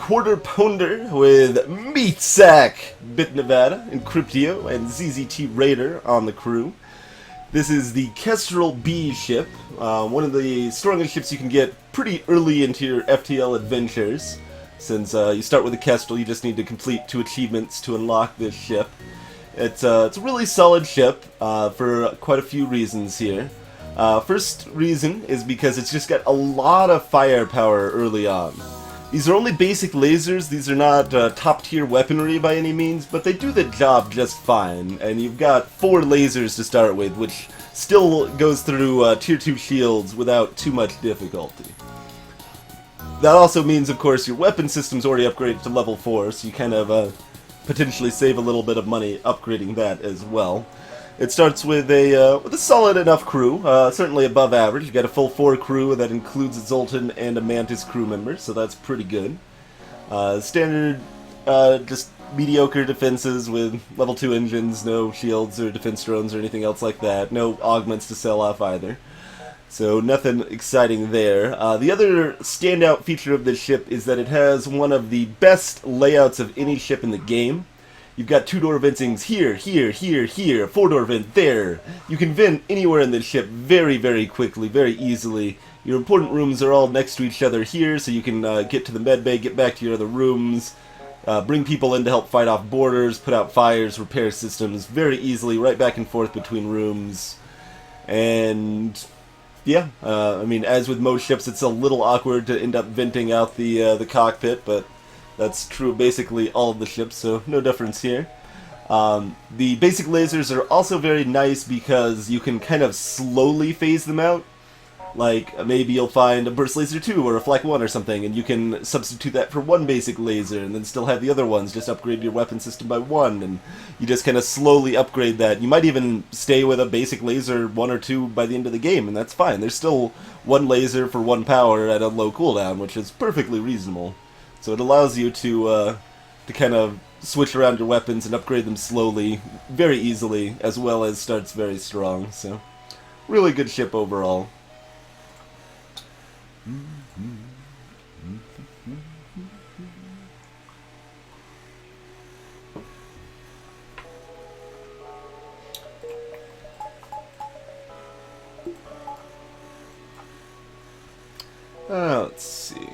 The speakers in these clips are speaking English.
Quarter Pounder with Meat Sack, Bit Nevada, and Cryptio, and ZZT Raider on the crew. This is the Kestrel B ship, one of the strongest ships you can get pretty early into your FTL adventures. Since you start with a Kestrel, you just need to complete 2 achievements to unlock this ship. It's a really solid ship for quite a few reasons here. First reason is because it's just got a lot of firepower early on. These are only basic lasers, these are not top-tier weaponry by any means, but they do the job just fine, and you've got 4 lasers to start with, which still goes through Tier 2 shields without too much difficulty. That also means, of course, your weapon system's already upgraded to level 4, so you kind of potentially save a little bit of money upgrading that as well. It starts with a solid enough crew, certainly above average. You got a full 4 crew that includes a Zoltan and a Mantis crew member, so that's pretty good. Standard, just mediocre defenses with level 2 engines, no shields or defense drones or anything else like that. No augments to sell off either. So nothing exciting there. The other standout feature of this ship is that it has one of the best layouts of any ship in the game. You've got 2-door ventings here, here, here, here, 4-door vent there. You can vent anywhere in this ship very, very quickly, very easily. Your important rooms are all next to each other here, so you can get to the med bay, get back to your other rooms, bring people in to help fight off borders, put out fires, repair systems very easily, right back and forth between rooms. And yeah, I mean, as with most ships, it's a little awkward to end up venting out the cockpit, but that's true of basically all of the ships, so no difference here. The basic lasers are also very nice because you can kind of slowly phase them out. Like, maybe you'll find a Burst Laser 2 or a Flak 1 or something, and you can substitute that for 1 basic laser, and then still have the other ones, just upgrade your weapon system by 1, and you just kind of slowly upgrade that. You might even stay with a basic laser 1 or 2 by the end of the game, and that's fine. There's still 1 laser for 1 power at a low cooldown, which is perfectly reasonable. So it allows you to kind of switch around your weapons and upgrade them slowly, very easily, as well as starts very strong. So, really good ship overall. Let's see.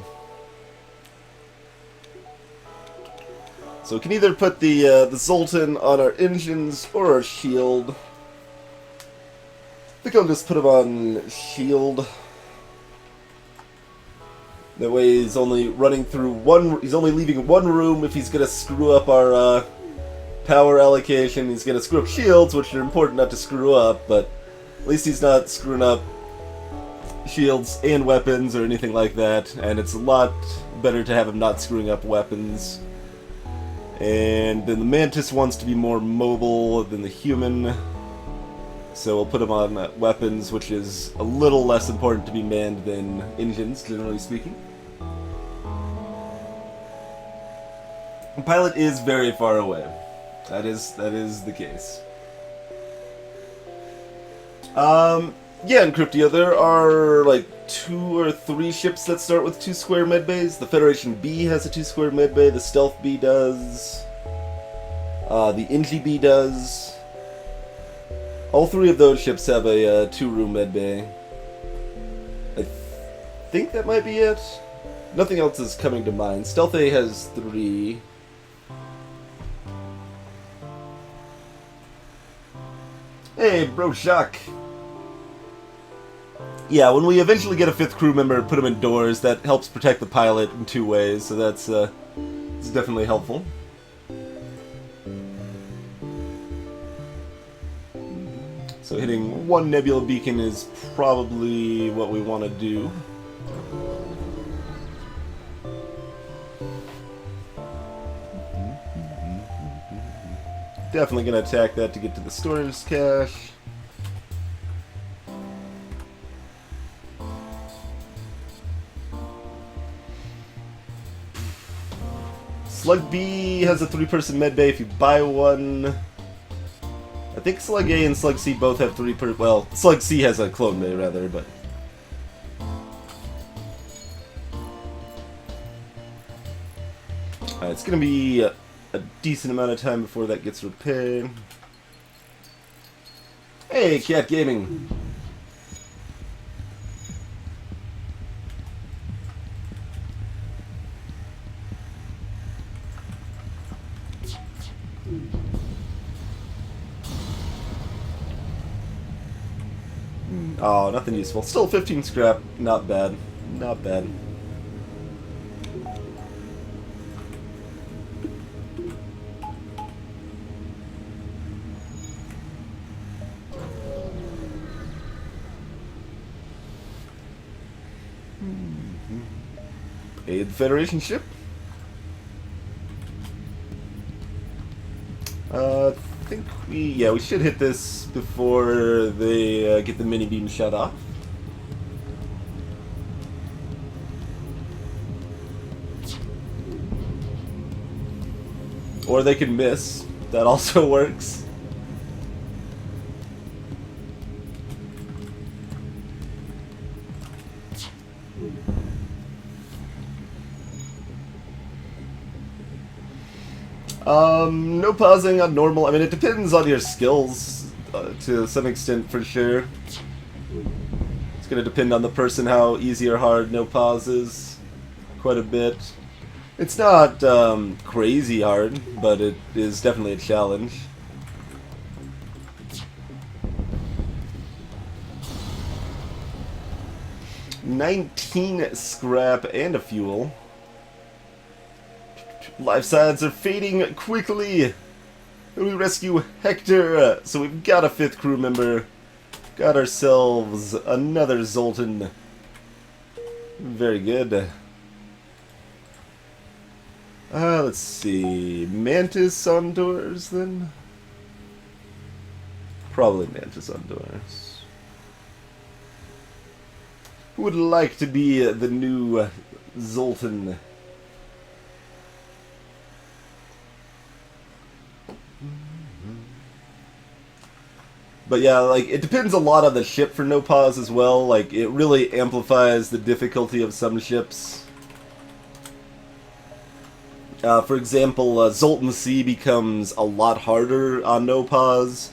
So we can either put the Zoltan on our engines or our shield. I think I'll just put him on shield. That way he's only running through he's only leaving 1 room if he's gonna screw up our power allocation. He's gonna screw up shields, which are important not to screw up, but at least he's not screwing up shields and weapons or anything like that, and it's a lot better to have him not screwing up weapons. And then the Mantis wants to be more mobile than the human, so we'll put him on weapons, which is a little less important to be manned than engines, generally speaking. The pilot is very far away. That is the case. Yeah, in Cryptio there are like 2 or 3 ships that start with 2 square medbays. The Federation B has a 2 square medbay, the Stealth B does, the NG B does. All 3 of those ships have a 2-room medbay. I think that might be it. Nothing else is coming to mind. Stealth A has 3. Hey, bro, Jacques. Yeah, when we eventually get a 5th crew member, put him indoors, that helps protect the pilot in 2 ways, so that's it's definitely helpful. So hitting 1 nebula beacon is probably what we want to do. Definitely going to attack that to get to the storage cache. Slug B has a 3-person medbay if you buy one. I think Slug A and Slug C both have 3-person... Well, Slug C has a clone bay, rather, but... It's gonna be a decent amount of time before that gets repaired. Hey, Cat Gaming! Oh, nothing useful. Still 15 scrap. Not bad. Not bad. Aid the Federation ship. I think we should hit this before they get the mini beam shut off. Or they can miss. That also works. No pausing on normal. I mean, it depends on your skills to some extent, for sure. It's going to depend on the person how easy or hard no pause is. Quite a bit. It's not crazy hard, but it is definitely a challenge. $19 scrap and a fuel. Life signs are fading quickly. We rescue Hector, so we've got a 5th crew member. Got ourselves another Zoltan. Very good. Let's see. Mantis on doors, then? Probably Mantis on doors. Who would like to be the new Zoltan? But yeah, like, it depends a lot on the ship for no pause as well. Like, it really amplifies the difficulty of some ships. For example, Zoltan C becomes a lot harder on no pause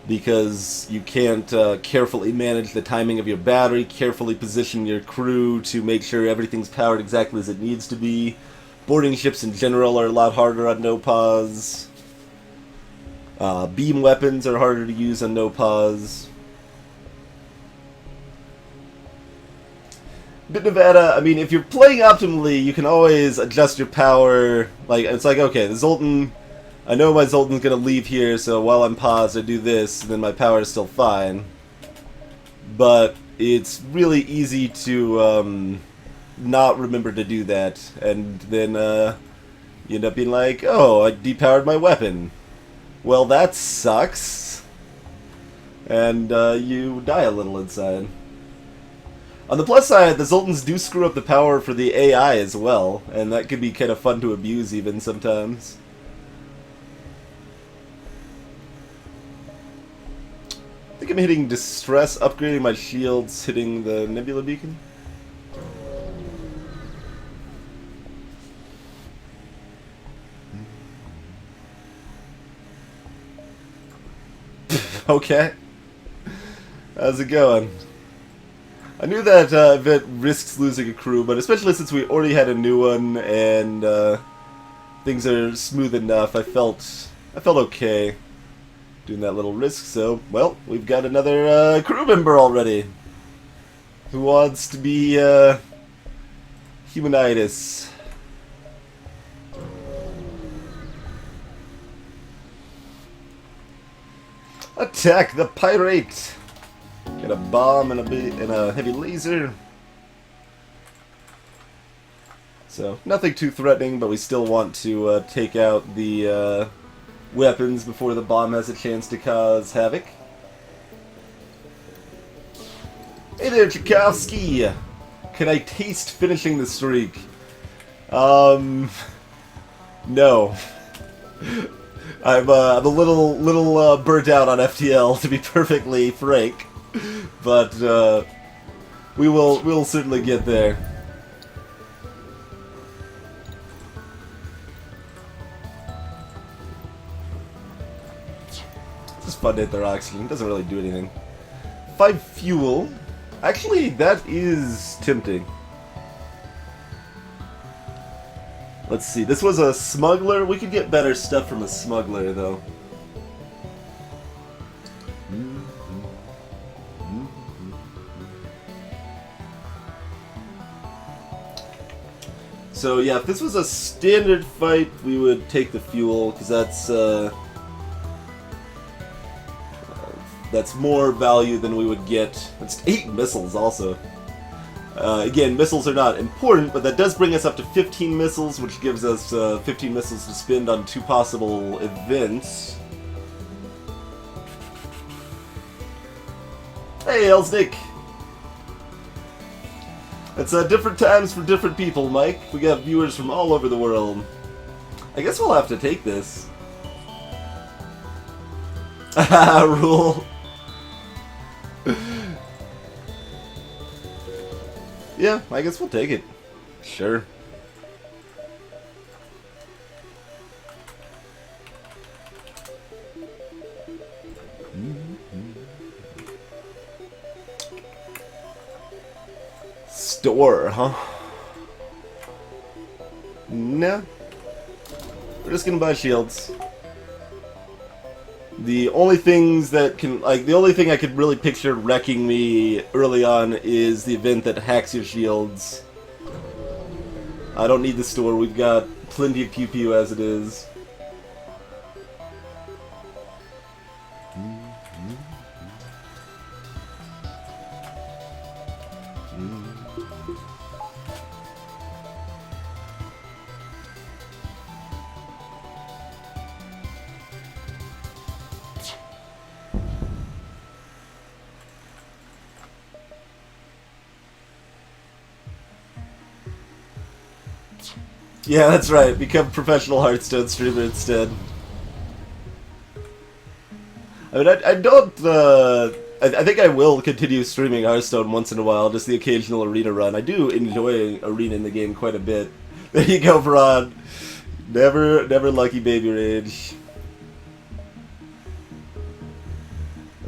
because you can't carefully manage the timing of your battery, carefully position your crew to make sure everything's powered exactly as it needs to be. Boarding ships in general are a lot harder on no pause. Beam weapons are harder to use on no pause. Bit Nevada, I mean, if you're playing optimally, you can always adjust your power. Like, it's like, okay, the Zoltan, I know my Zoltan's gonna leave here, so while I'm paused, I do this, and then my power is still fine. But it's really easy to not remember to do that, and then you end up being like, oh, I depowered my weapon. Well, that sucks. And you die a little inside. On the plus side, the Zoltans do screw up the power for the AI as well, and that could be kind of fun to abuse even sometimes. I think I'm hitting Distress, upgrading my shields, hitting the Nebula Beacon. Okay. How's it going? I knew that it risks losing a crew, but especially since we already had a new one and things are smooth enough, I felt okay doing that little risk. So, well, we've got another crew member already who wants to be Humanitis. Attack the pirate! Get a bomb and a heavy laser. So, nothing too threatening, but we still want to take out the weapons before the bomb has a chance to cause havoc. Hey there, Tchaikovsky! Can I taste finishing the streak? No. I'm a little burnt out on FTL, to be perfectly frank, but we'll certainly get there. Just fun to hit their oxygen. Doesn't really do anything. 5 fuel. Actually, that is tempting. Let's see. This was a smuggler. We could get better stuff from a smuggler, though. So yeah, if this was a standard fight, we would take the fuel, because that's more value than we would get. It's 8 missiles also. Again, missiles are not important, but that does bring us up to 15 missiles, which gives us 15 missiles to spend on 2 possible events. Hey, Elsnick! It's different times for different people, Mike. We got viewers from all over the world. I guess we'll have to take this. Haha, rule. Yeah, I guess we'll take it. Sure. Store, huh? Nah. We're just gonna buy shields. The only things that can, like, the only thing I could really picture wrecking me early on is the event that hacks your shields. I don't need the store, we've got plenty of pew-pew as it is. Yeah, that's right. Become professional Hearthstone streamer instead. I mean, I don't, I think I will continue streaming Hearthstone once in a while, just the occasional arena run. I do enjoy arena in the game quite a bit. There you go, Veron. Never lucky baby rage.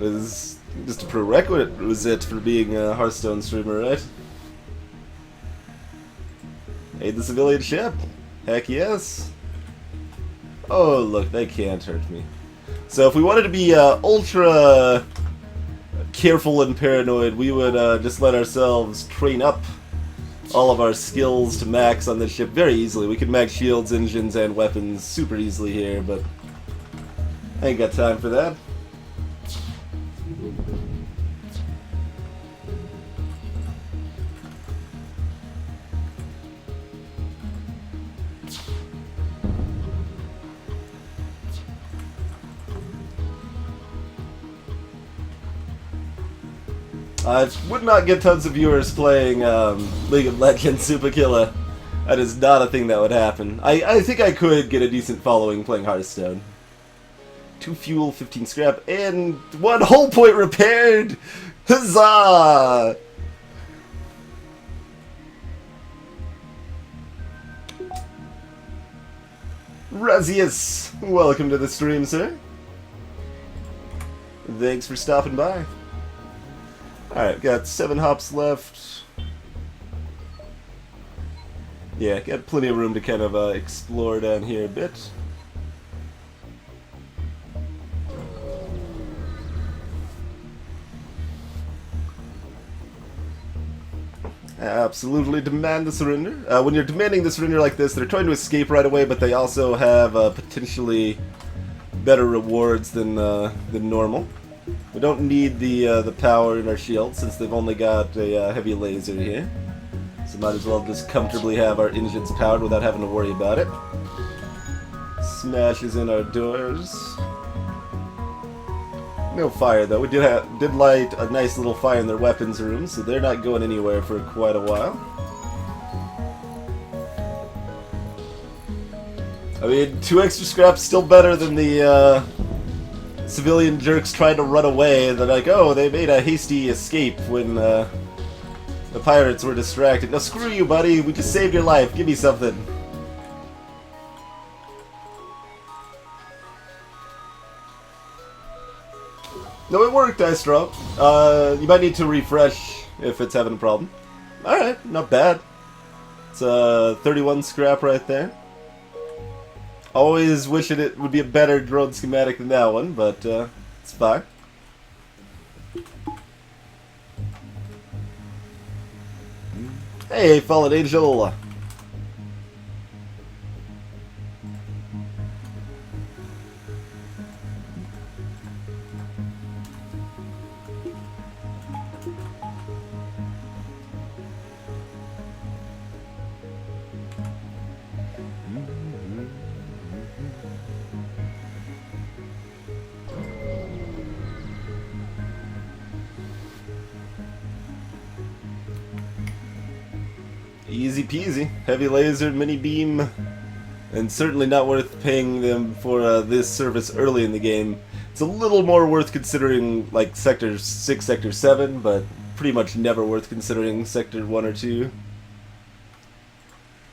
It was just a prerequisite for being a Hearthstone streamer, right? Aid the civilian ship. Heck yes. Oh, look, they can't hurt me. So if we wanted to be ultra careful and paranoid, we would just let ourselves train up all of our skills to max on this ship very easily. We could max shields, engines, and weapons super easily here, but I ain't got time for that. I would not get tons of viewers playing League of Legends Super Killa. That is not a thing that would happen. I think I could get a decent following playing Hearthstone. 2 fuel, 15 scrap, and 1 hull point repaired! Huzzah! Razius, welcome to the stream, sir. Thanks for stopping by. Alright, got 7 hops left. Yeah, got plenty of room to kind of explore down here a bit. Absolutely demand the surrender. When you're demanding the surrender like this, they're trying to escape right away, but they also have potentially better rewards than normal. We don't need the power in our shield since they've only got a heavy laser here. So might as well just comfortably have our engines powered without having to worry about it. Smashes in our doors. No fire though. We did light a nice little fire in their weapons room, so they're not going anywhere for quite a while. I mean, 2 extra scraps still better than the civilian jerks tried to run away. They're like, oh, they made a hasty escape when the pirates were distracted. No, screw you, buddy. We just saved your life. Give me something. No, it worked, Ice Drop. You might need to refresh if it's having a problem. Alright, not bad. It's 31 scrap right there. Always wishing it would be a better drone schematic than that one, but it's fine. Hey, Fallen Angel! Easy peasy. Heavy laser, mini beam, and certainly not worth paying them for this service early in the game. It's a little more worth considering like Sector 6, Sector 7, but pretty much never worth considering Sector 1 or 2.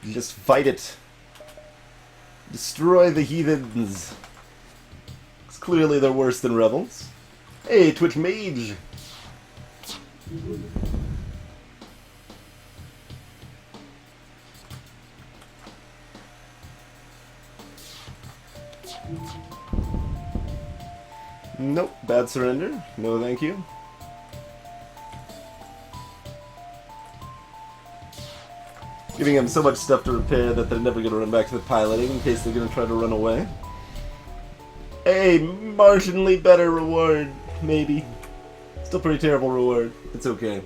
Just fight it. Destroy the heathens. Because clearly they're worse than rebels. Hey, Twitch Mage! Nope, bad surrender. No thank you. Giving them so much stuff to repair that they're never going to run back to the piloting in case they're going to try to run away. Hey, marginally better reward, maybe. Still pretty terrible reward. It's okay.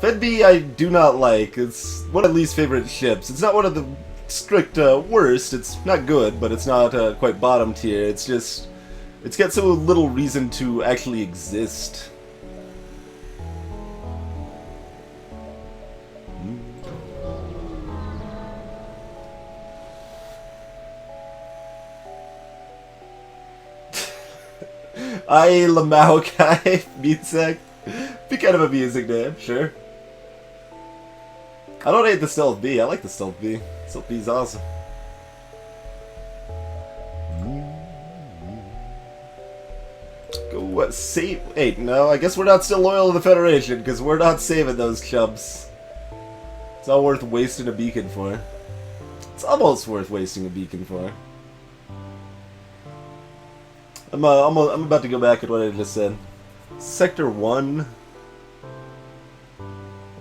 Fed B I do not like. It's one of my least favorite ships. It's not one of the strict worst. It's not good, but it's not quite bottom tier. It's just... it's got so little reason to actually exist. I Lamau Kai Meatsec. Be kind of amusing name, sure. I don't hate the Stealth B. I like the Stealth B. Stealth B's awesome. Go what? Save? Wait, no. I guess we're not still loyal to the Federation because we're not saving those chumps. It's not worth wasting a beacon for. It's almost worth wasting a beacon for. I'm about to go back at what I just said. Sector 1.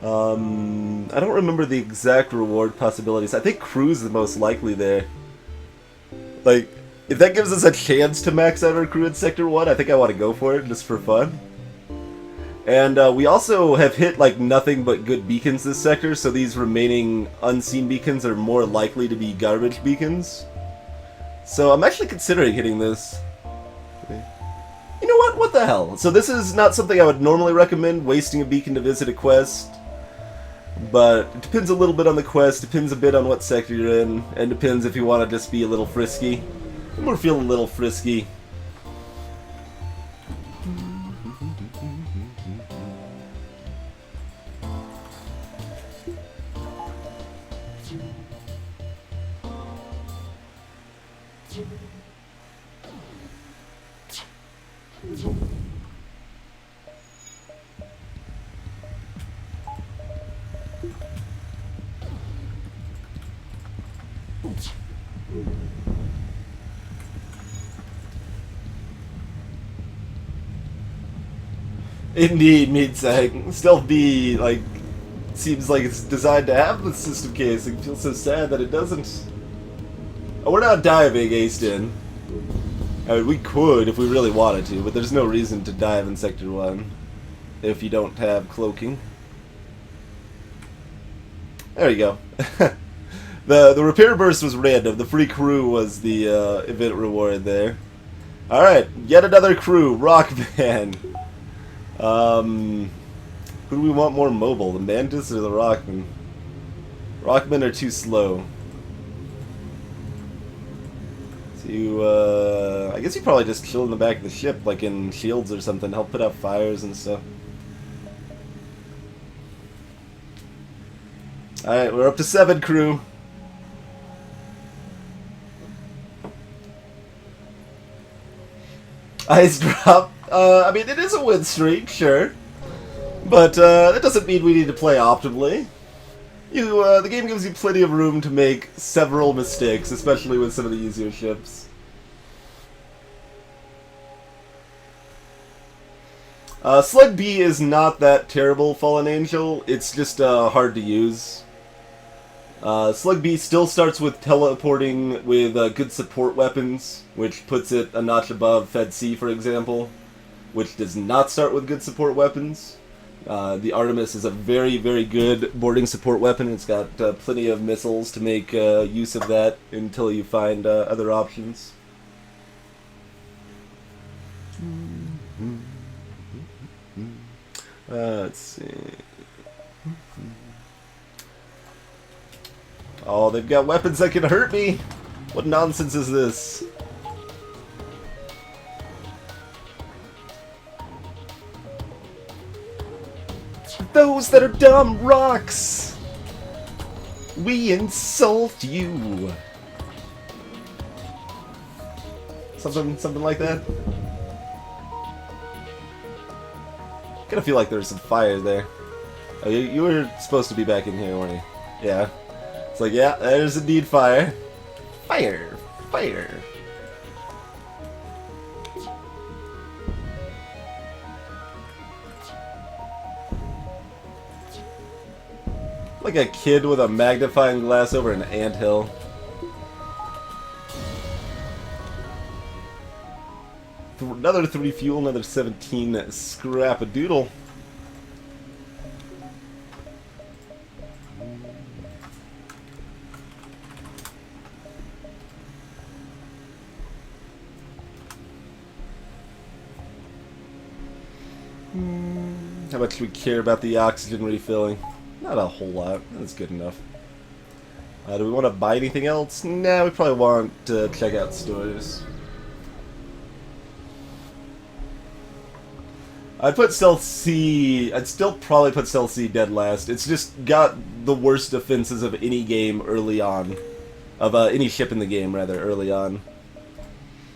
I don't remember the exact reward possibilities. I think crew's the most likely there. Like, if that gives us a chance to max out our crew in Sector 1, I think I want to go for it, just for fun. And we also have hit, like, nothing but good beacons this sector, so these remaining unseen beacons are more likely to be garbage beacons. So I'm actually considering hitting this. You know what? What the hell? So this is not something I would normally recommend, wasting a beacon to visit a quest. But it depends a little bit on the quest, depends a bit on what sector you're in, and depends if you want to just be a little frisky. I'm gonna feel a little frisky. Indeed, Meatsec. Stealth B, like, seems like it's designed to have the system casing. It feels so sad that it doesn't. Oh, we're not diving, Aston. I mean, we could if we really wanted to, but there's no reason to dive in Sector 1 if you don't have cloaking. There you go. The repair burst was random. The free crew was the event reward there. Alright, yet another crew, Rockman. Who do we want more mobile, the Mantis or the Rockman? Rockmen are too slow. So, I guess you probably just chill in the back of the ship, like in shields or something, help put out fires and stuff. Alright, we're up to 7 crew. Ice drop. I mean, it is a win streak, sure. But that doesn't mean we need to play optimally. The game gives you plenty of room to make several mistakes, especially with some of the easier ships. Slug B is not that terrible, Fallen Angel. It's just hard to use. Slug B still starts with teleporting with good support weapons, which puts it a notch above Fed C, for example, which does not start with good support weapons. The Artemis is a very, very good boarding support weapon. It's got plenty of missiles to make use of that until you find other options. Let's see. Oh, they've got weapons that can hurt me! What nonsense is this? Those that are dumb rocks! We insult you! Something like that? Kinda feel like there's some fire there. Oh, you were supposed to be back in here, weren't you? Yeah. It's like, yeah, there's indeed fire. Fire! Fire! Like a kid with a magnifying glass over an anthill. Another 3 fuel, another 17 scrap-a-doodle. How much do we care about the oxygen refilling? Not a whole lot. That's good enough. Do we want to buy anything else? Nah, we probably want to check out stores. I'd put Stealth C... I'd still probably put Stealth C dead last. It's just got the worst defenses of any game early on. Of any ship in the game, rather, early on.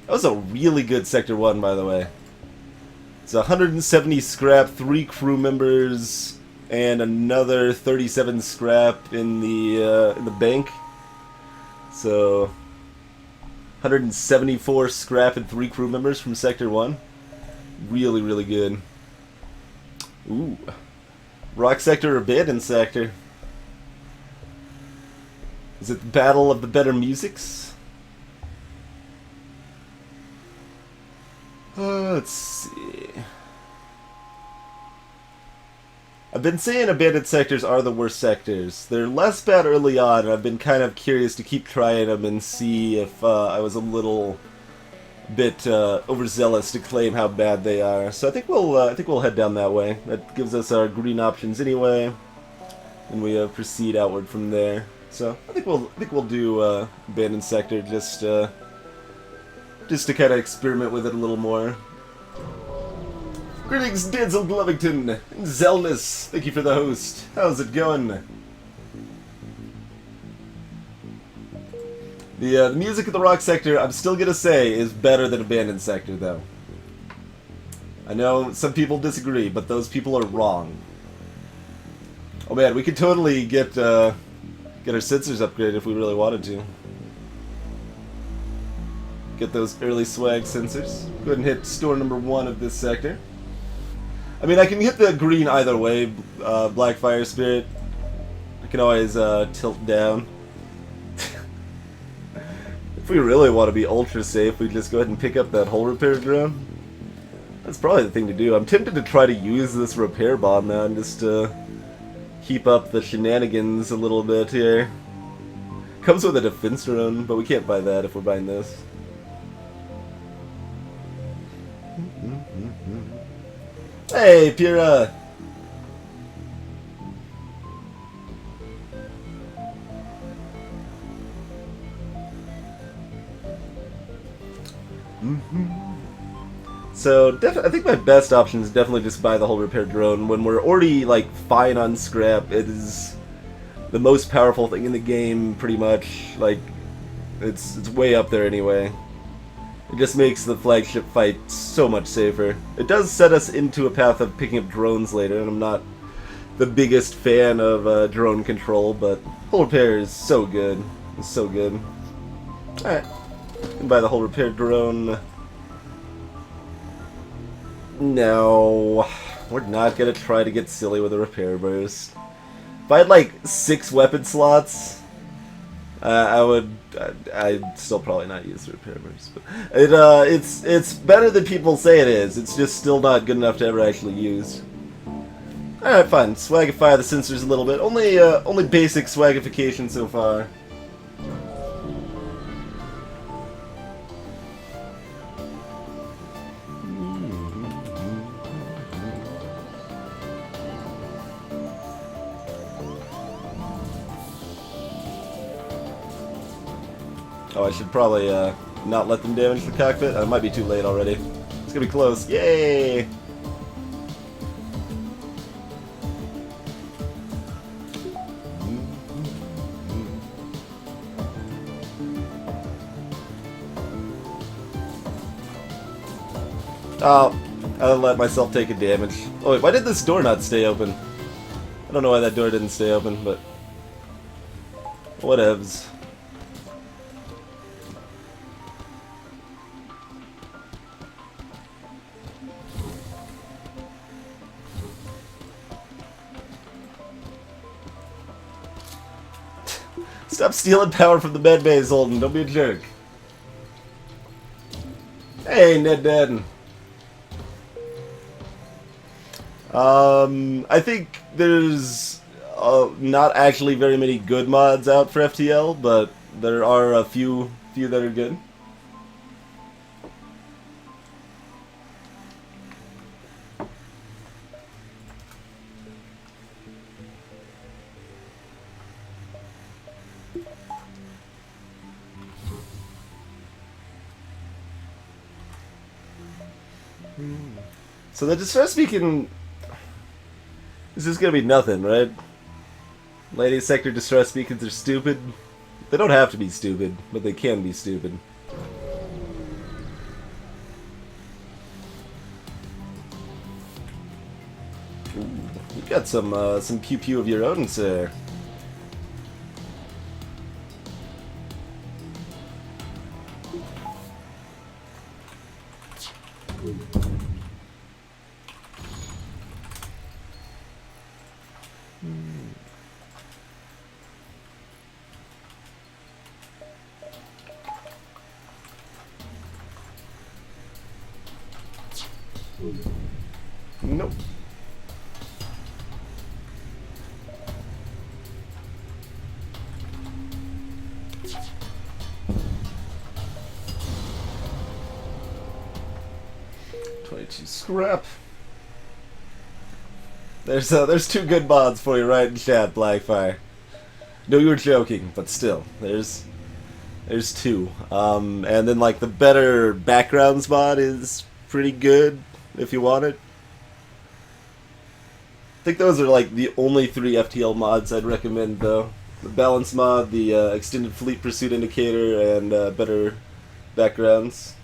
That was a really good Sector 1, by the way. It's 170 scrap, 3 crew members, and another 37 scrap in the bank. So 174 scrap and 3 crew members from Sector 1. Really, really good. Ooh. Rock Sector or Abandoned Sector? Is it the battle of the better musics? Let's see. I've been saying abandoned sectors are the worst sectors. They're less bad early on, and I've been kind of curious to keep trying them and see if I was a little bit overzealous to claim how bad they are. So I think we'll head down that way. That gives us our green options anyway, and we proceed outward from there. So I think we'll do abandoned sector just to kind of experiment with it a little more. Greetings, Denzel Glovington and Zelnus. Thank you for the host. How's it going? The music of the Rock Sector, I'm still gonna say, is better than Abandoned Sector, though. I know some people disagree, but those people are wrong. Oh man, we could totally get our sensors upgraded if we really wanted to. Get those early swag sensors. Go ahead and hit store number 1 of this sector. I mean, I can hit the green either way, Black Fire Spirit. I can always tilt down. If we really want to be ultra safe, we just go ahead and pick up that hull repair drone. That's probably the thing to do. I'm tempted to try to use this repair bomb now and just keep up the shenanigans a little bit here. Comes with a defense drone, but we can't buy that if we're buying this. Hey, Pira! So, I think my best option is definitely just buy the whole repair drone. When we're already, like, fine on scrap, it is the most powerful thing in the game, pretty much. Like, it's way up there anyway. It just makes the flagship fight so much safer. It does set us into a path of picking up drones later, and I'm not the biggest fan of drone control, but hull repair is so good. It's so good. Alright. And buy the hull repair drone. No. We're not gonna try to get silly with a repair burst. If I had like 6 weapon slots, I'd still probably not use the repair burst. But it's better than people say it is. It's just still not good enough to ever actually use. Alright, fine. Swagify the sensors a little bit. Only basic swagification so far. Oh, I should probably not let them damage the cockpit. It might be too late already. It's gonna be close. Yay! Oh, I let myself take a damage. Oh wait, why did this door not stay open? I don't know why that door didn't stay open, but whatevs. Stop stealing power from the med bays, Holden. Don't be a jerk. Hey, Ned. I think there's not actually very many good mods out for FTL, but there are a few that are good. So the distress beacon, this is gonna be nothing, right? Lady sector distress beacons are stupid. They don't have to be stupid, but they can be stupid. Ooh, you got some pew pew of your own, sir. Nope. Scrap. There's 2 good mods for you right in chat, Blackfire. No, you were joking, but still, there's 2. And then like the better backgrounds mod is pretty good if you want it. I think those are like the only 3 FTL mods I'd recommend though. The balance mod, the extended fleet pursuit indicator, and better backgrounds.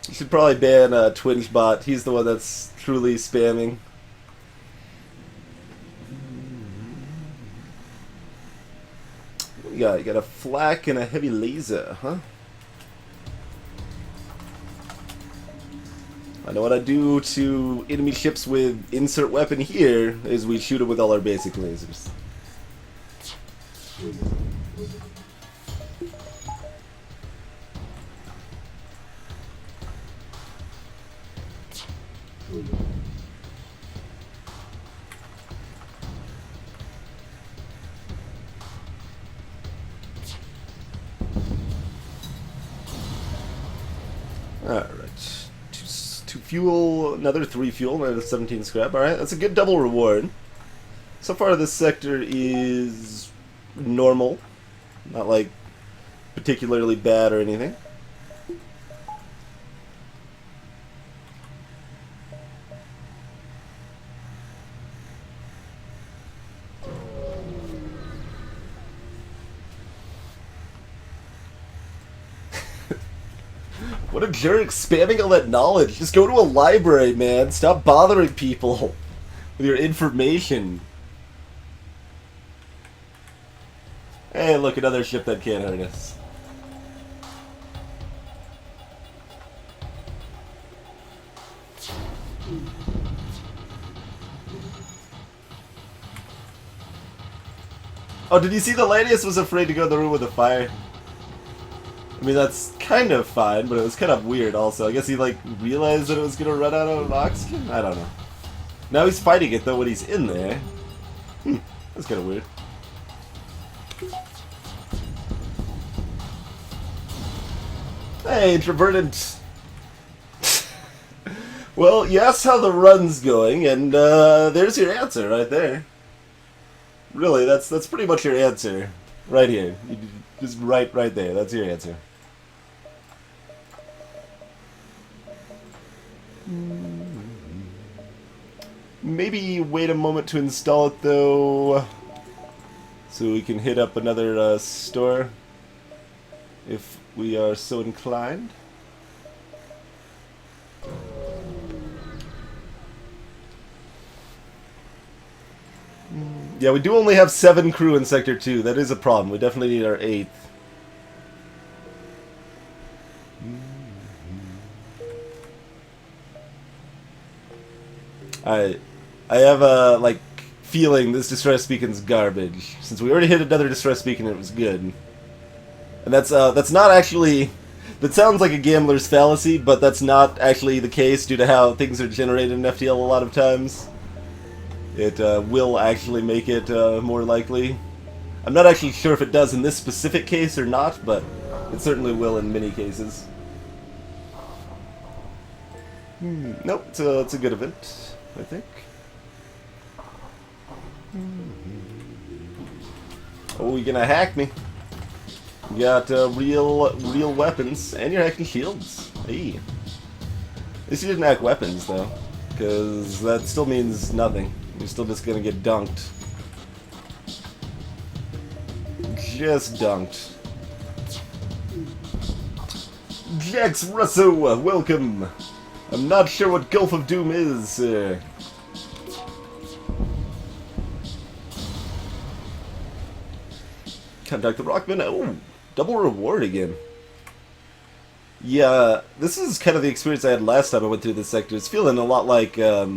You should probably ban TwingeBot. He's the one that's truly spamming. What do you got? You got a flak and a heavy laser, huh? I know what I do to enemy ships with insert weapon here is we shoot them with all our basic lasers. Alright. 2 fuel, another 3 fuel, another 17 scrap. Alright, that's a good double reward. So far this sector is normal. Not like particularly bad or anything. What a jerk, spamming all that knowledge. Just go to a library, man. Stop bothering people with your information. Hey, look, another ship that can't hurt us. Oh, did you see the Lanius was afraid to go in the room with the fire? I mean, that's kind of fine, but it was kind of weird also. I guess he, like, realized that it was going to run out of oxygen? I don't know. Now he's fighting it, though, when he's in there. That's kind of weird. Hey, introverted. Well, you asked how the run's going, and there's your answer right there. Really, that's pretty much your answer. Right here. Just right there. That's your answer. Maybe wait a moment to install it, though, so we can hit up another store if we are so inclined. Yeah, we do only have 7 crew in Sector 2. That is a problem. We definitely need our 8th. I have a, like, feeling this distress beacon's garbage. Since we already hit another distress beacon and it was good. And that's not actually... That sounds like a gambler's fallacy, but that's not actually the case due to how things are generated in FTL a lot of times. It will actually make it more likely. I'm not actually sure if it does in this specific case or not, but it certainly will in many cases. Nope, it's a good event, I think. Oh, you're gonna hack me. You got real weapons, and you're hacking shields. Hey. At least you didn't hack weapons, though, because that still means nothing. You're still just gonna get dunked. Just dunked. Jax Russo, welcome. I'm not sure what Gulf of Doom is. Contact the Rockman. Oh, double reward again. Yeah, this is kind of the experience I had last time I went through this sector. It's feeling a lot like a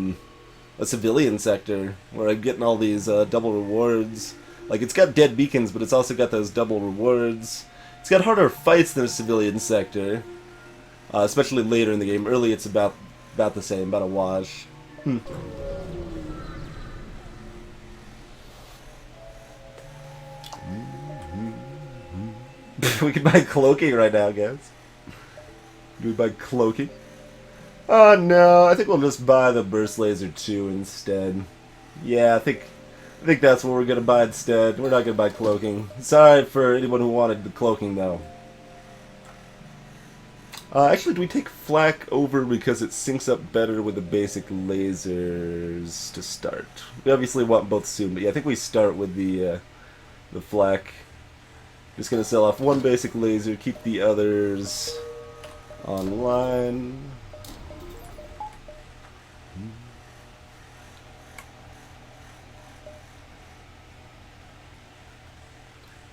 civilian sector, where I'm getting all these double rewards. Like, it's got dead beacons, but it's also got those double rewards. It's got harder fights than a civilian sector, especially later in the game. Early, it's about the same, about a wash. We can buy cloaking right now, guys. Do we buy cloaking? Oh no, I think we'll just buy the burst laser 2 instead. Yeah, I think that's what we're gonna buy instead. We're not gonna buy cloaking. Sorry for anyone who wanted the cloaking though. Actually, do we take flak over because it syncs up better with the basic lasers to start? We obviously want both soon, but yeah, I think we start with the flak. Just gonna sell off one basic laser, keep the others online.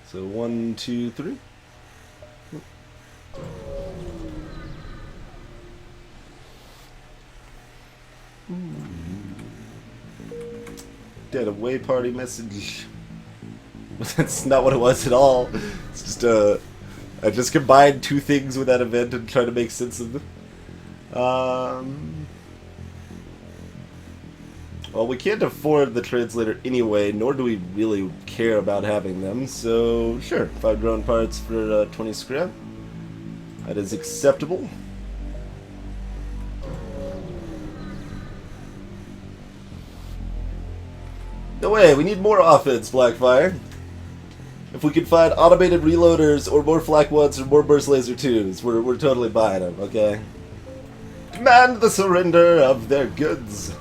So 1, 2, 3. Dead away party message. That's not what it was at all. It's just I just combined 2 things with that event and tried to make sense of them. Well, we can't afford the translator anyway, nor do we really care about having them, so sure, 5 drone parts for 20 scrap. That is acceptable. No way, we need more offense, Blackfire. If we could find automated reloaders or more flak 1s or more burst laser 2s, we're totally buying them, okay? Demand the surrender of their goods.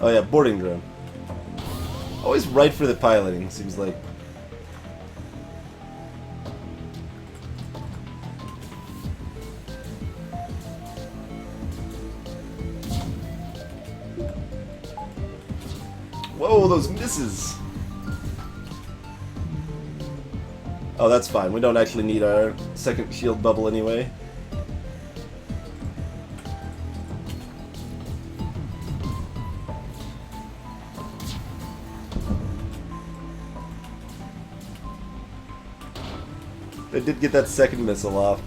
Oh yeah, boarding drone. Always right for the piloting, seems like. Whoa, those misses! Oh, that's fine. We don't actually need our second shield bubble anyway. They did get that second missile off.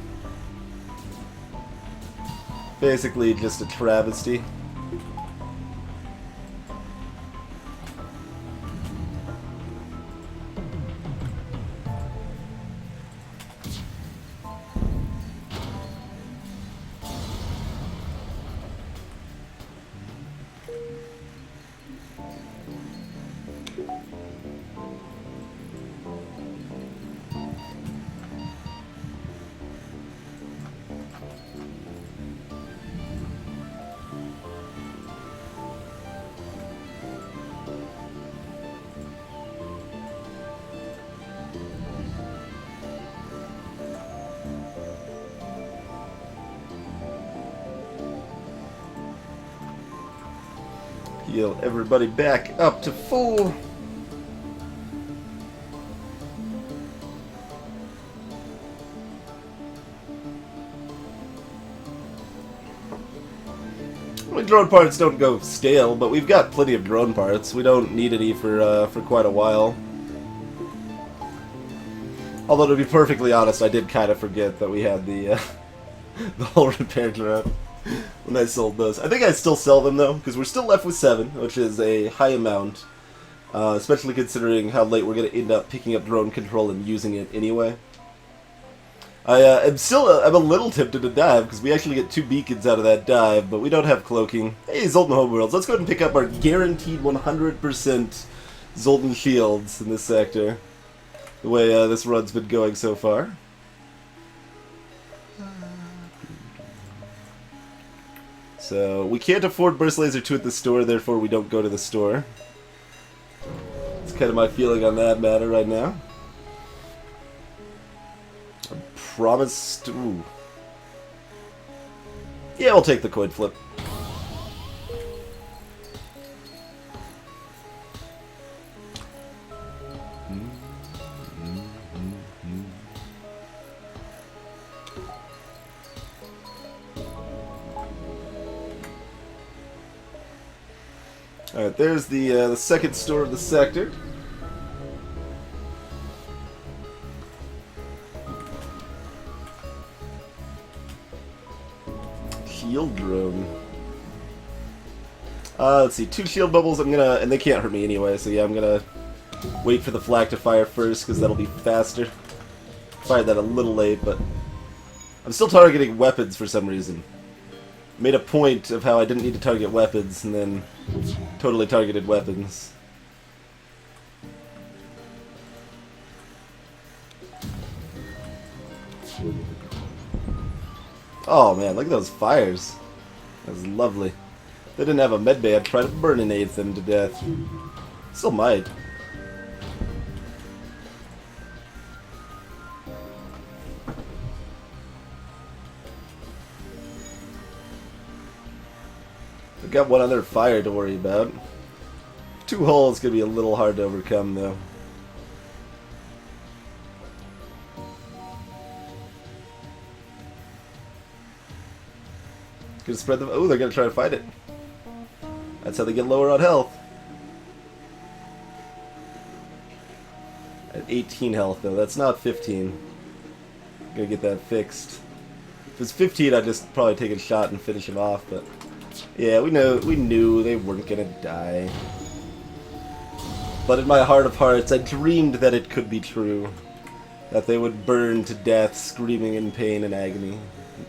Basically just a travesty. Heal everybody back up to full. I mean, drone parts don't go stale, but we've got plenty of drone parts. We don't need any for quite a while. Although, to be perfectly honest, I did kind of forget that we had the the whole repair drone when I sold those. I think I still sell them, though, because we're still left with 7, which is a high amount, especially considering how late we're going to end up picking up drone control and using it anyway. I'm a little tempted to dive, because we actually get 2 beacons out of that dive, but we don't have cloaking. Hey, Zoltan Homeworlds, let's go ahead and pick up our guaranteed 100% Zoltan shields in this sector, the way this run's been going so far. So, we can't afford Burst Laser 2 at the store, therefore we don't go to the store. That's kind of my feeling on that matter right now. I promised... Ooh. Yeah, we'll take the coin flip. Alright, there's the second store of the sector. Shield drone. Let's see, 2 shield bubbles. And they can't hurt me anyway, so yeah, I'm gonna wait for the flag to fire first, because that'll be faster. Fired that a little late, but I'm still targeting weapons for some reason. Made a point of how I didn't need to target weapons, and then totally targeted weapons. Oh man, look at those fires. That was lovely. If they didn't have a medbay, I'd try to burninate them to death. Still might. We've got one other fire to worry about. 2 holes gonna be a little hard to overcome, though. Gonna spread them. Oh, they're gonna try to fight it. That's how they get lower on health. At 18 health, though. That's not 15. Gonna get that fixed. If it was 15, I'd just probably take a shot and finish him off, but... Yeah, we knew they weren't gonna die. But in my heart of hearts, I dreamed that it could be true. That they would burn to death, screaming in pain and agony.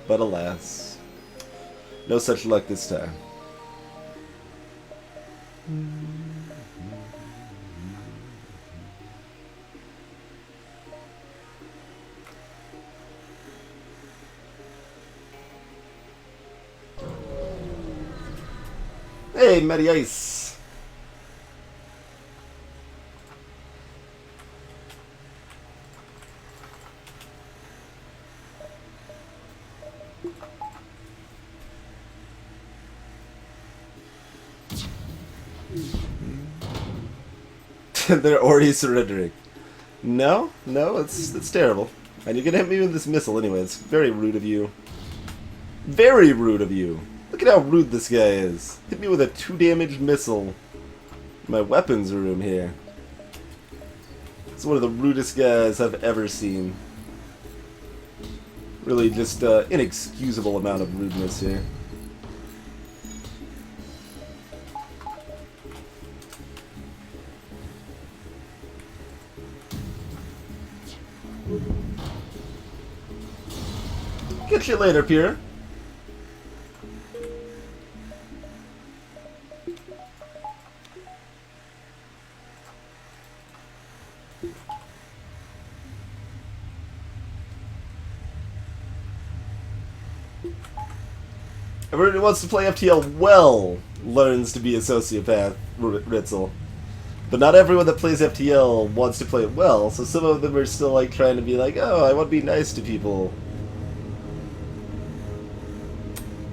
But alas, no such luck this time. Hey, Matty Ice! They're already surrendering. No, that's terrible. And you're gonna hit me with this missile anyway. It's very rude of you. Very rude of you. Look at how rude this guy is. Hit me with a 2-damage missile. My weapons room here. It's one of the rudest guys I've ever seen. Really just inexcusable amount of rudeness here. Catch you later, Pierre. Everyone who wants to play FTL well learns to be a sociopath, Ritzel. But not everyone that plays FTL wants to play it well, so some of them are still like trying to be like, oh, I want to be nice to people.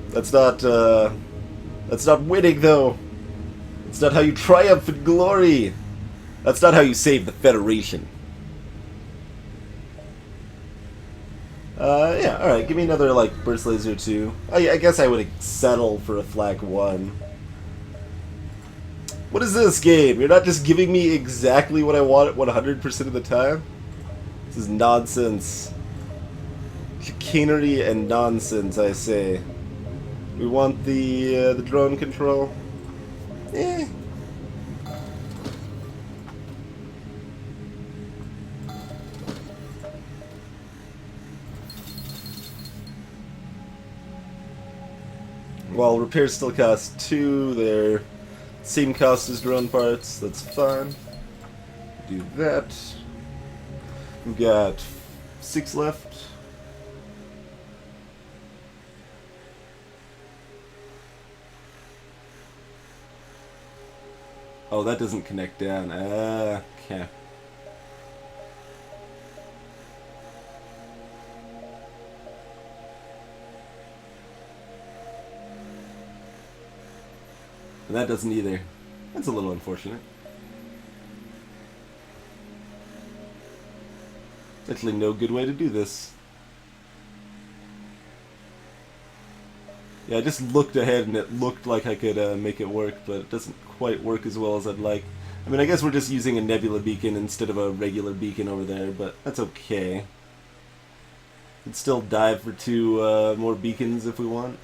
That's not winning, though. It's not how you triumph in glory. That's not how you save the Federation. Yeah, alright, give me another, like, burst laser 2. I guess I would settle for a flak 1. What is this game? You're not just giving me exactly what I want 100% of the time? This is nonsense. Chicanery and nonsense, I say. We want the drone control. Eh. Well, repairs still cost 2. They're same cost as drone parts. That's fine. Do that. We've got 6 left. Oh, that doesn't connect down. Okay. And that doesn't either. That's a little unfortunate. Actually, no good way to do this. Yeah, I just looked ahead and it looked like I could make it work, but it doesn't quite work as well as I'd like. I mean, I guess we're just using a nebula beacon instead of a regular beacon over there, but that's okay. Could still dive for 2 more beacons if we want.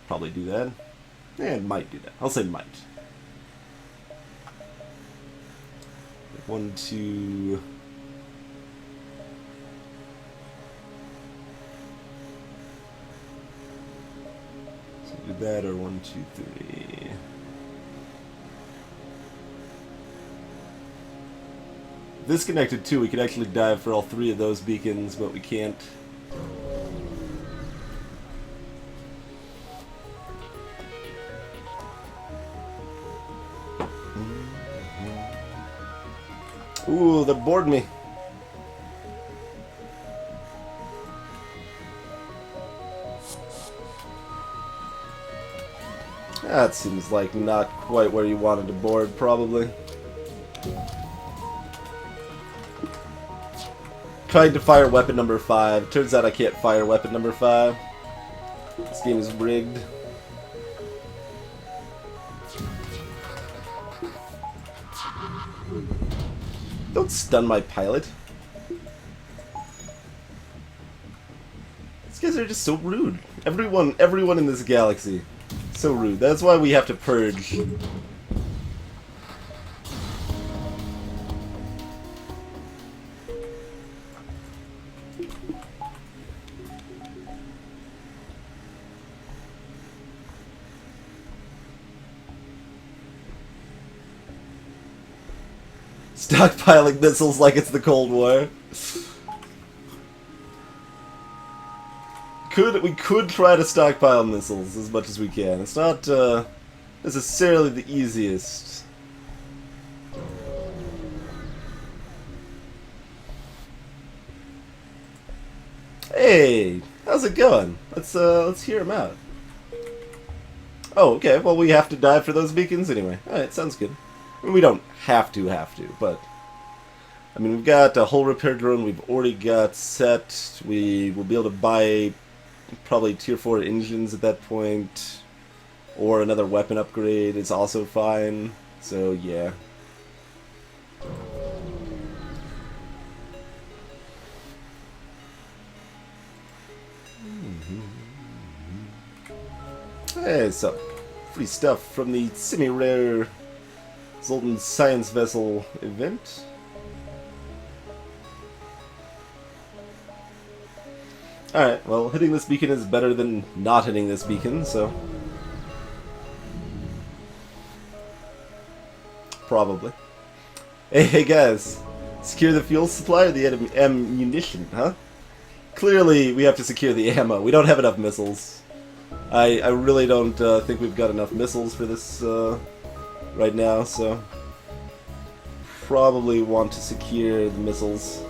Probably do that. Yeah, might do that. I'll say might. 1, 2... So do that, or 1, 2, 3... This connected too, we could actually dive for all 3 of those beacons, but we can't. Ooh, they bored me. That seems like not quite where you wanted to board, probably. Trying to fire weapon number 5. Turns out I can't fire weapon number 5. This game is rigged. Don't stun my pilot. These guys are just so rude. Everyone in this galaxy. So rude. That's why we have to purge. Stockpiling missiles like it's the Cold War. We could try to stockpile missiles as much as we can. It's not necessarily the easiest. Hey, how's it going? Let's hear him out. Oh, okay. Well, we have to dive for those beacons anyway. All right, sounds good. I mean, we don't have to, but I mean, we've got a hull repair drone we've already got set. We will be able to buy probably tier 4 engines at that point, or another weapon upgrade is also fine. So yeah. Hey, so free stuff from the semi-rare Zoltan Science Vessel event. Alright, well, hitting this beacon is better than not hitting this beacon, so... Probably. Hey guys, secure the fuel supply or the ammunition, huh? Clearly, we have to secure the ammo. We don't have enough missiles. I really don't think we've got enough missiles for this right now, so... Probably want to secure the missiles.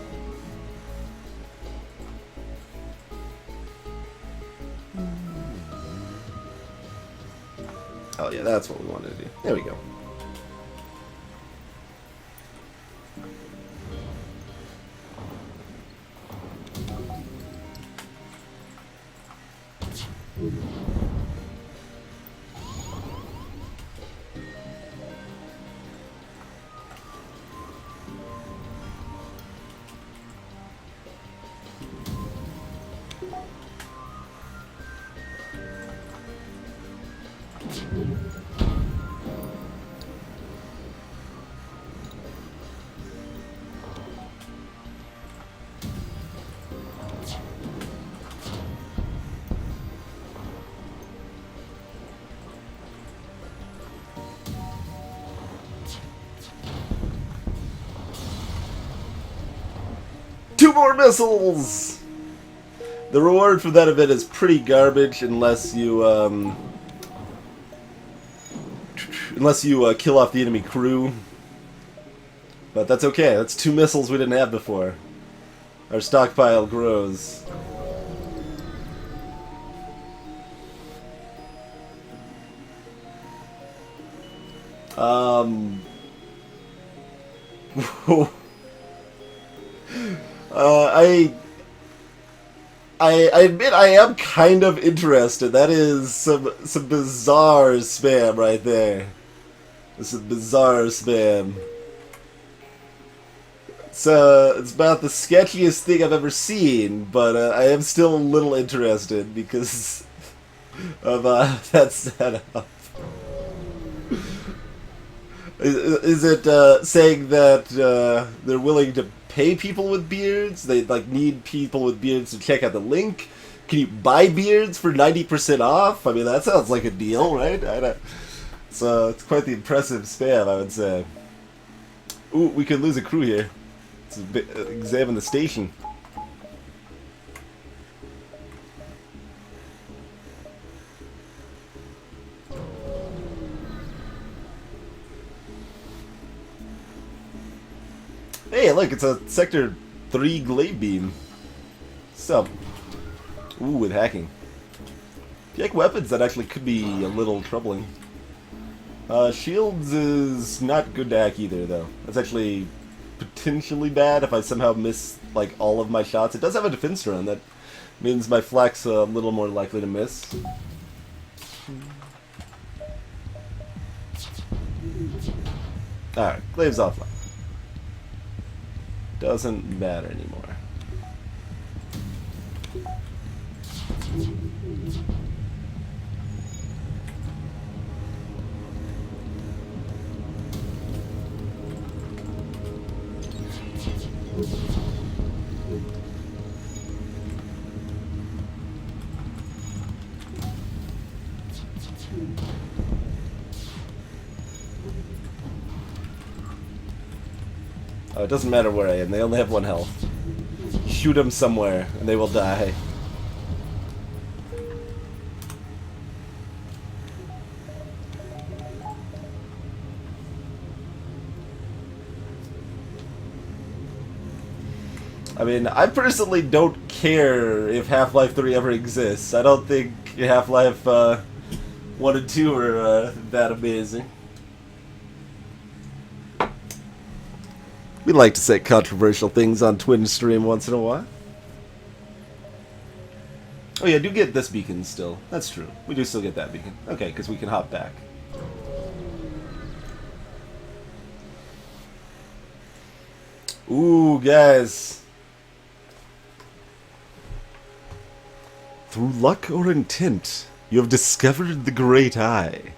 Oh yeah, that's what we wanted to do. There we go. Two more missiles! The reward for that event is pretty garbage unless you kill off the enemy crew. But that's okay. That's 2 missiles we didn't have before. Our stockpile grows. I admit I am kind of interested. That is some bizarre spam right there. This is bizarre spam. It's about the sketchiest thing I've ever seen, but I am still a little interested because of that setup. Is it saying that they're willing to pay people with beards? They need people with beards to check out the link. Can you buy beards for 90% off? I mean, that sounds like a deal, right? So it's quite the impressive spam, I would say. Ooh, we could lose a crew here. Let's examine the station. Hey, look, it's a Sector 3 glaive beam. Sup? Ooh, with hacking. If you hack weapons, that actually could be a little troubling. Shields is not good to hack either, though. That's actually potentially bad if I somehow miss, all of my shots. It does have a defense drone. That means my flak's a little more likely to miss. Alright, glaive's offline. Doesn't matter anymore. Oh, it doesn't matter where I am. They only have 1 health. Shoot them somewhere, and they will die. I mean, I personally don't care if Half-Life 3 ever exists. I don't think Half-Life 1 and 2 are that amazing. We like to say controversial things on Twin Stream once in a while. Oh yeah, I do get this beacon still. That's true. We do still get that beacon. Okay, because we can hop back. Ooh, guys. Through luck or intent, you have discovered the Great Eye.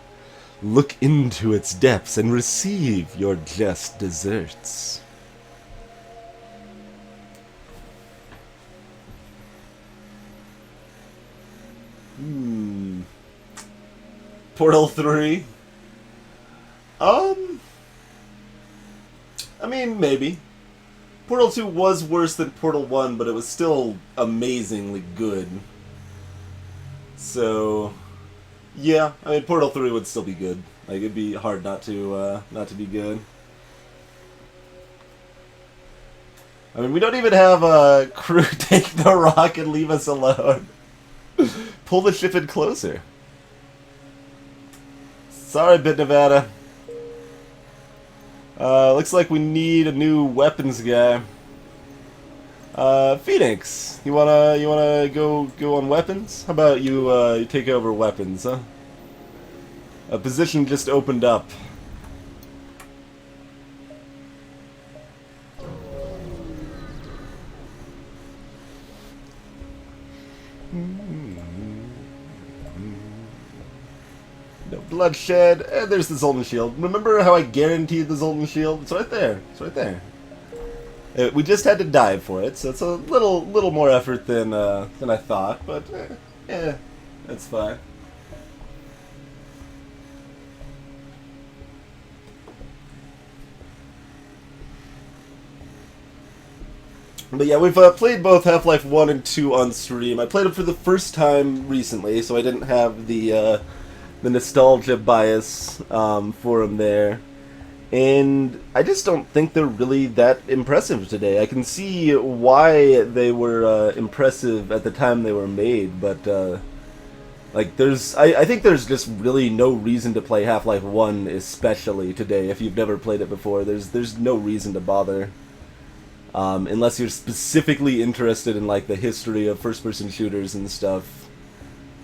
Look into its depths and receive your just deserts. Portal 3? I mean, maybe. Portal 2 was worse than Portal 1, but it was still amazingly good. So, yeah, I mean, Portal 3 would still be good. Like, it'd be hard not to be good. I mean, we don't even have a crew take the rock and leave us alone. Pull the ship in closer. Sorry, Bit Nevada. Looks like we need a new weapons guy. Phoenix, you wanna go on weapons? How about you take over weapons, huh? A position just opened up. No bloodshed, and there's the Zoltan Shield. Remember how I guaranteed the Zoltan Shield? It's right there. It's right there. We just had to dive for it, so it's a little more effort than I thought, but yeah, that's fine. But yeah, we've played both Half-Life 1 and 2 on stream. I played them for the first time recently, so I didn't have the nostalgia bias for them there. And I just don't think they're really that impressive today. I can see why they were impressive at the time they were made, but like I think there's just really no reason to play Half-Life 1 especially today if you've never played it before. There's no reason to bother. Unless you're specifically interested in like the history of first-person shooters and stuff.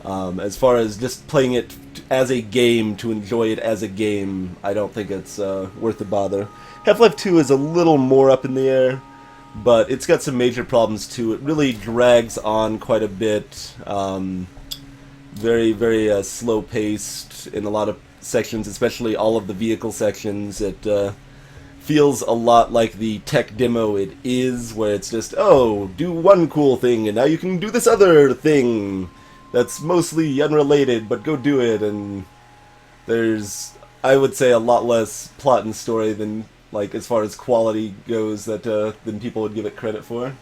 As far as just playing it as a game, to enjoy it as a game, I don't think it's worth the bother. Half-Life 2 is a little more up in the air, but it's got some major problems too. It really drags on quite a bit. Very, very slow-paced in a lot of sections, especially all of the vehicle sections. It feels a lot like the tech demo it is, where it's just, oh, do one cool thing, and now you can do this other thing that's mostly unrelated, but go do it. And there's, I would say, a lot less plot and story than, like, as far as quality goes, that than people would give it credit for.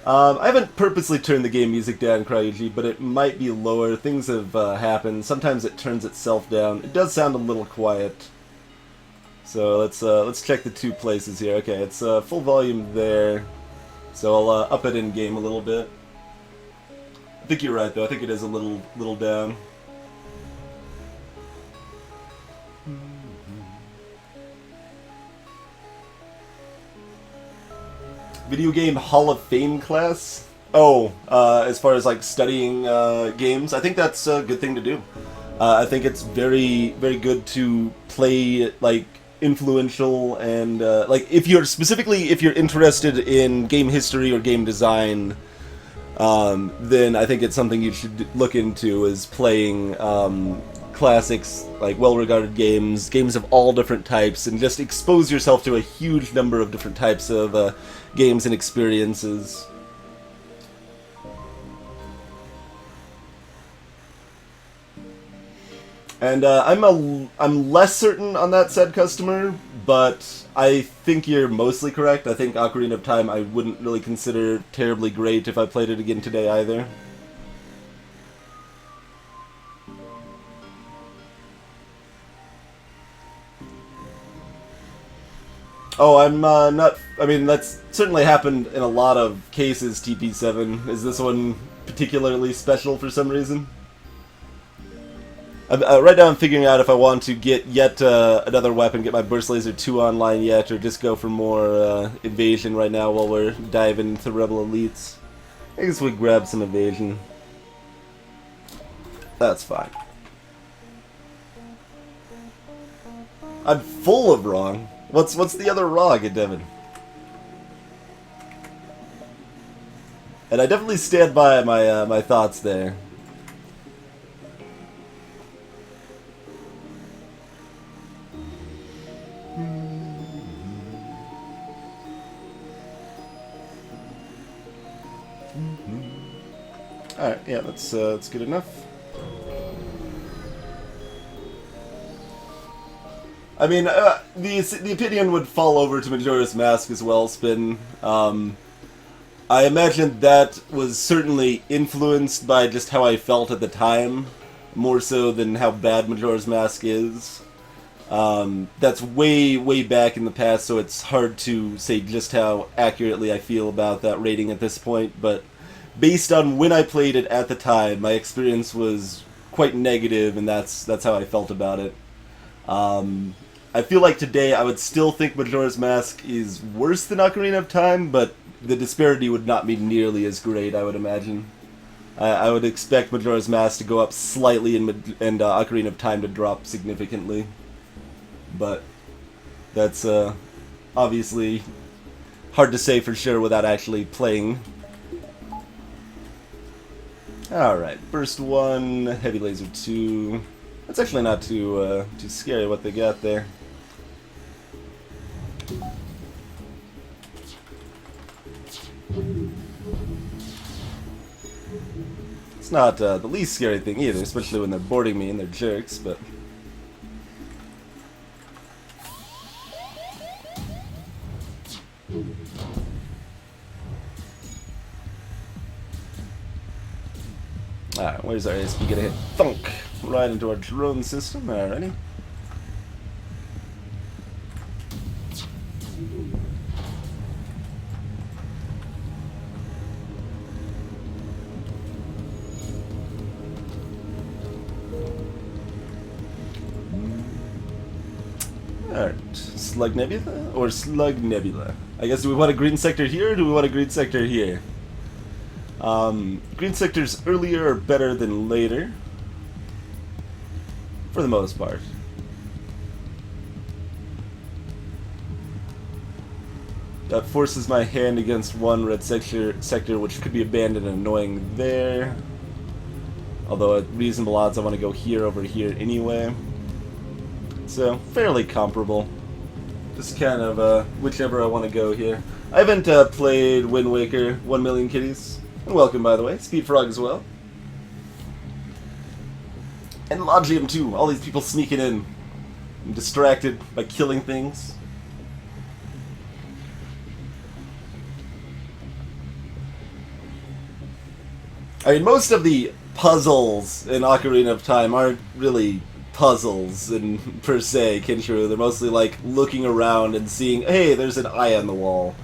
I haven't purposely turned the game music down, Cryuji, but it might be lower. Things have happened. Sometimes it turns itself down. It does sound a little quiet. So let's check the two places here. Okay, it's full volume there. So I'll up it in game a little bit. I think you're right though. I think it is a little down. Video game Hall of Fame class? Oh, as far as like studying games, I think that's a good thing to do. I think it's very, very good to play like influential and like if you're interested in game history or game design, then I think it's something you should look into, is playing classics, like well-regarded games of all different types, and just expose yourself to a huge number of different types of games and experiences. And I'm less certain on that said customer, but I think you're mostly correct. I think Ocarina of Time I wouldn't really consider terribly great if I played it again today either. Oh, I'm not... I mean, that's certainly happened in a lot of cases, TP7. Is this one particularly special for some reason? Right now I'm figuring out if I want to get yet another weapon, get my Burst Laser 2 online yet, or just go for more evasion right now while we're diving into Rebel Elites. I guess we grab some evasion. That's fine. I'm full of wrong. What's the other wrong, Devin? And I definitely stand by my my thoughts there. All right, yeah, that's good enough. I mean, the opinion would fall over to Majora's Mask as well, Spin. I imagine that was certainly influenced by just how I felt at the time, more so than how bad Majora's Mask is. That's way back in the past, so it's hard to say just how accurately I feel about that rating at this point, but based on when I played it at the time, my experience was quite negative, and that's how I felt about it. I feel like today I would still think Majora's Mask is worse than Ocarina of Time, but the disparity would not be nearly as great, I would imagine. I would expect Majora's Mask to go up slightly and Ocarina of Time to drop significantly. But that's obviously hard to say for sure without actually playing. Alright, Burst 1, Heavy Laser 2. That's actually not too scary what they got there. It's not the least scary thing either, especially when they're boarding me and they're jerks, but... Alright, where's our ASP gonna hit? Thunk! Right into our drone system, alrighty. Alright, Slug Nebula or Slug Nebula? I guess, do we want a green sector here or do we want a green sector here? Green sectors earlier are better than later. For the most part. That forces my hand against one red sector which could be abandoned and annoying there. Although at reasonable odds I want to go here over here anyway. So, fairly comparable. Just kind of whichever I want to go here. I haven't played Wind Waker 1 Million Kitties. And welcome, by the way. Speed Frog as well. And Logium too. All these people sneaking in. I'm distracted by killing things. I mean, most of the puzzles in Ocarina of Time aren't really puzzles in per se, Kinshiro. They're mostly like looking around and seeing, hey, there's an eye on the wall.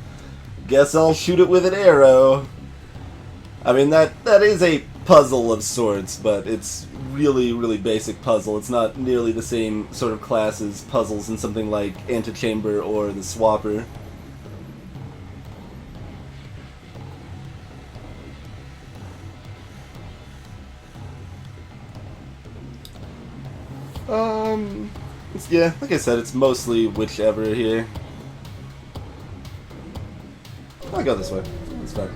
Guess I'll shoot it with an arrow. I mean, that is a puzzle of sorts, but it's really basic puzzle. It's not nearly the same sort of class as puzzles in something like Antechamber or the Swapper. Yeah, like I said, it's mostly whichever here. I'll go this way. It's fine.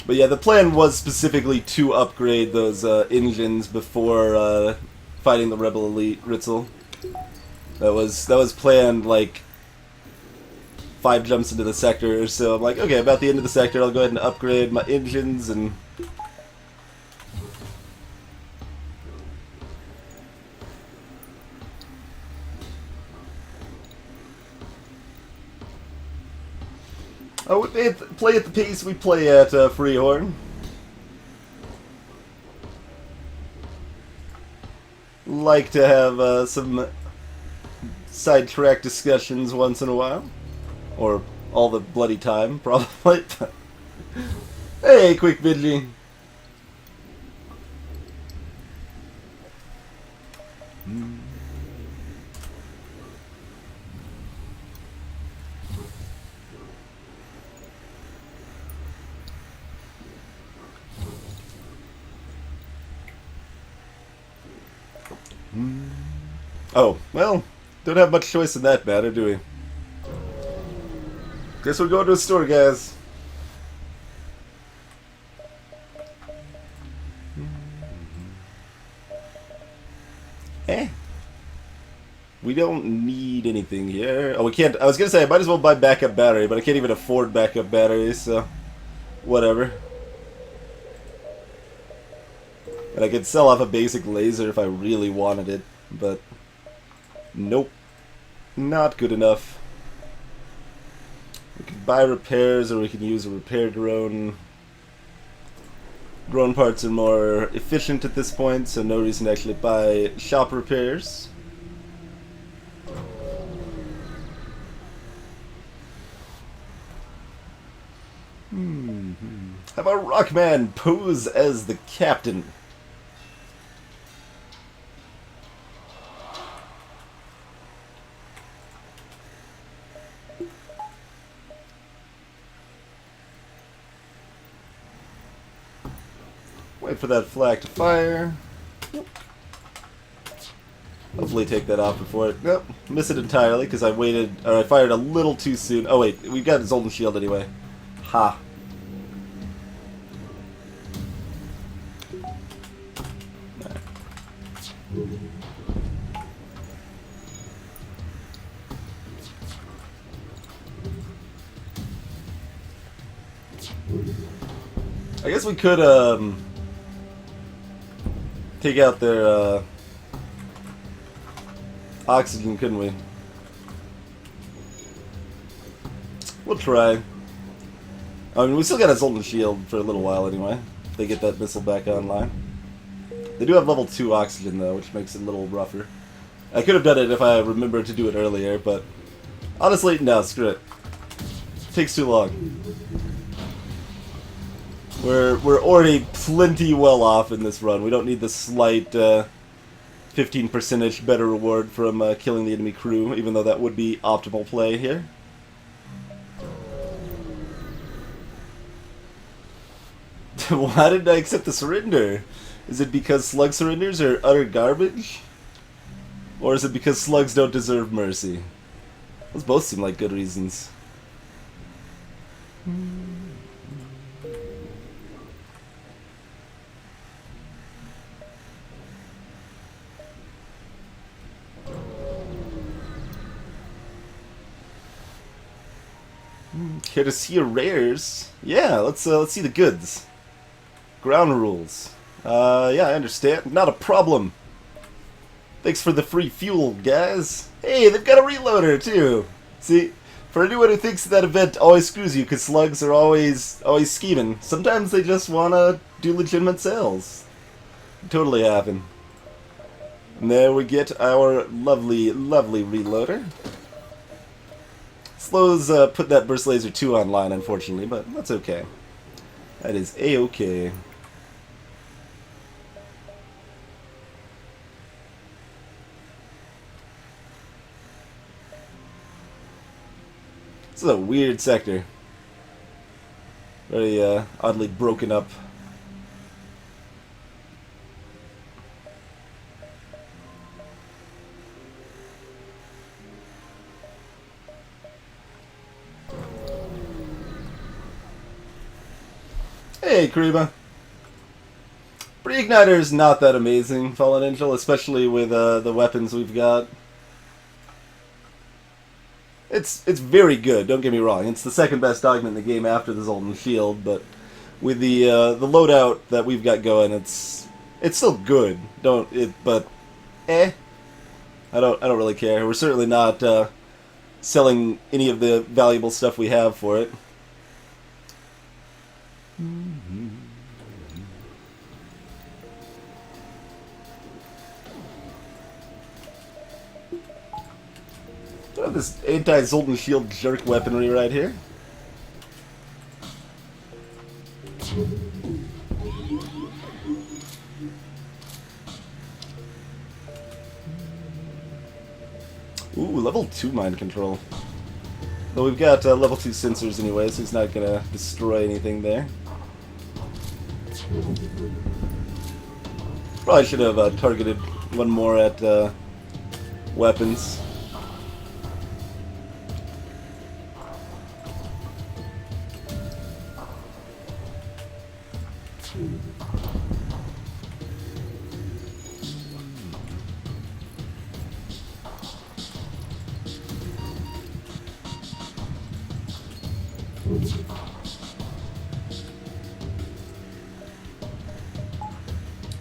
But yeah, the plan was specifically to upgrade those engines before fighting the Rebel Elite Ritzel. That was planned like 5 jumps into the sector, so I'm like, okay, about the end of the sector, I'll go ahead and upgrade my engines and... Oh, we play at the pace we play at Freehorn. Like to have some sidetrack discussions once in a while. Or all the bloody time, probably. Hey, quick Bidley. Oh, well, don't have much choice in that matter, do we? Guess we're going to a store, guys. Eh. We don't need anything here. Oh, we can't. I was gonna say I might as well buy backup battery, but I can't even afford backup batteries, so whatever. And I could sell off a basic laser if I really wanted it, but nope, not good enough. We could buy repairs, or we can use a repair drone. Drone parts are more efficient at this point, so no reason to actually buy shop repairs. How about Rockman pose as the captain? Wait for that flag to fire. Hopefully take that off before it... Nope, miss it entirely because I waited... Or I fired a little too soon. Oh wait, we've got Zoltan Shield anyway. Ha. I guess we could take out their oxygen, couldn't we? We'll try. I mean, we still got a Zoltan Shield for a little while anyway. If they get that missile back online. They do have level 2 oxygen though, which makes it a little rougher. I could have done it if I remembered to do it earlier, but honestly, no, screw it. It takes too long. We're already plenty well off in this run. We don't need the slight 15%-ish better reward from killing the enemy crew, even though that would be optimal play here. Why did I accept the surrender? Is it because slug surrenders are utter garbage? Or is it because slugs don't deserve mercy? Those both seem like good reasons. Care to see your rares? Yeah, let's see the goods. Ground rules. Yeah, I understand. Not a problem. Thanks for the free fuel, guys. Hey, they've got a reloader too. See, for anyone who thinks that event always screws you because slugs are always scheming, sometimes they just wanna do legitimate sales. Totally happen. And there we get our lovely, lovely reloader. Slows put that burst laser 2 online, unfortunately, but that's okay. That is a-okay. This is a weird sector. Very oddly broken up. Hey, Kariba. Pre-igniter's not that amazing, Fallen Angel, especially with the weapons we've got. It's very good, don't get me wrong. It's the second best augment in the game after the Zoltan Shield, but with the loadout that we've got going, it's still good. But I don't really care. We're certainly not selling any of the valuable stuff we have for it. I have this anti-Zoltan Shield jerk weaponry right here. Ooh, level 2 mind control. Though we've got level 2 sensors anyway, so he's not gonna destroy anything there. Probably should have targeted one more at weapons.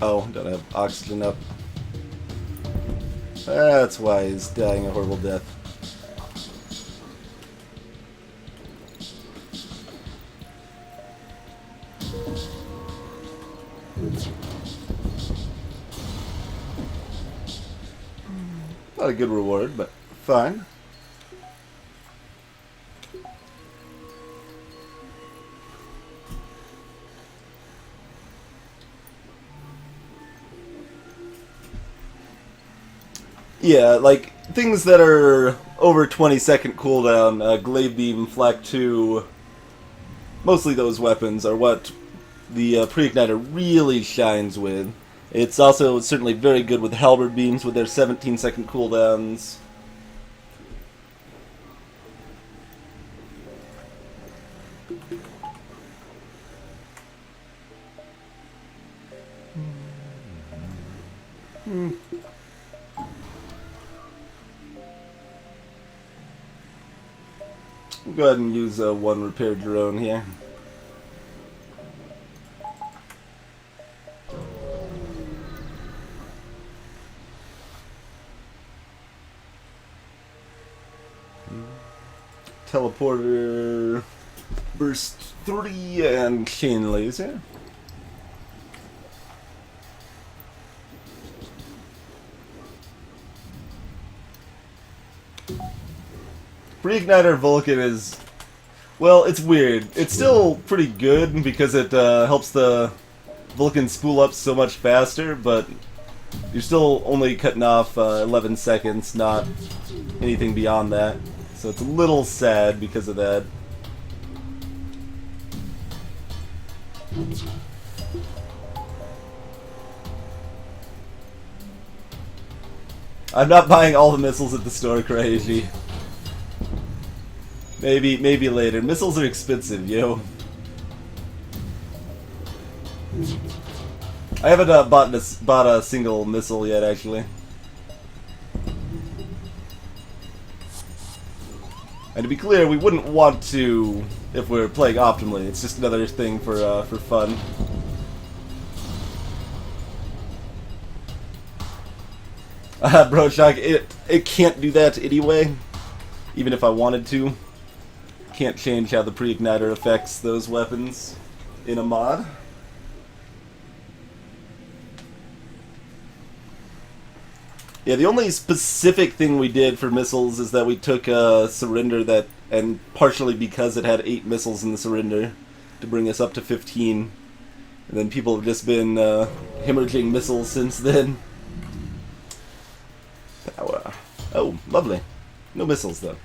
Oh, don't have oxygen up. That's why he's dying a horrible death. Not a good reward, but fine. Yeah, like, things that are over 20-second cooldown, Glaive Beam, Flak 2, mostly those weapons are what the Pre-Igniter really shines with. It's also certainly very good with Halberd Beams with their 17-second cooldowns. We'll go ahead and use one repair drone here. Teleporter, burst 3, and chain laser. Reigniter Vulcan is, well, it's weird. It's still pretty good because it helps the Vulcan spool up so much faster, but you're still only cutting off 11 seconds, not anything beyond that. So it's a little sad because of that. I'm not buying all the missiles at the store, Crazy. Maybe later. Missiles are expensive, yo. I haven't bought a single missile yet, actually. And to be clear, we wouldn't want to if we're playing optimally. It's just another thing for fun. Bro, Shock, it can't do that anyway, even if I wanted to. Can't change how the pre-igniter affects those weapons in a mod. Yeah, the only specific thing we did for missiles is that we took a surrender that, and partially because it had 8 missiles in the surrender, to bring us up to 15. And then people have just been hemorrhaging missiles since then. Power. Oh, lovely. No missiles, though.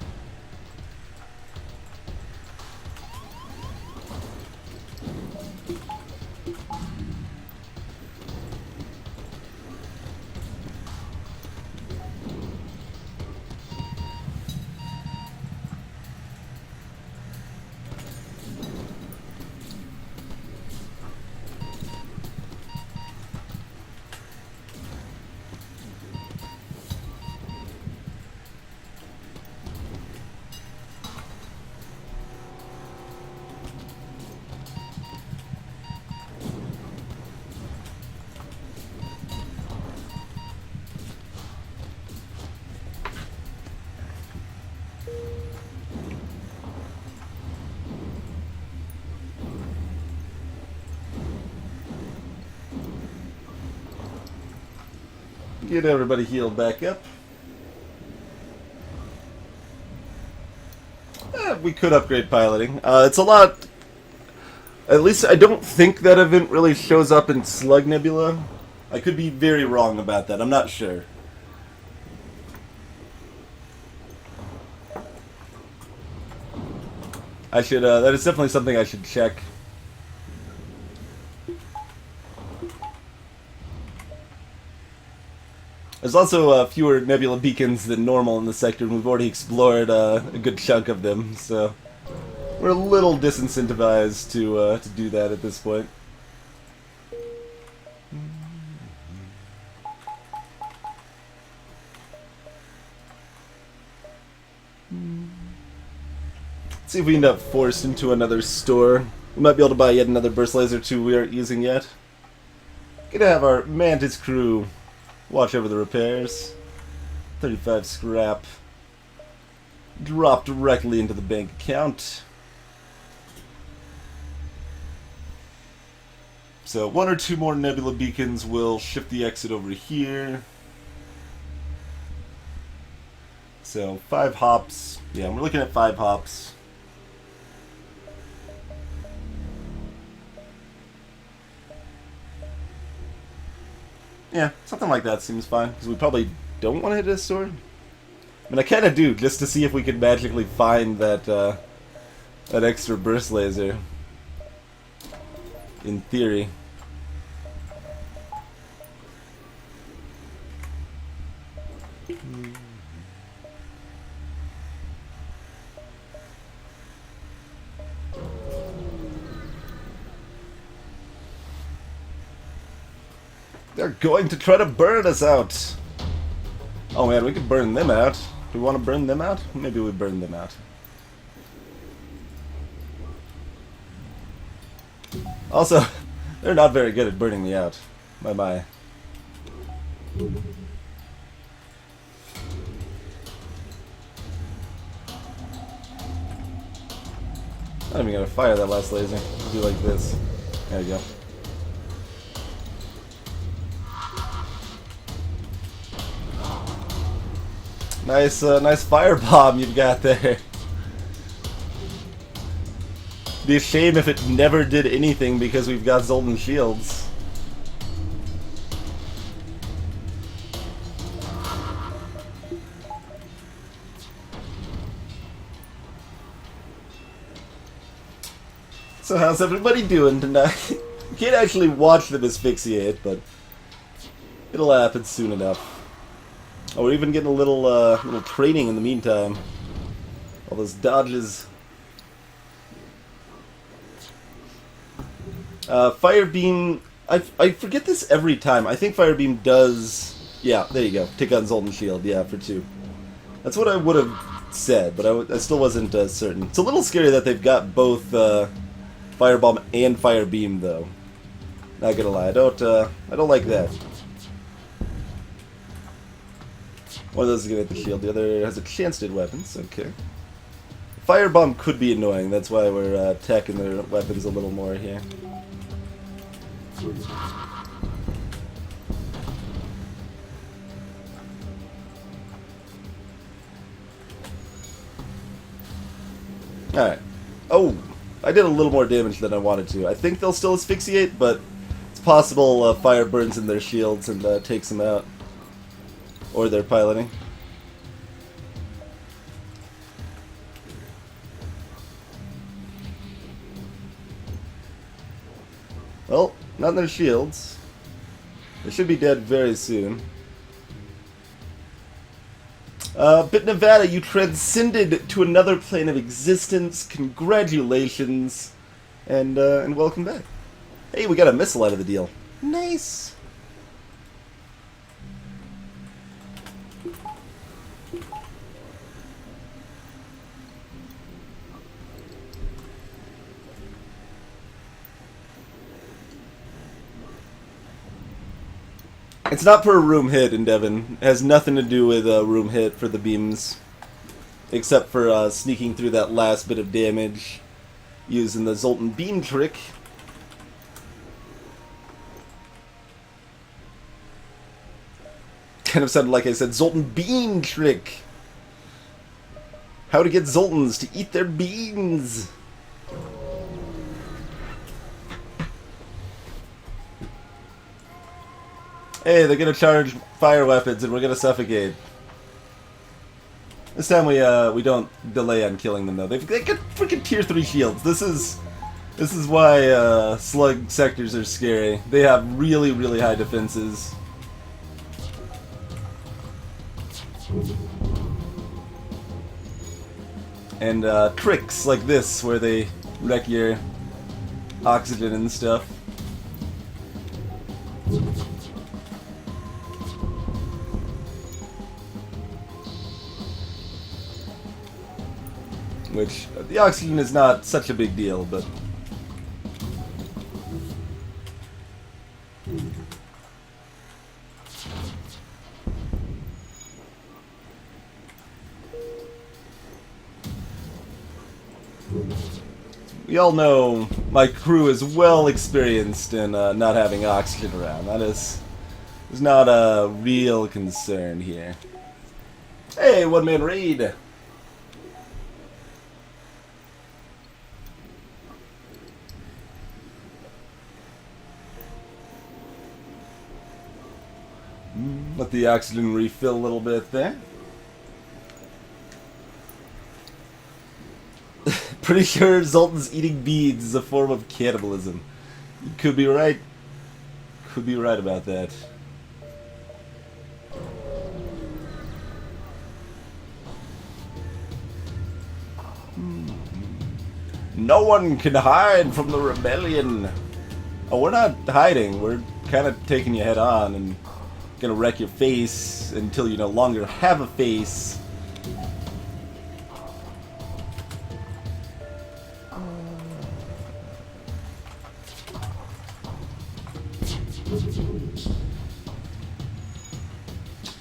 Get everybody healed back up. We could upgrade piloting. It's a lot. At least I don't think that event really shows up in Slug Nebula. I could be very wrong about that. I'm not sure. I should, that is definitely something I should check. There's also fewer nebula beacons than normal in the sector, and we've already explored a good chunk of them, so we're a little disincentivized to do that at this point. Let's see if we end up forced into another store. We might be able to buy yet another burst laser too we aren't using yet. Gonna have our Mantis crew watch over the repairs. 35 scrap. Drop directly into the bank account. So 1 or 2 more nebula beacons will shift the exit over here. So 5 hops. Yeah, we're looking at 5 hops. Yeah, something like that seems fine, because we probably don't want to hit this store. I mean, I kind of do, just to see if we can magically find that, that extra burst laser. In theory. They're going to try to burn us out. Oh man, we could burn them out. Do we want to burn them out? Maybe we burn them out. Also, they're not very good at burning me out. My. Not even gonna fire that last laser. It'll be like this. There you go. Nice, nice firebomb you've got there. Be a shame if it never did anything because we've got Zoltan shields. So how's everybody doing tonight? You can't actually watch them asphyxiate, but it'll happen soon enough. Oh, we're even getting a little training in the meantime. All those dodges. Fire beam. I forget this every time. I think fire beam does. Yeah, there you go. Take on Zoltan shield. Yeah, for 2. That's what I would have said, but I still wasn't certain. It's a little scary that they've got both firebomb and fire beam, though. Not gonna lie, I don't like that. One of those is gonna hit the shield, the other has a chance to hit weapons, okay. Firebomb could be annoying, that's why we're attacking their weapons a little more here. Alright. Oh! I did a little more damage than I wanted to. I think they'll still asphyxiate, but it's possible fire burns in their shields and takes them out. Or they're piloting. Well, not in their shields. They should be dead very soon. Bit Nevada, you transcended to another plane of existence. Congratulations, and welcome back. Hey, we got a missile out of the deal. Nice. It's not per room hit in Devon. It has nothing to do with room hit for the beams. Except for sneaking through that last bit of damage using the Zoltan beam trick. Kind of sounded like I said Zoltan beam trick. How to get Zoltans to eat their beans. Hey, they're gonna charge fire weapons and we're gonna suffocate. This time we don't delay on killing them though. They got freaking tier 3 shields. This is why slug sectors are scary. They have really, really high defenses. And tricks like this where they wreck your oxygen and stuff. Which, the oxygen is not such a big deal, but... we all know my crew is well experienced in not having oxygen around. That is not a real concern here. Hey, one-man raid! Let the oxygen refill a little bit there. Pretty sure Zoltan's eating beads is a form of cannibalism. You could be right. Could be right about that. No one can hide from the rebellion. Oh, we're not hiding. We're kind of taking you head on and gonna wreck your face until you no longer have a face.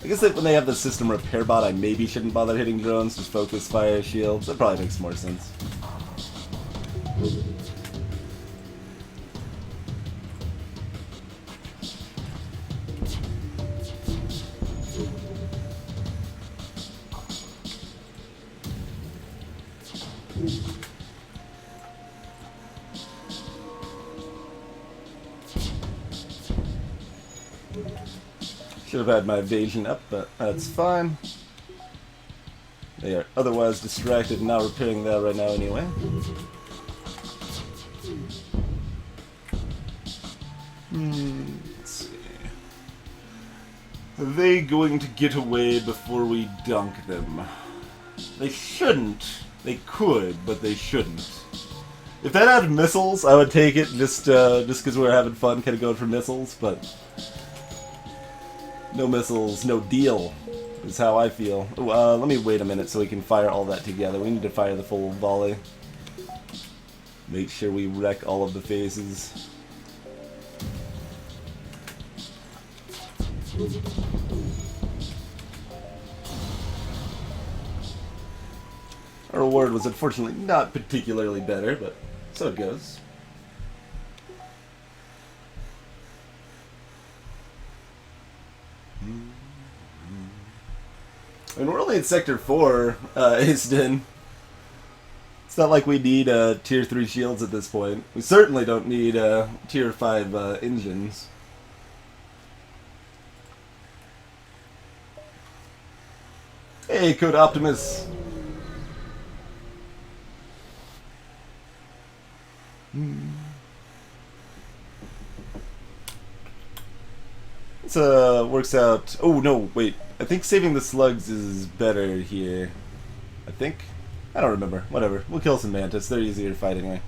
I guess that when they have the system repair bot, I maybe shouldn't bother hitting drones, just focus fire shields. That probably makes more sense. Should have had my evasion up, but that's fine. They are otherwise distracted and not repairing that right now anyway. Let's see. Are they going to get away before we dunk them? They shouldn't. They could, but they shouldn't. If that had missiles, I would take it just because we're having fun kind of going for missiles, but... no missiles, no deal, is how I feel. Let me wait a minute so we can fire all that together. We need to fire the full volley. Make sure we wreck all of the faces. Our reward was unfortunately not particularly better, but so it goes. And we're only in Sector 4, Isden. It's not like we need Tier 3 shields at this point. We certainly don't need Tier 5 engines. Hey, Code Optimus! This works out... oh, no, wait. I think saving the slugs is better here. I think? I don't remember. Whatever. We'll kill some mantis. They're easier to fight anyway.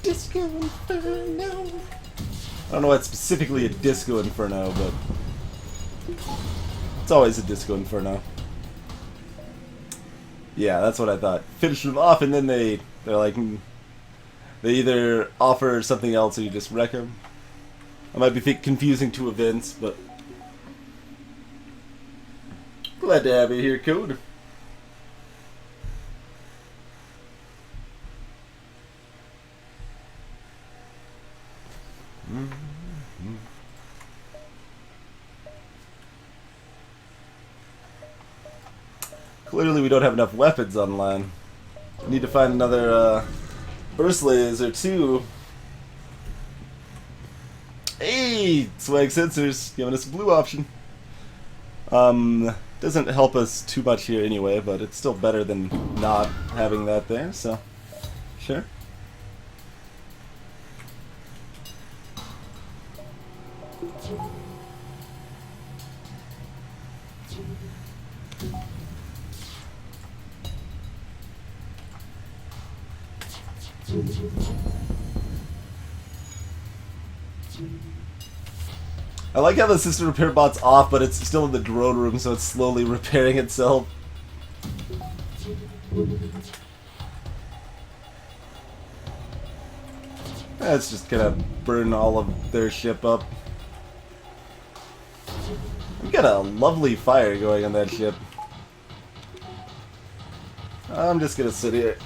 Disco Inferno. I don't know what's specifically a Disco Inferno, but it's always a Disco Inferno. Yeah, that's what I thought. Finish them off, and then they're like, They either offer something else or you just wreck them. I might be confusing two events, but glad to have you here, Code. Clearly we don't have enough weapons online. Need to find another burst laser too. Hey, swag sensors giving us a blue option. Doesn't help us too much here anyway, but it's still better than not having that there, so sure. I like how the system repair bot's off, but it's still in the drone room, so it's slowly repairing itself. It's just gonna burn all of their ship up. We got a lovely fire going on that ship. I'm just gonna sit here.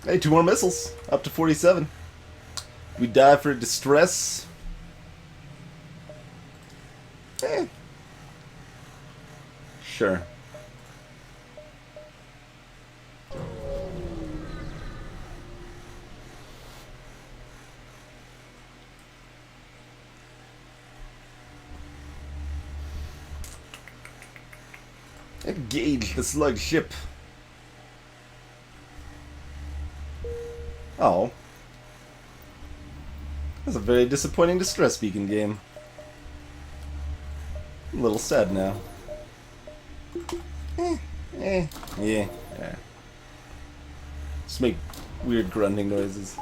Hey, 2 more missiles. Up to 47. We die for distress. Sure. Engage the slug ship. Oh. That's a very disappointing distress beacon game. I'm a little sad now. Yeah. Just make weird grunting noises.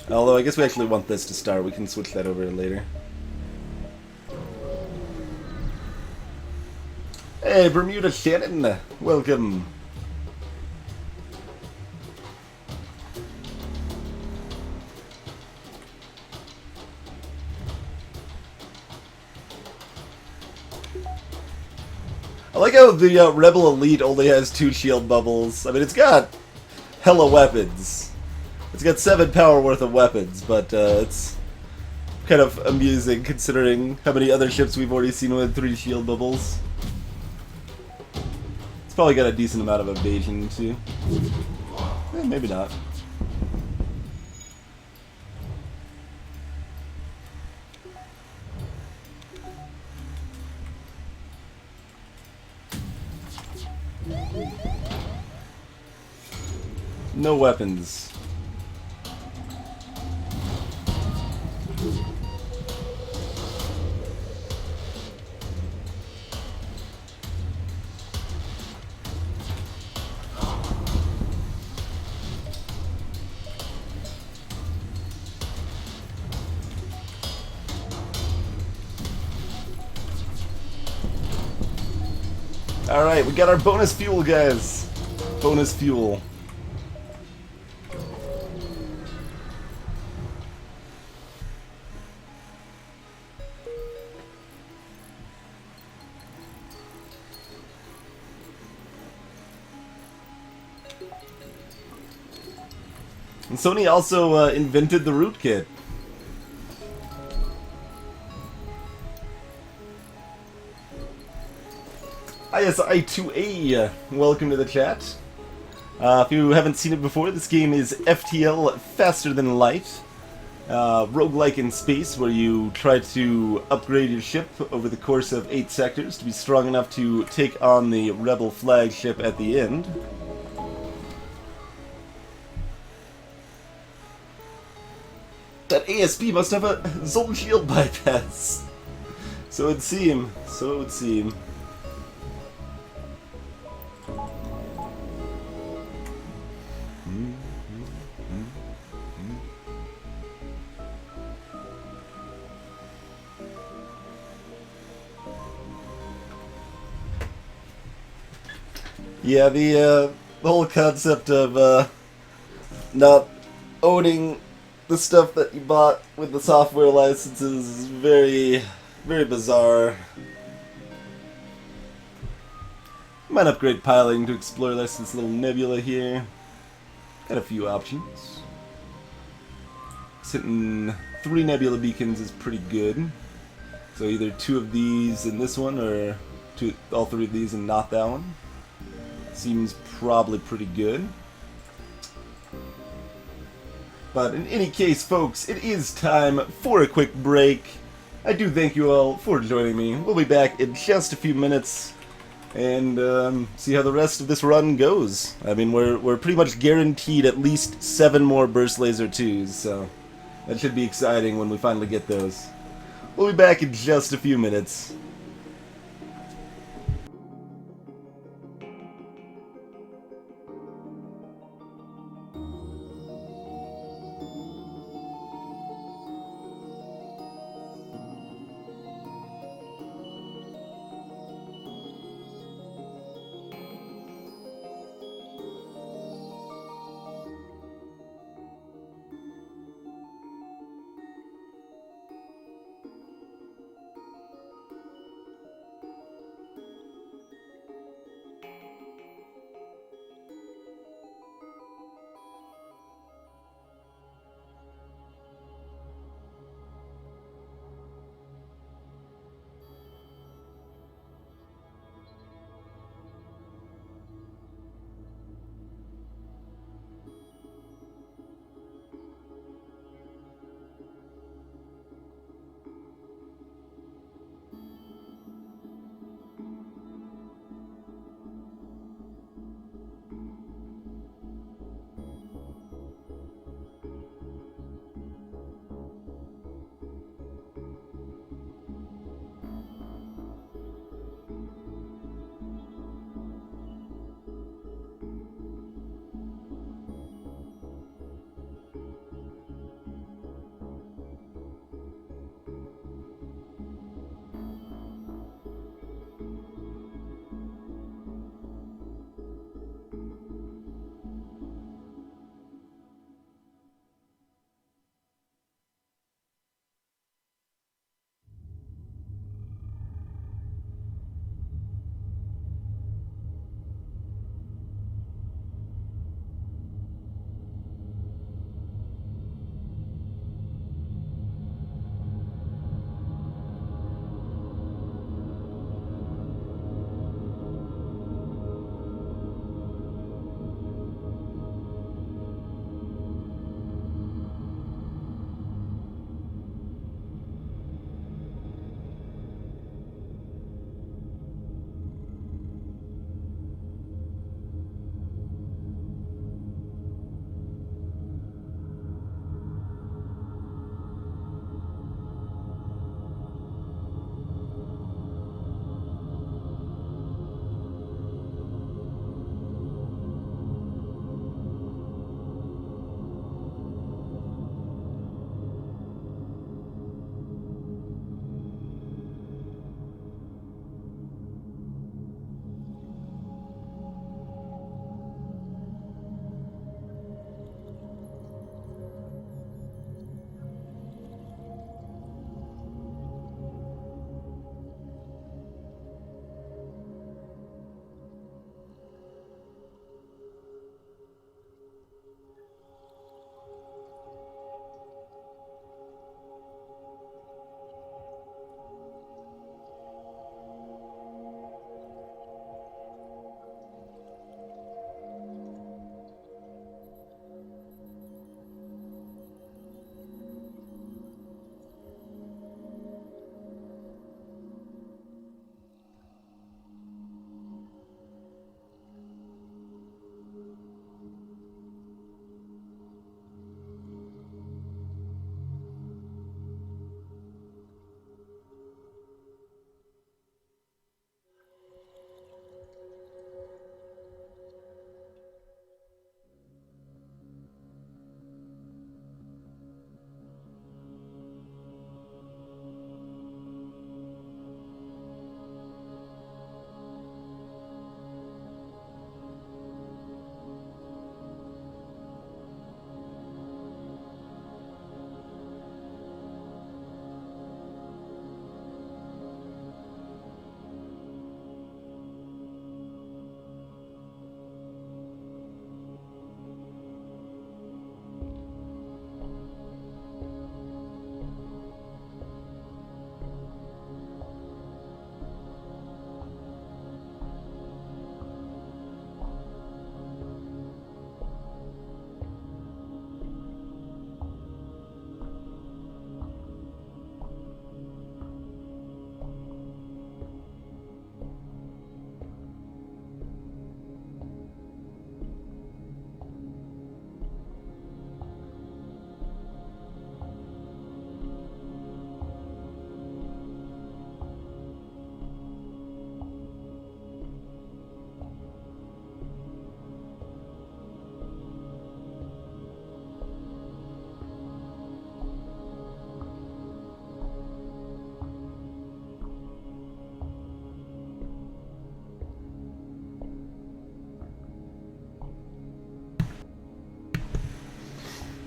Although I guess we actually want this to start. We can switch that over later. Hey, Bermuda Shannon, welcome. I like how the Rebel Elite only has 2 shield bubbles. I mean, it's got hella weapons. It's got 7 power worth of weapons, but it's kind of amusing considering how many other ships we've already seen with 3 shield bubbles. It's probably got a decent amount of evasion too. Maybe not. No weapons. Alright, we got our bonus fuel, guys. Bonus fuel. And Sony also invented the rootkit. ISI2A, welcome to the chat. If you haven't seen it before, this game is FTL, Faster Than Light. Roguelike in space, where you try to upgrade your ship over the course of 8 sectors to be strong enough to take on the Rebel flagship at the end. That ASP must have a Zoltan shield bypass. So it would seem. So it would seem. Yeah, the whole concept of not owning the stuff that you bought with the software licenses is very bizarre. Might upgrade piloting to explore less this little nebula here. Got a few options. Hitting 3 nebula beacons is pretty good. So either 2 of these in this one, or all 3 of these and not that one. Seems probably pretty good. But in any case, folks, it is time for a quick break. I do thank you all for joining me. We'll be back in just a few minutes and see how the rest of this run goes. I mean, we're pretty much guaranteed at least 7 more Burst Laser 2s, so that should be exciting when we finally get those. We'll be back in just a few minutes.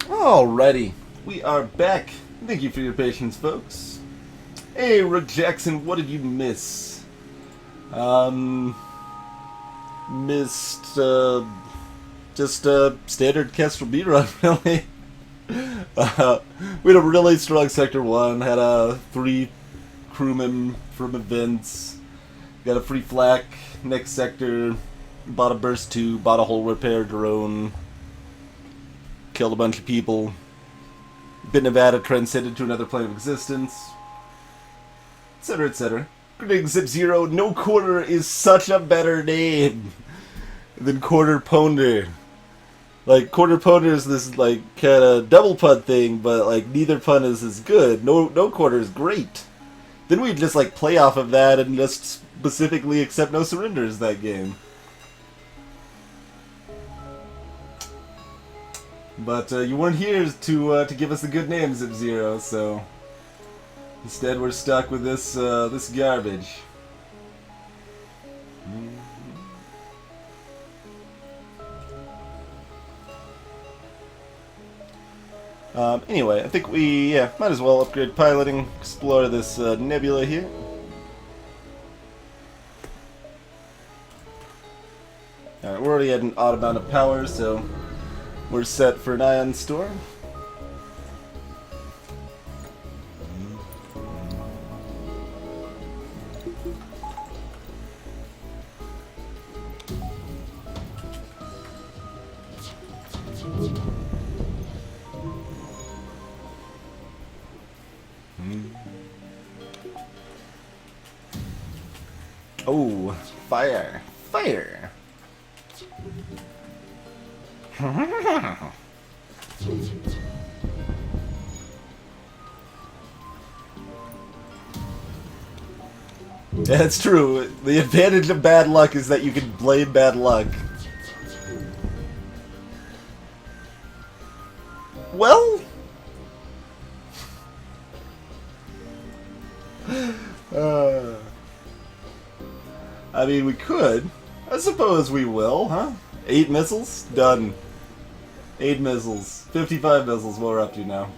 Alrighty, we are back. Thank you for your patience, folks. Hey, Rick Jackson, what did you miss? Missed, just a standard Kestrel B run, really. We had a really strong Sector 1, had 3 crewmen from events, got a free flak, next sector, bought a burst 2, bought a hull repair drone, killed a bunch of people, Bit Nevada transcended to another plane of existence, etc, etc. Grenade Zip Zero, no quarter is such a better name than Quarter Ponder. Like, Quarter Ponder is this, like, kind of double pun thing, but, like, neither pun is as good. No quarter is great. Then we'd just, like, play off of that and just specifically accept no surrenders that game. But you weren't here to give us a good name, Zip Zero, so instead we're stuck with this this garbage. Anyway, I think we might as well upgrade piloting, explore this nebula here. Alright, we're already at an odd amount of power, so we're set for an ion storm. Oh, fire! Fire! That's true. The advantage of bad luck is that you can blame bad luck. Well... I mean, we could. I suppose we will, huh? 8 missiles? Done. 8 missiles. 55 missiles, what we're up to now.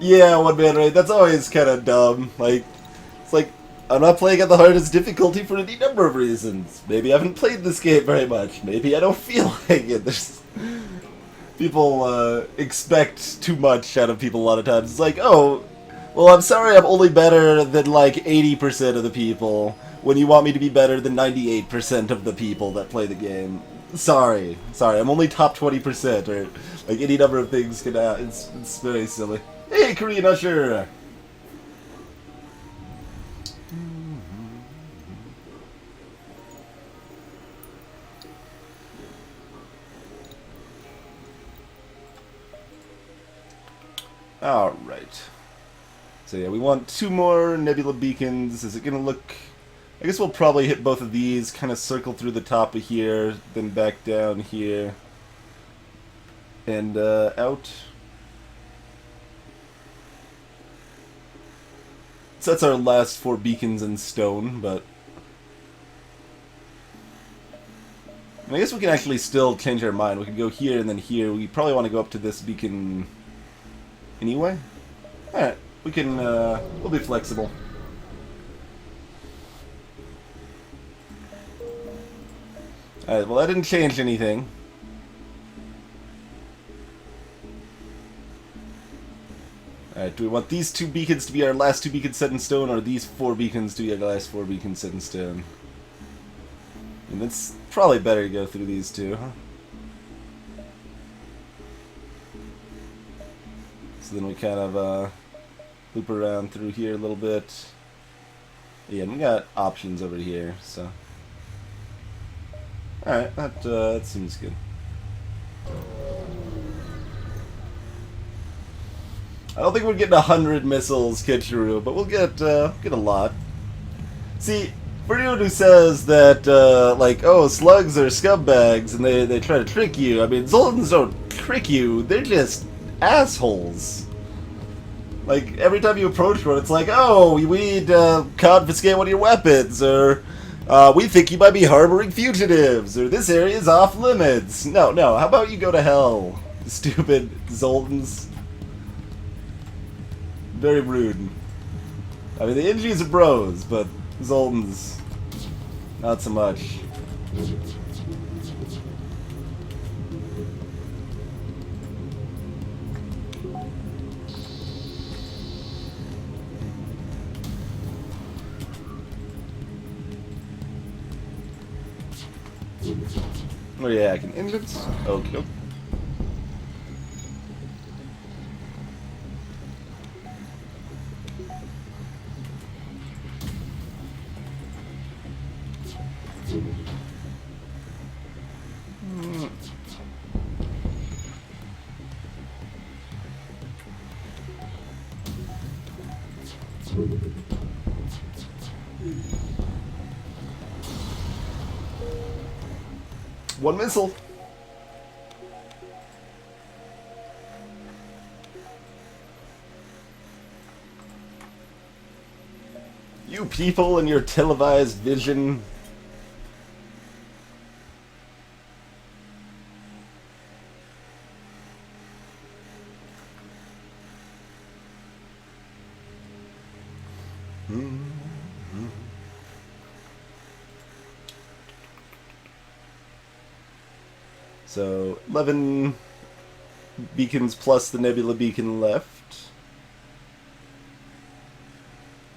Yeah, one man raid. That's always kind of dumb. Like, it's like, I'm not playing at the hardest difficulty for any number of reasons. Maybe I haven't played this game very much. Maybe I don't feel like it. There's... People expect too much out of people a lot of times. It's like, oh, well, I'm sorry I'm only better than like 80% of the people when you want me to be better than 98% of the people that play the game. Sorry, I'm only top 20%, or like any number of things can it's very silly. Hey, Korean Usher! Alright. So yeah, we want 2 more nebula beacons. Is it gonna look... I guess we'll probably hit both of these, kind of circle through the top of here, then back down here. And out. So that's our last 4 beacons in stone, but... I guess we can actually still change our mind. We can go here and then here. We probably want to go up to this beacon... anyway? Alright, we can, we'll be flexible. Alright, well that didn't change anything. Alright, do we want these 2 beacons to be our last 2 beacons set in stone, or these 4 beacons to be our last 4 beacons set in stone? And it's probably better to go through these 2, huh? So then we kind of loop around through here a little bit. Yeah, and we got options over here, so. Alright, that seems good. I don't think we're getting 100 missiles, Kitcheru, but we'll get a lot. See, for anyone who says that, like, oh, slugs are scumbags and they try to trick you, I mean, Zoltans don't trick you, they're just assholes. Like, every time you approach one, it's like, oh, we need to confiscate one of your weapons, or We think you might be harboring fugitives, or this area is off limits. No, no, how about you go to hell, stupid Zoltans? Very rude. I mean, the NGs are bros, but Zoltans, not so much. Oh yeah, I can engines. Okay. One missile. You people and your televised vision. So, 11 beacons plus the nebula beacon left.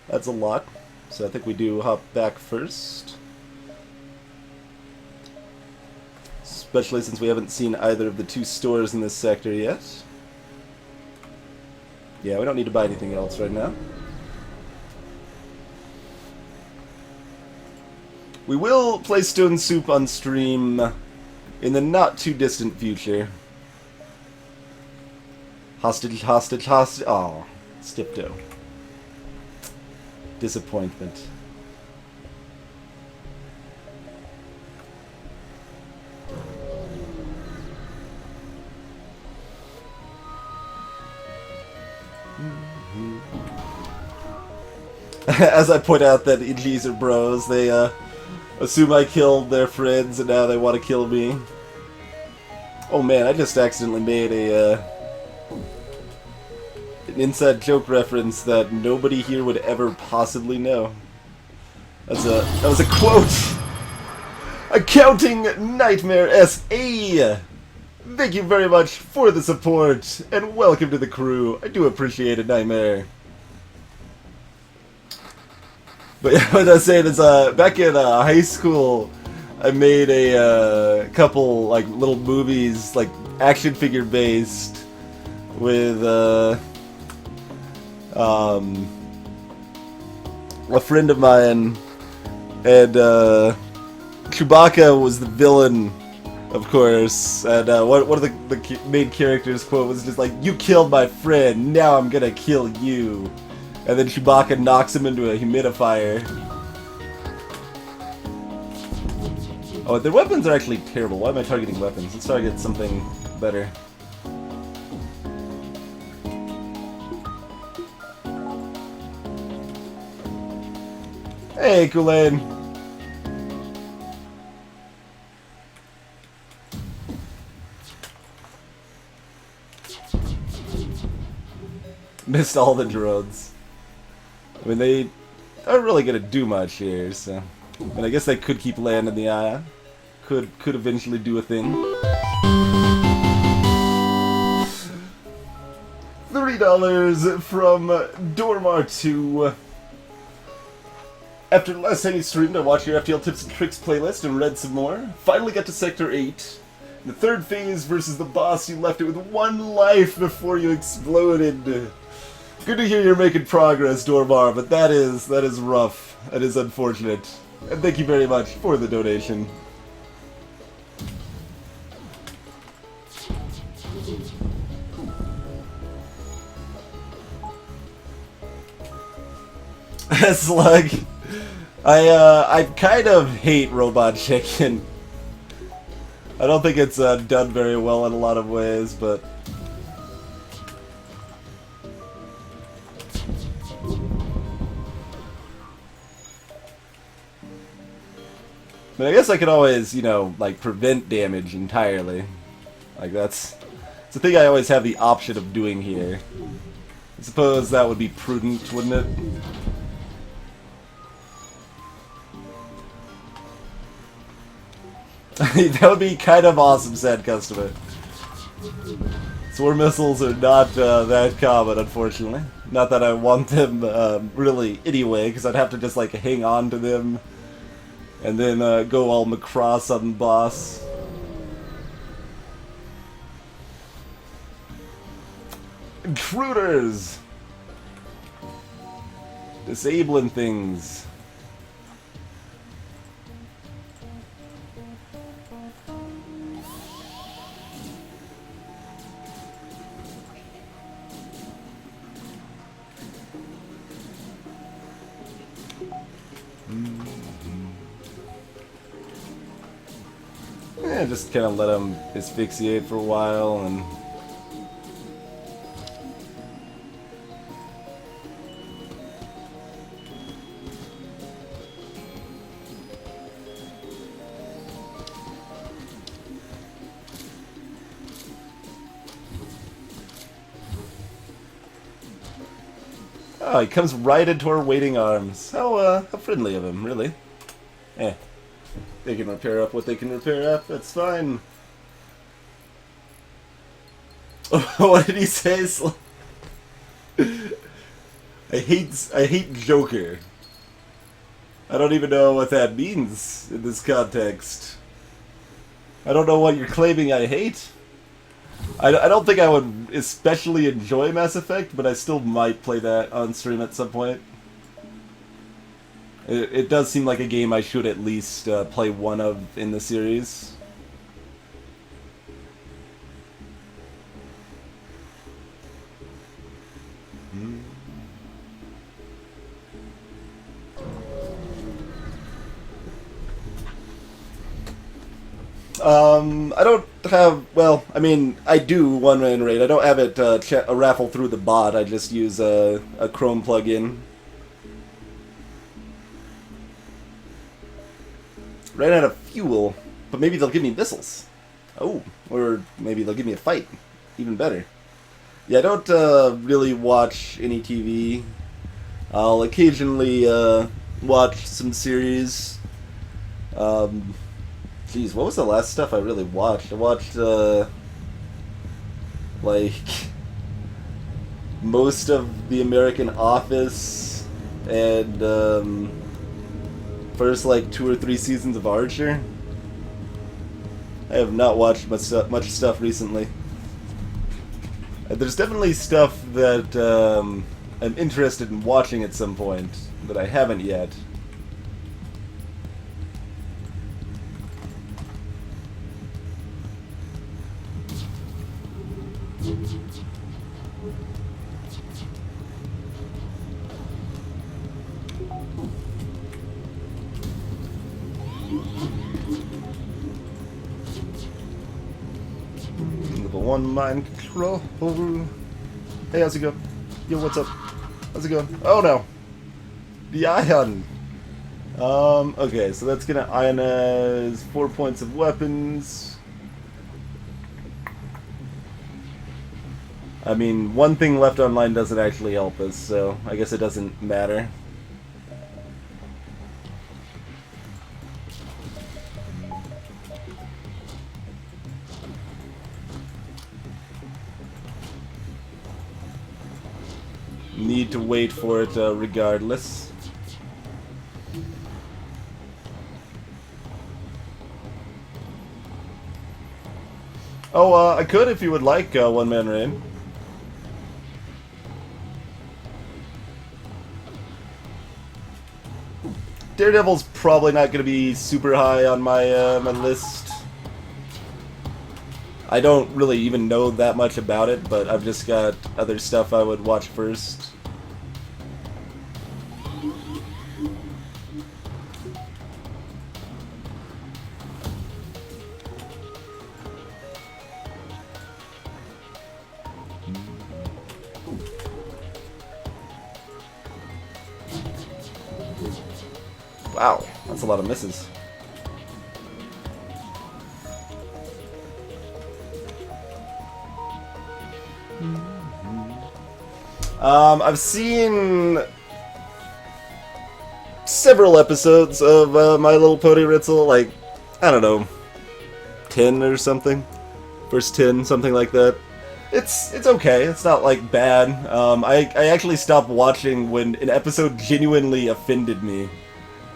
That's a lot. So I think we do hop back first. Especially since we haven't seen either of the two stores in this sector yet. Yeah, we don't need to buy anything else right now. We will play Stone Soup on stream in the not too distant future. Hostage, hostage, hostage. Oh, Stipto. Disappointment. As I point out that EGs are bros, they assume I killed their friends and now they want to kill me. Oh man, I just accidentally made an inside joke reference that nobody here would ever possibly know. That was a quote! Accounting Nightmare SA! Thank you very much for the support, and welcome to the crew. I do appreciate it, Nightmare. But what I was saying is, back in high school, I made a couple like little movies, like action figure based, with a friend of mine, and Chewbacca was the villain, of course. And one of the main characters' quote was just like, "You killed my friend, now I'm gonna kill you." And then Chewbacca knocks him into a humidifier. Oh, their weapons are actually terrible. Why am I targeting weapons? Let's target something better. Hey, Kool-Aid. Missed all the drones. I mean, they aren't really gonna do much here, so. But I guess they could keep land in the eye. Could eventually do a thing. $30 from Dormar 2. After the last time you streamed, I watched your FTL Tips and Tricks playlist and read some more. Finally got to Sector 8. In the third phase versus the boss, you left it with 1 life before you exploded. Good to hear you're making progress, Dormar, but that is rough. That is unfortunate. And thank you very much for the donation. Slug. I kind of hate Robot Chicken. I don't think it's done very well in a lot of ways, but But I guess I could always, you know, like, prevent damage entirely. Like, it's a thing I always have the option of doing here. I suppose that would be prudent, wouldn't it? That would be kind of awesome, said customer. Swarm missiles are not that common, unfortunately. Not that I want them really anyway, because I'd have to just like hang on to them and then go all Macross on the boss. Intruders! Disabling things. Yeah, just kind of let him asphyxiate for a while and... Oh, he comes right into our waiting arms. How friendly of him, really. Eh. They can repair up what they can repair up, that's fine. What did he say? I hate Joker. I don't even know what that means in this context. I don't know what you're claiming I hate. I don't think I would especially enjoy Mass Effect, but I still might play that on stream at some point. It does seem like a game I should at least play one of in the series. I don't have, well, I mean, I do one-man raid. I don't have it raffle through the bot. I just use a Chrome plugin. Ran out of fuel, but maybe they'll give me missiles. Oh, or maybe they'll give me a fight. Even better. Yeah, I don't really watch any TV. I'll occasionally watch some series. Geez, what was the last stuff I really watched? I watched, like, most of The American Office, and, first, like, 2 or 3 seasons of Archer. I have not watched much stuff recently. There's definitely stuff that, I'm interested in watching at some point, but I haven't yet. Level 1 mind control. Hey, how's it going? Yo, what's up? How's it going? Oh no! The ion! Okay, so that's gonna ionize 4 points of weapons. I mean, one thing left online doesn't actually help us, so I guess it doesn't matter. Need to wait for it regardless. Oh, I could if you would like one-man raid. Daredevil's probably not going to be super high on my my list. I don't really even know that much about it, but I've just got other stuff I would watch first. Wow, that's a lot of misses. I've seen several episodes of My Little Pony Ritzel, like, I don't know, 10 or something. First 10, something like that. It's okay. It's not, like, bad. I actually stopped watching when an episode genuinely offended me.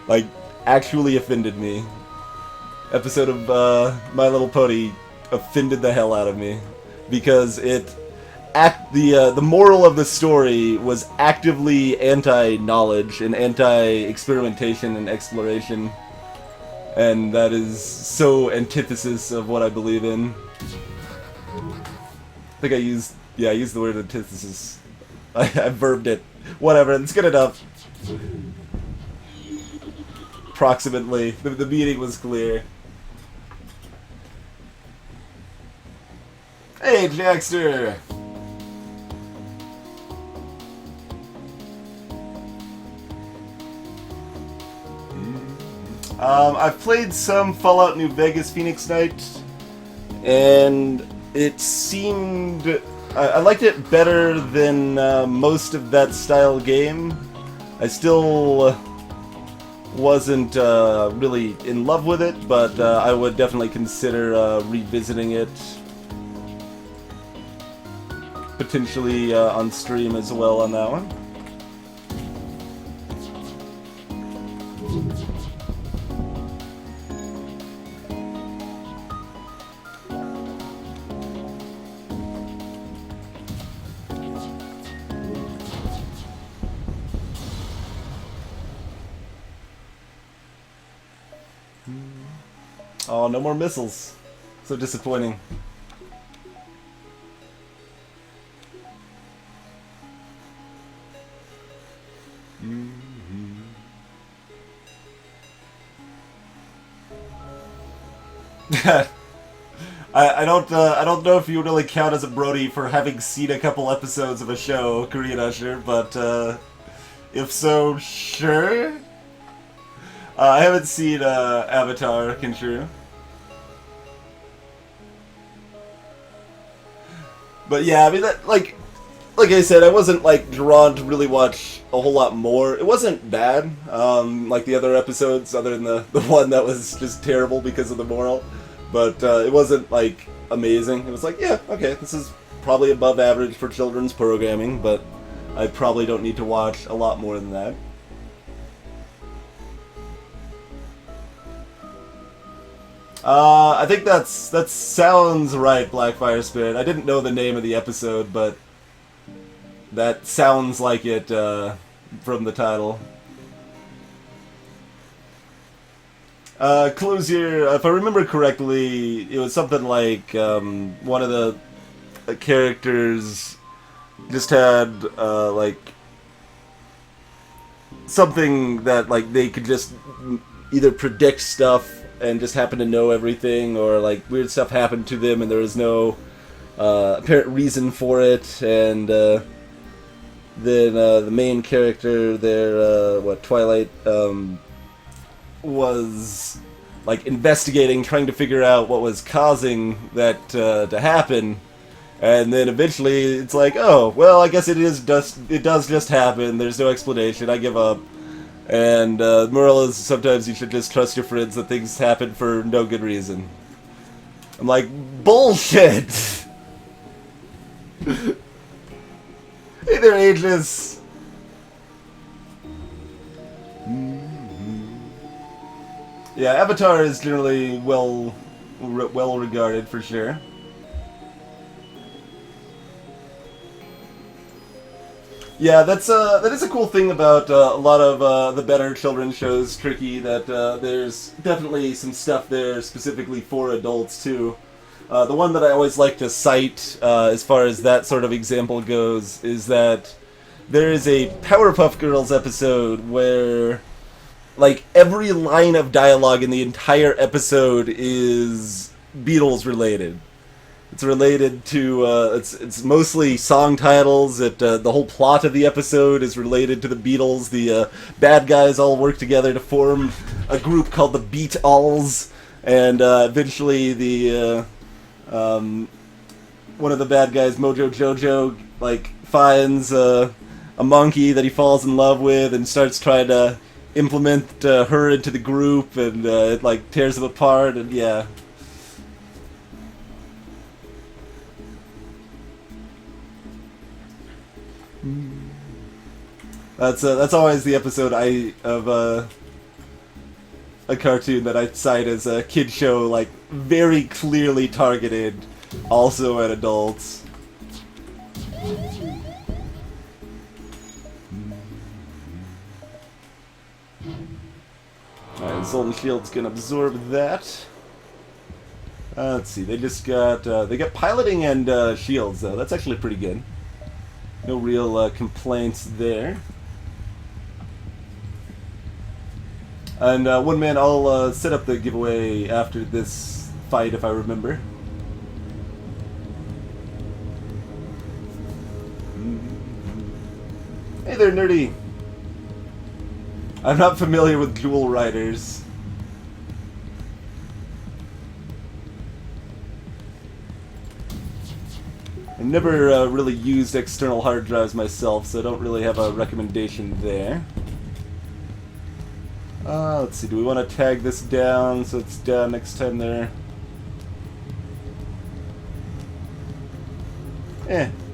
Like, actually offended me. Episode of My Little Pony offended the hell out of me. Because the moral of the story was actively anti-knowledge and anti-experimentation and exploration. And that is so antithesis of what I believe in. I think I used the word antithesis. I verbed it. Whatever, it's good enough. Approximately. The meaning was clear. Hey, Jackster! I've played some Fallout New Vegas Phoenix Night, and it seemed... I liked it better than most of that style game. I still wasn't really in love with it, but I would definitely consider revisiting it. Potentially on stream as well on that one. Oh, no more missiles. So disappointing. I don't know if you really count as a Brody for having seen a couple episodes of a show, Korean Usher, but if so, sure. I haven't seen Avatar, Kenshiro. But yeah, I mean, like I said, I wasn't like drawn to really watch a whole lot more. It wasn't bad, like the other episodes, other than the one that was just terrible because of the moral. But it wasn't like amazing. It was like, yeah, okay, this is probably above average for children's programming, but I probably don't need to watch a lot more than that. I think that sounds right, Blackfire Spirit. I didn't know the name of the episode, but that sounds like it from the title. Closier, if I remember correctly, it was something like one of the characters just had like something that like they could just either predict stuff and just happen to know everything, or like weird stuff happened to them and there was no apparent reason for it, and then the main character there, Twilight, was like investigating, trying to figure out what was causing that to happen, and then eventually it's like, oh, well, I guess it does just happen, there's no explanation, I give up. And the moral is sometimes you should just trust your friends that things happen for no good reason. I'm like, bullshit! Hey there, Ageless! Yeah, Avatar is generally well regarded for sure. Yeah, that is a cool thing about a lot of the better children's shows, Tricky, that there's definitely some stuff there specifically for adults, too. The one that I always like to cite, as far as that sort of example goes, is that there is a Powerpuff Girls episode where, like, every line of dialogue in the entire episode is Beatles-related. It's related to, it's mostly song titles. The whole plot of the episode is related to the Beatles. The bad guys all work together to form a group called the Beat-Alls, and eventually the one of the bad guys, Mojo Jojo, like finds a monkey that he falls in love with and starts trying to implement her into the group, and it like tears them apart, and yeah. That's always the episode of a cartoon that I cite as a kid show, like very clearly targeted, also at adults. Alright, Zoltan Shield's gonna absorb that. Let's see, they just got piloting and shields though. That's actually pretty good. No real complaints there. And one man, I'll set up the giveaway after this fight if I remember. Hey there, nerdy. I'm not familiar with dual riders. I've never really used external hard drives myself, so I don't really have a recommendation there. Let's see, do we want to tag this down so it's down next time there?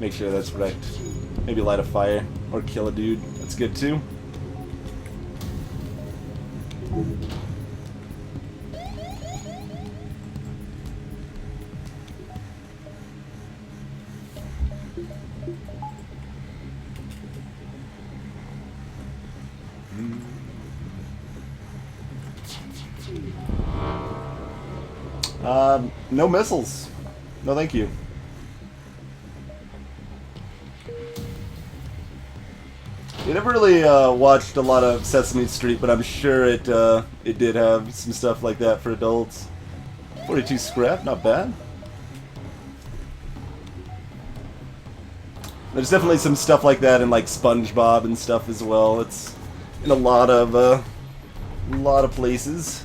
Make sure that's right. Maybe light a fire or kill a dude. That's good too. No missiles. No thank you. I never really watched a lot of Sesame Street, but I'm sure it did have some stuff like that for adults. 42 scrap, not bad. There's definitely some stuff like that in like SpongeBob and stuff as well. It's in a lot of places.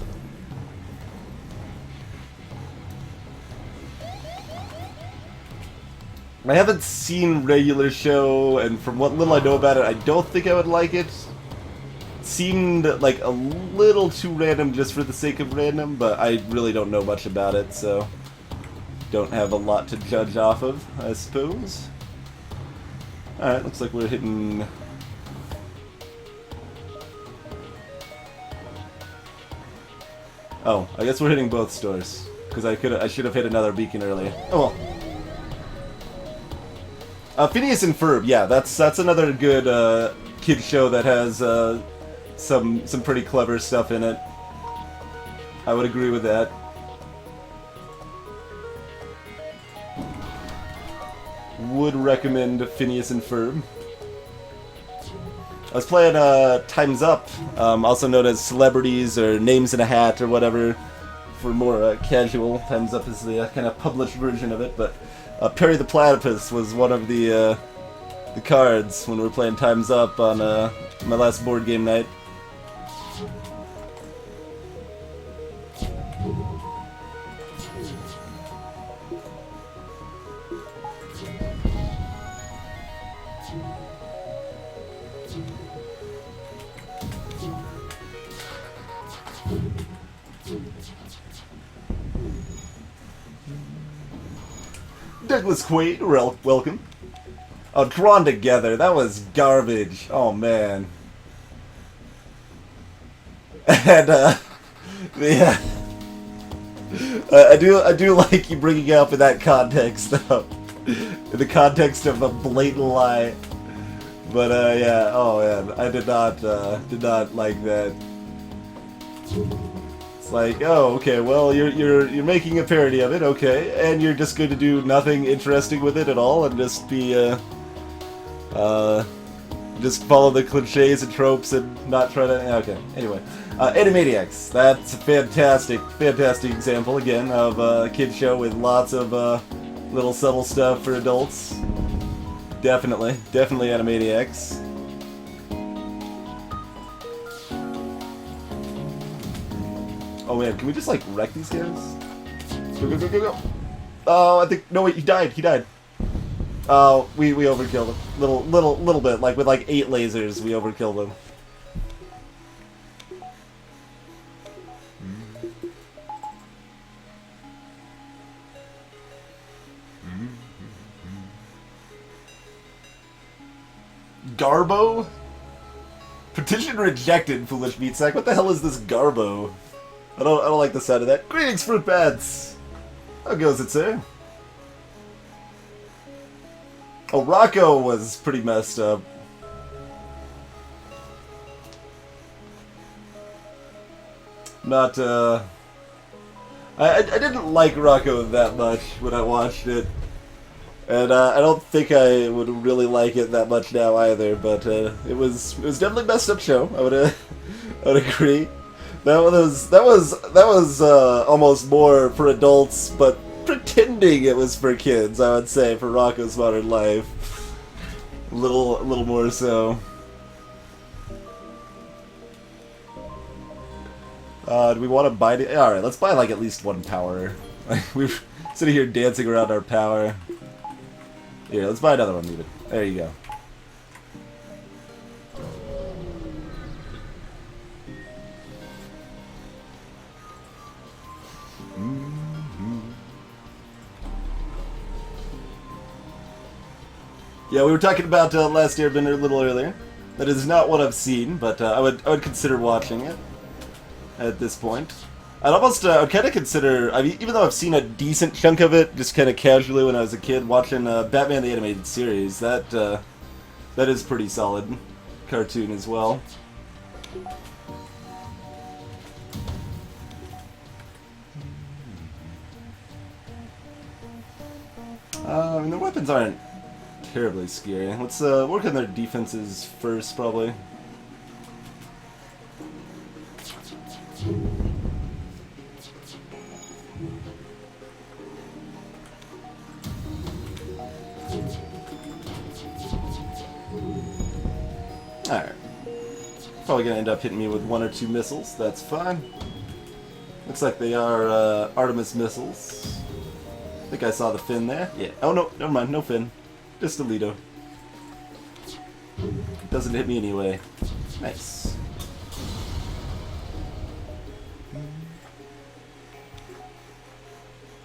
I haven't seen regular show, and from what little I know about it, I don't think I would like it. It seemed like a little too random just for the sake of random, but I really don't know much about it, so don't have a lot to judge off of, I suppose. Alright, looks like we're hitting... Oh, I guess we're hitting both stores, because I should have hit another beacon earlier. Oh well. Phineas and Ferb, yeah, that's another good kid show that has some pretty clever stuff in it. I would agree with that. Would recommend Phineas and Ferb. I was playing Time's Up, also known as Celebrities or Names in a Hat or whatever, for more casual. Time's Up is the kind of published version of it, but Perry the Platypus was one of the cards when we were playing Time's Up on my last board game night. Douglas Quaid, welcome. Oh, Drawn Together, that was garbage. Oh man. And yeah, I do like you bringing it up in that context, though, in the context of a blatant lie. But yeah, oh man, I did not like that. It's like, oh, okay, well, you're making a parody of it, okay, and you're just going to do nothing interesting with it at all, and just be just follow the cliches and tropes and not try to. Okay, anyway, Animaniacs. That's a fantastic example again of a kid show with lots of little subtle stuff for adults. Definitely Animaniacs. Oh man, can we just like wreck these guys? Go. Oh, I think no wait, he died. He died. Oh, we overkilled him. Little bit. Like with like 8 lasers, we overkilled him. Garbo? Petition rejected, foolish meat sack. What the hell is this Garbo? I don't like the sound of that. Greetings, fruit bats! How goes it, sir? Oh, Rocco was pretty messed up. Not, I didn't like Rocco that much when I watched it. And I don't think I would really like it that much now either, but it was definitely a messed up show. I would agree. That was almost more for adults, but pretending it was for kids. I would say for Rocco's Modern Life, a little more so. Do we want to buy it? All right, let's buy like at least 1 power. We're sitting here dancing around our power. Here, let's buy another one, even. There you go. Yeah, we were talking about Last Airbender a little earlier. That is not what I've seen, but I would consider watching it at this point. I'd almost, I'd kind of consider, I mean, even though I've seen a decent chunk of it, just kind of casually when I was a kid, watching Batman the Animated Series, that is pretty solid cartoon as well. I mean, their weapons aren't terribly scary. Let's work on their defenses first, probably. Alright. Probably gonna end up hitting me with 1 or 2 missiles. That's fine. Looks like they are Artemis missiles. I think I saw the fin there. Yeah. Oh no, never mind. No fin. Just a Lido. Doesn't hit me anyway. Nice.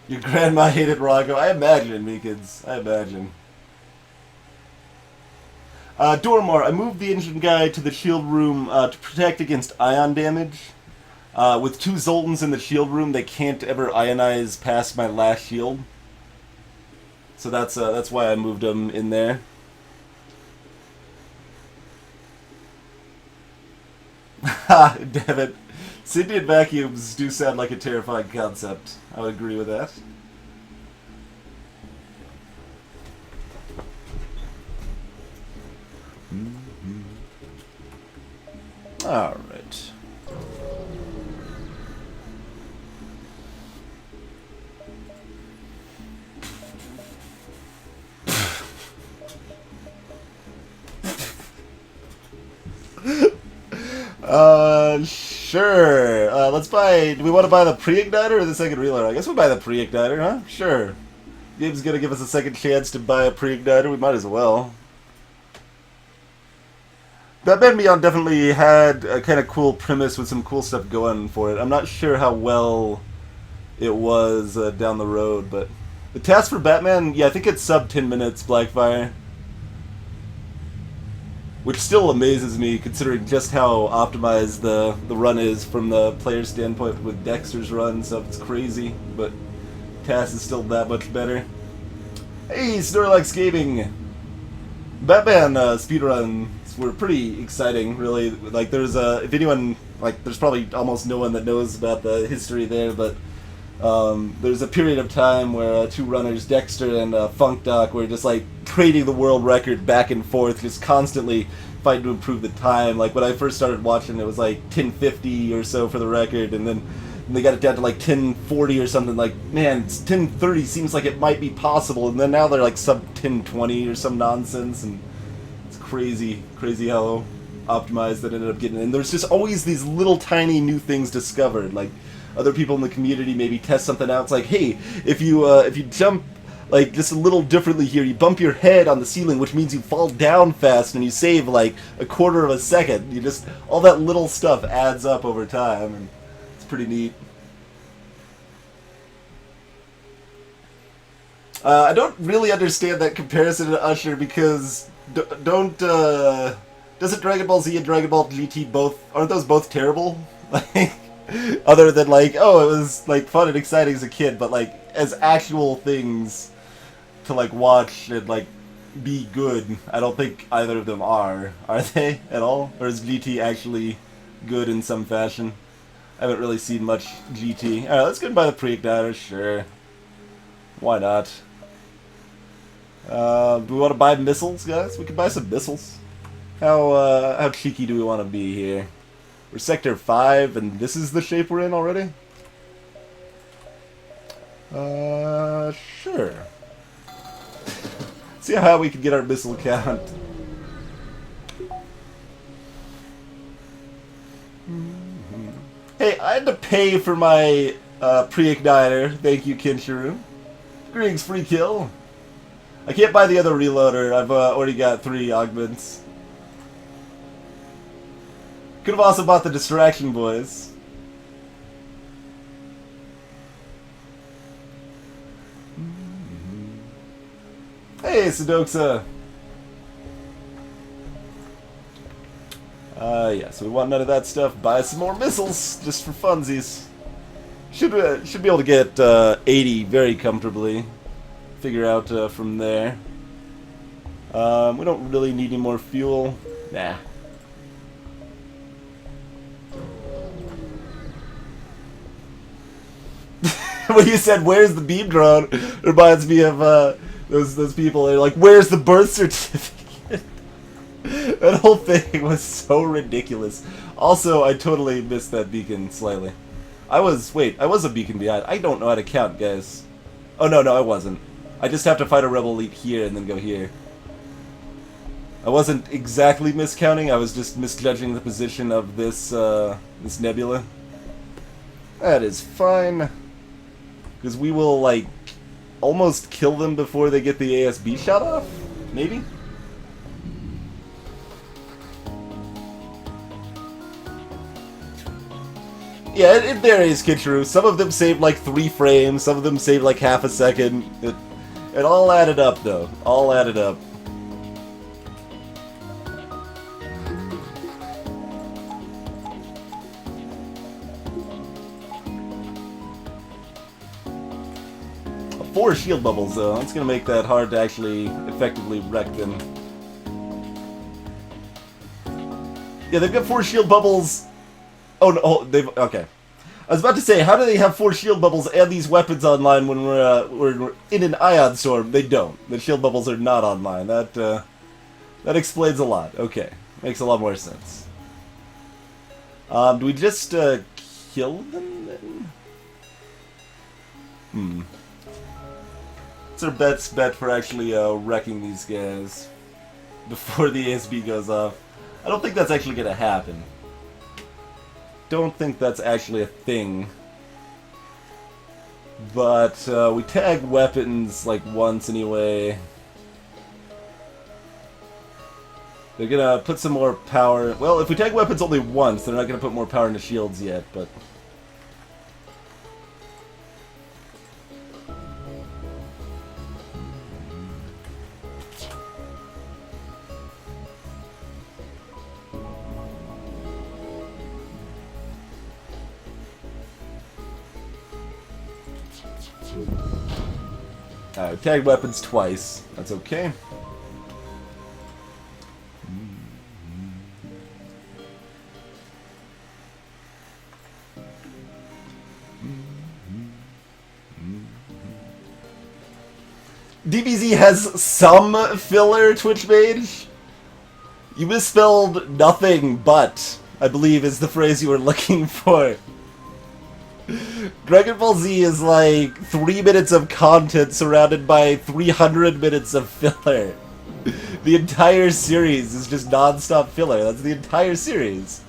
Your grandma hated Rocco. I imagine, Meekins. I imagine. Dormar, I moved the engine guy to the shield room to protect against ion damage. With 2 Zoltans in the shield room, they can't ever ionize past my last shield. So that's why I moved them in there. Ha! Damn it. Sentient vacuums do sound like a terrifying concept. I would agree with that. Alright. Sure. Let's buy... Do we want to buy the pre-igniter or the second reloader? I guess we'll buy the pre-igniter, huh? Sure. Game's gonna give us a second chance to buy a pre-igniter. We might as well. Batman Beyond definitely had a kind of cool premise with some cool stuff going for it. I'm not sure how well it was down the road, but... The task for Batman, yeah, I think it's sub 10 minutes, Blackfire. Which still amazes me, considering just how optimized the run is from the player's standpoint with Dexter's run, so it's crazy, but TAS is still that much better. Hey, Snorlax Gaming! Batman speedruns were pretty exciting, really. Like, there's if anyone, like, there's probably almost no one that knows about the history there, but there's a period of time where 2 runners, Dexter and Funk Doc, were just like trading the world record back and forth, just constantly fighting to improve the time. Like when I first started watching, it was like 10:50 or so for the record, and then they got it down to like 10:40 or something. Like, man, 10:30 seems like it might be possible, and then now they're like sub 10:20 or some nonsense, and it's crazy how optimized that ended up getting. And there's just always these little tiny new things discovered, like other people in the community maybe test something out. It's like, hey, if you jump like just a little differently here, you bump your head on the ceiling, which means you fall down fast and you save like a quarter of a second. You just, all that little stuff adds up over time, and it's pretty neat. I don't really understand that comparison to Usher because doesn't Dragon Ball Z and Dragon Ball GT aren't those both terrible? Like, other than like, oh, it was like fun and exciting as a kid, but like as actual things to like watch and like be good, I don't think either of them are they at all? Or is GT actually good in some fashion? I haven't really seen much GT. Alright, let's go and buy the pre-igniter, sure. Why not? Do we want to buy missiles, guys? We can buy some missiles. How cheeky do we want to be here? We're Sector 5, and this is the shape we're in already? Sure. See how we can get our missile count. Hey, I had to pay for my pre-igniter. Thank you, Kinshuru. Greetings, free kill. I can't buy the other reloader. I've already got 3 augments. Could have also bought the distraction boys. Hey, Sudoxa. Yeah, so we want none of that stuff. Buy some more missiles, just for funsies. Should be able to get 80 very comfortably. Figure out from there. We don't really need any more fuel. Nah. When you said, "Where's the beam drone?" it reminds me of those people. They're like, "Where's the birth certificate?" That whole thing was so ridiculous. Also, I totally missed that beacon slightly. I was a beacon behind. I don't know how to count, guys. Oh no, I wasn't. I just have to fight a rebel elite here and then go here. I wasn't exactly miscounting. I was just misjudging the position of this this nebula. That is fine. Because we will, like, almost kill them before they get the ASB shot off? Maybe? Yeah, it varies, Kitcheru. Some of them saved, like, 3 frames. Some of them saved, like, half a second. It all added up, though. All added up. Four shield bubbles, though. That's gonna make that hard to actually effectively wreck them. Yeah, they've got 4 shield bubbles. Oh no, okay. I was about to say, how do they have 4 shield bubbles and these weapons online when we're in an ion storm? They don't. The shield bubbles are not online. That explains a lot. Okay, makes a lot more sense. Do we just kill them then? What's our best bet for actually wrecking these guys before the ASB goes off? I don't think that's actually gonna happen. Don't think that's actually a thing. But we tag weapons like once anyway. They're gonna put some more power. Well, if we tag weapons only once, they're not gonna put more power into shields yet, but. Alright, tag weapons twice. That's okay. DBZ has some filler, Twitch Mage. You misspelled nothing but, I believe is the phrase you were looking for. Dragon Ball Z is like 3 minutes of content surrounded by 300 minutes of filler. The entire series is just non-stop filler. That's the entire series.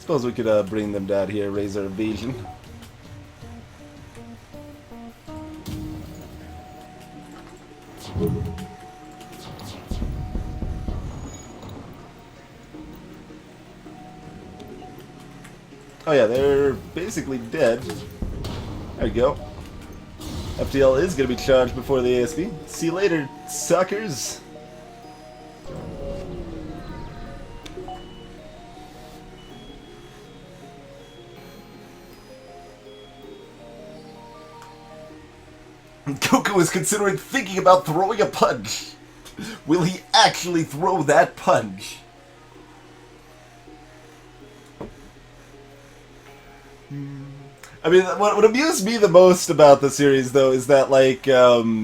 Suppose we could bring them down here, raise our evasion. Oh yeah, they're basically dead. There you go. FTL is going to be charged before the ASB. See you later, suckers! Goku is considering thinking about throwing a punch. Will he actually throw that punch? I mean, what amused me the most about the series, though, is that, like, the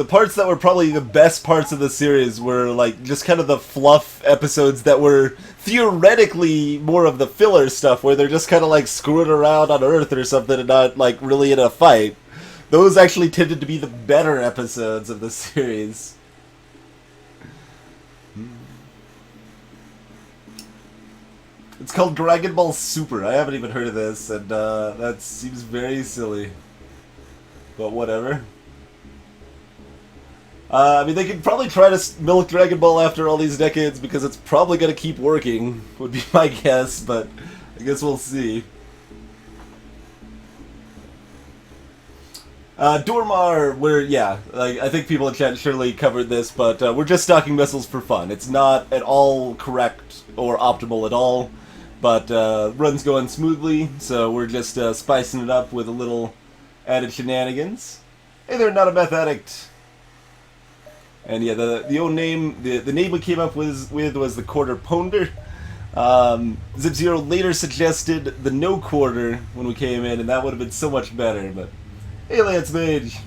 parts that were probably the best parts of the series were, like, just kind of the fluff episodes that were theoretically more of the filler stuff, where they're just kind of, like, screwing around on Earth or something and not, like, really in a fight. Those actually tended to be the better episodes of the series. It's called Dragon Ball Super. I haven't even heard of this, and that seems very silly. But whatever. I mean, they could probably try to milk Dragon Ball after all these decades, because it's probably going to keep working, would be my guess, but I guess we'll see. Dormar, yeah, like, I think people in chat surely covered this, but we're just stocking missiles for fun. It's not at all correct or optimal at all. But run's going smoothly, so we're just spicing it up with a little added shenanigans. Hey there, not a meth addict. And yeah, the old name, the name we came up with was the Quarter Ponder. Zip-Zero later suggested the No Quarter when we came in, and that would have been so much better. But hey, Lance Mage,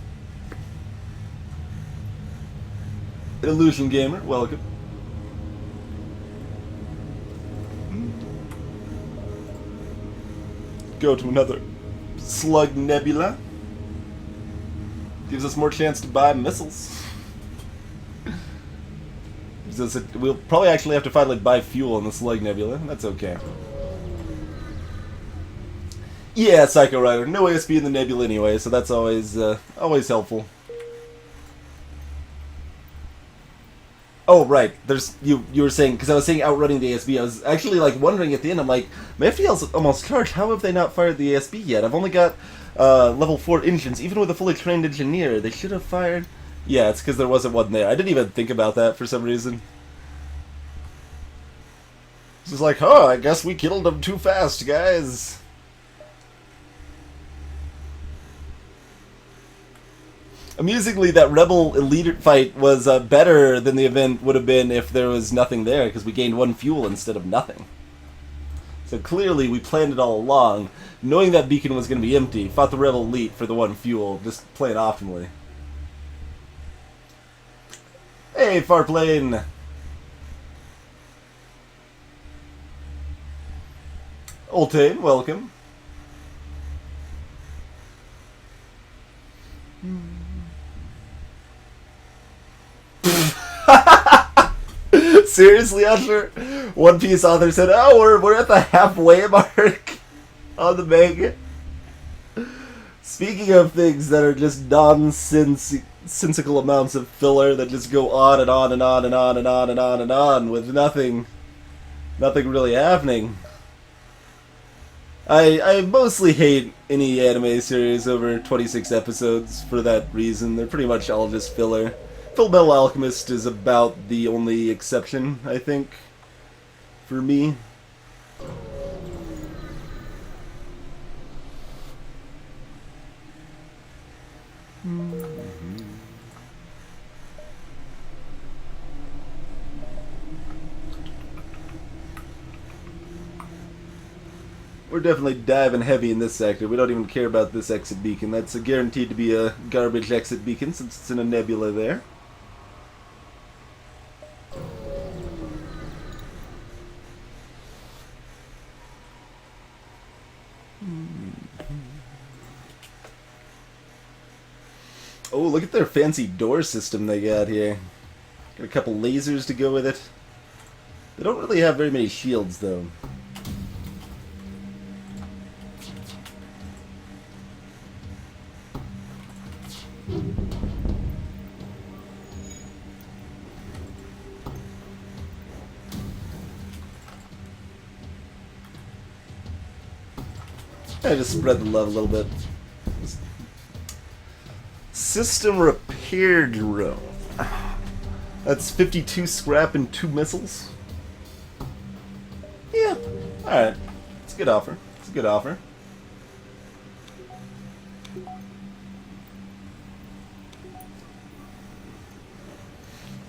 Illusion Gamer, welcome. Go to another slug nebula. Gives us more chance to buy missiles. We'll probably actually have to finally buy fuel in the slug nebula. That's okay. Yeah, Psycho Rider. No ASB in the nebula anyway, so that's always always helpful. Oh, right. There's you were saying, because I was saying outrunning the ASB, I was actually like wondering at the end, I'm like, my FTL's almost charged, how have they not fired the ASB yet? I've only got level 4 engines, even with a fully trained engineer, they should have fired. Yeah, it's because there wasn't one there. I didn't even think about that for some reason. It's just like, oh, I guess we killed them too fast, guys. Amusingly, that Rebel Elite fight was better than the event would have been if there was nothing there, because we gained 1 fuel instead of nothing. So clearly, we planned it all along, knowing that beacon was going to be empty, fought the Rebel Elite for the 1 fuel, just playing optimally. Hey, Farplane! Oltane, welcome. Seriously, Usher? One Piece author said, oh, we're at the halfway mark on the manga. Speaking of things that are just nonsensical amounts of filler that just go on and on and on and on and on and on and on with nothing really happening. I mostly hate any anime series over 26 episodes for that reason. They're pretty much all just filler. Fullmetal Alchemist is about the only exception, I think, for me. We're definitely diving heavy in this sector. We don't even care about this exit beacon. That's guaranteed to be a garbage exit beacon since it's in a nebula there. Oh, look at their fancy door system they got here. Got a couple lasers to go with it. They don't really have very many shields, though. I just spread the love a little bit. System repaired room. That's 52 scrap and 2 missiles. Yeah, alright. It's a good offer. It's a good offer.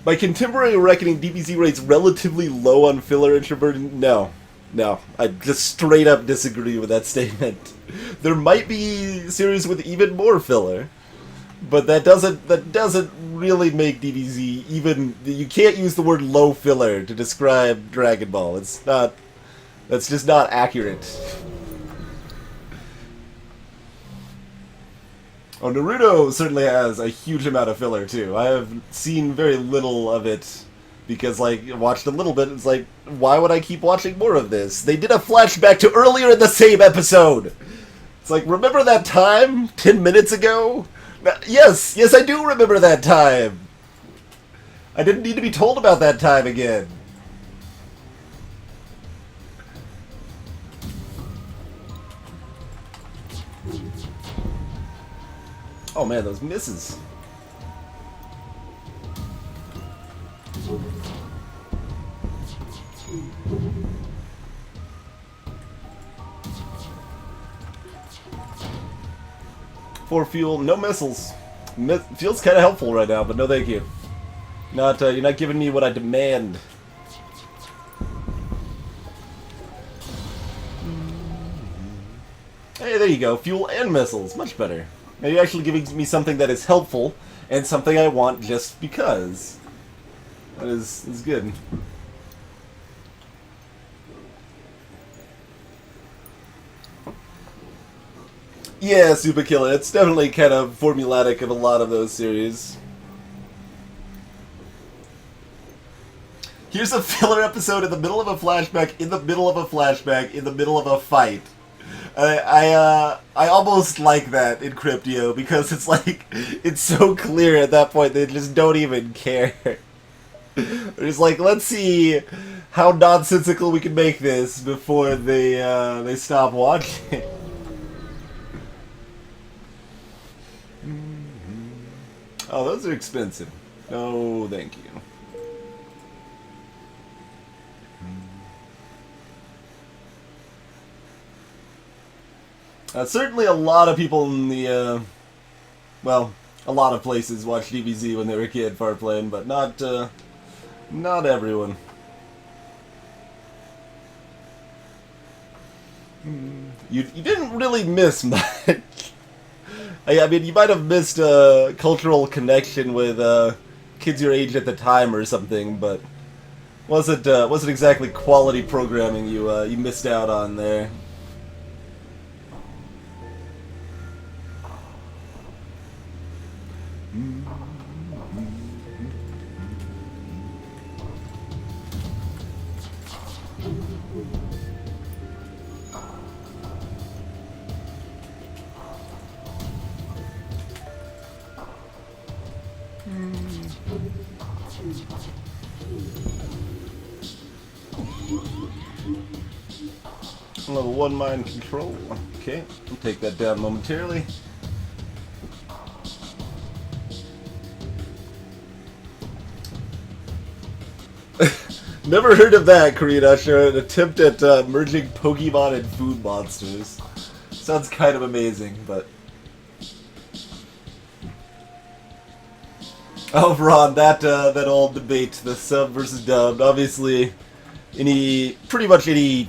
By contemporary reckoning, DBZ rates relatively low on filler introverted. No. No. I just straight up disagree with that statement. There might be series with even more filler. But that doesn't really make DBZ even. You can't use the word low filler to describe Dragon Ball. It's not. That's just not accurate. Oh, Naruto certainly has a huge amount of filler too. I have seen very little of it because, like, watched a little bit. It's like, why would I keep watching more of this? They did a flashback to earlier in the same episode. It's like, remember that time 10 minutes ago? Yes, yes, I do remember that time. I didn't need to be told about that time again. Oh man, those misses. For fuel, no missiles. Fuel's kind of helpful right now, but no thank you. You're not giving me what I demand. Hey, there you go. Fuel and missiles. Much better. Now you're actually giving me something that is helpful and something I want just because. That is good. Yeah, Super Killer. It's definitely kind of formulatic of a lot of those series. Here's a filler episode in the middle of a flashback, in the middle of a flashback, in the middle of a fight. I almost like that in Cryptio because it's like, it's so clear at that point they just don't even care. They're just like, let's see how nonsensical we can make this before they stop watching. Oh, those are expensive. No, thank you. Certainly a lot of people in the, well, a lot of places watched DBZ when they were a kid, Farplan, but not everyone. You didn't really miss much. I mean, you might have missed a cultural connection with kids your age at the time or something, but wasn't exactly quality programming you missed out on there. Level 1 mind control. Okay, I'll take that down momentarily. Never heard of that, Korean Usher. An attempt at merging Pokemon and food monsters. Sounds kind of amazing, but... Over on that old debate, the sub versus dubbed. Obviously, pretty much any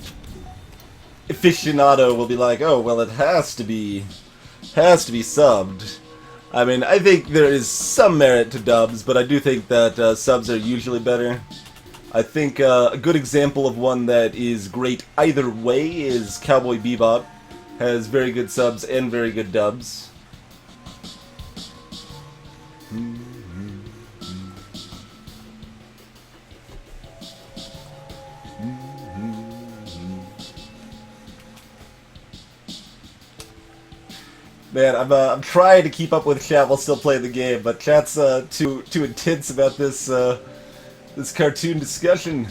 aficionado will be like, oh, well, it has to be subbed. I mean, I think there is some merit to dubs, but I do think that subs are usually better. I think a good example of one that is great either way is Cowboy Bebop. Has very good subs and very good dubs. Man, I'm trying to keep up with chat while still playing the game, but chat's too intense about this cartoon discussion.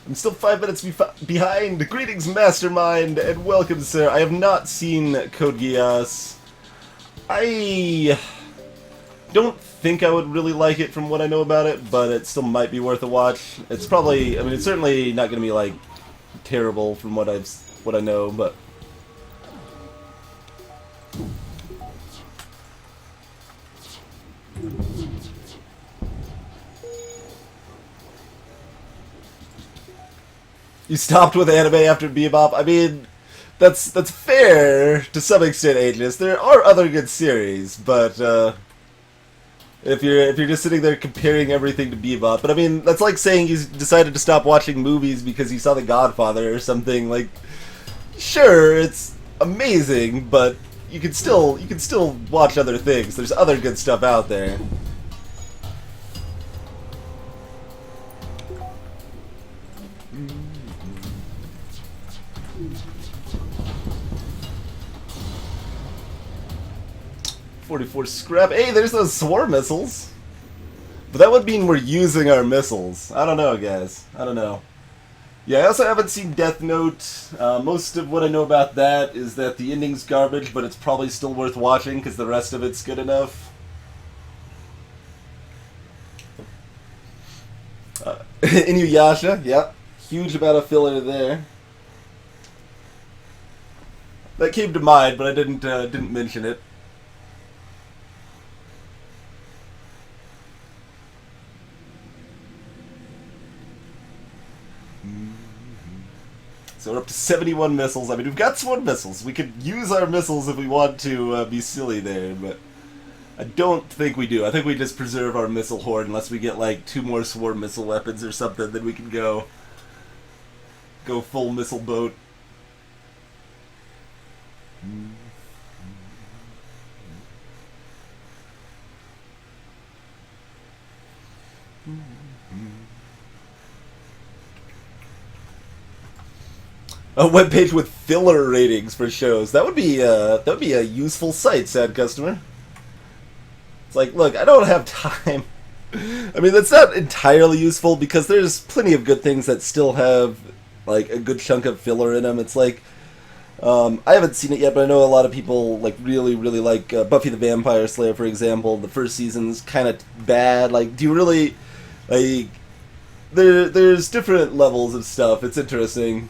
I'm still 5 minutes behind. Greetings, Mastermind, and welcome, sir. I have not seen Code Geass. I don't think I would really like it from what I know about it, but it still might be worth a watch. It's probably, I mean, it's certainly not going to be like terrible from what I know, but. You stopped with anime after Bebop? I mean, that's fair to some extent, Ageless. There are other good series, but if you're just sitting there comparing everything to Bebop, but I mean, that's like saying you decided to stop watching movies because you saw The Godfather or something. Like, sure, it's amazing, but you can still watch other things. There's other good stuff out there. 44 scrap. Hey, there's those swarm missiles. But that would mean we're using our missiles. I don't know, guys. I don't know. Yeah, I also haven't seen Death Note. Most of what I know about that is that the ending's garbage, but it's probably still worth watching because the rest of it's good enough. Inuyasha, yeah. Huge amount of filler there. That came to mind, but I didn't mention it. So we're up to 71 missiles. I mean, we've got swarm missiles. We could use our missiles if we want to be silly there, but I don't think we do. I think we just preserve our missile horde unless we get like 2 more swarm missile weapons or something. Then we can go full missile boat. A webpage with filler ratings for shows. That would be a useful site, sad customer. It's like, look, I don't have time. I mean, that's not entirely useful because there's plenty of good things that still have like a good chunk of filler in them. It's like, I haven't seen it yet, but I know a lot of people like really like Buffy the Vampire Slayer, for example. The first season's kind of bad. Like, do you really like? There's different levels of stuff. It's interesting.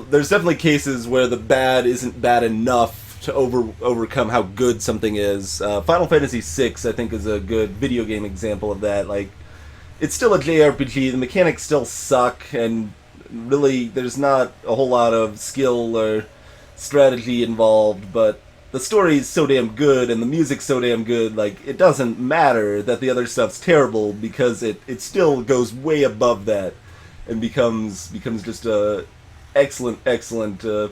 There's definitely cases where the bad isn't bad enough to overcome how good something is. Final Fantasy VI, I think, is a good video game example of that. Like, it's still a JRPG, the mechanics still suck, and really there's not a whole lot of skill or strategy involved, but the story's so damn good and the music's so damn good, like, it doesn't matter that the other stuff's terrible because it still goes way above that and becomes just a excellent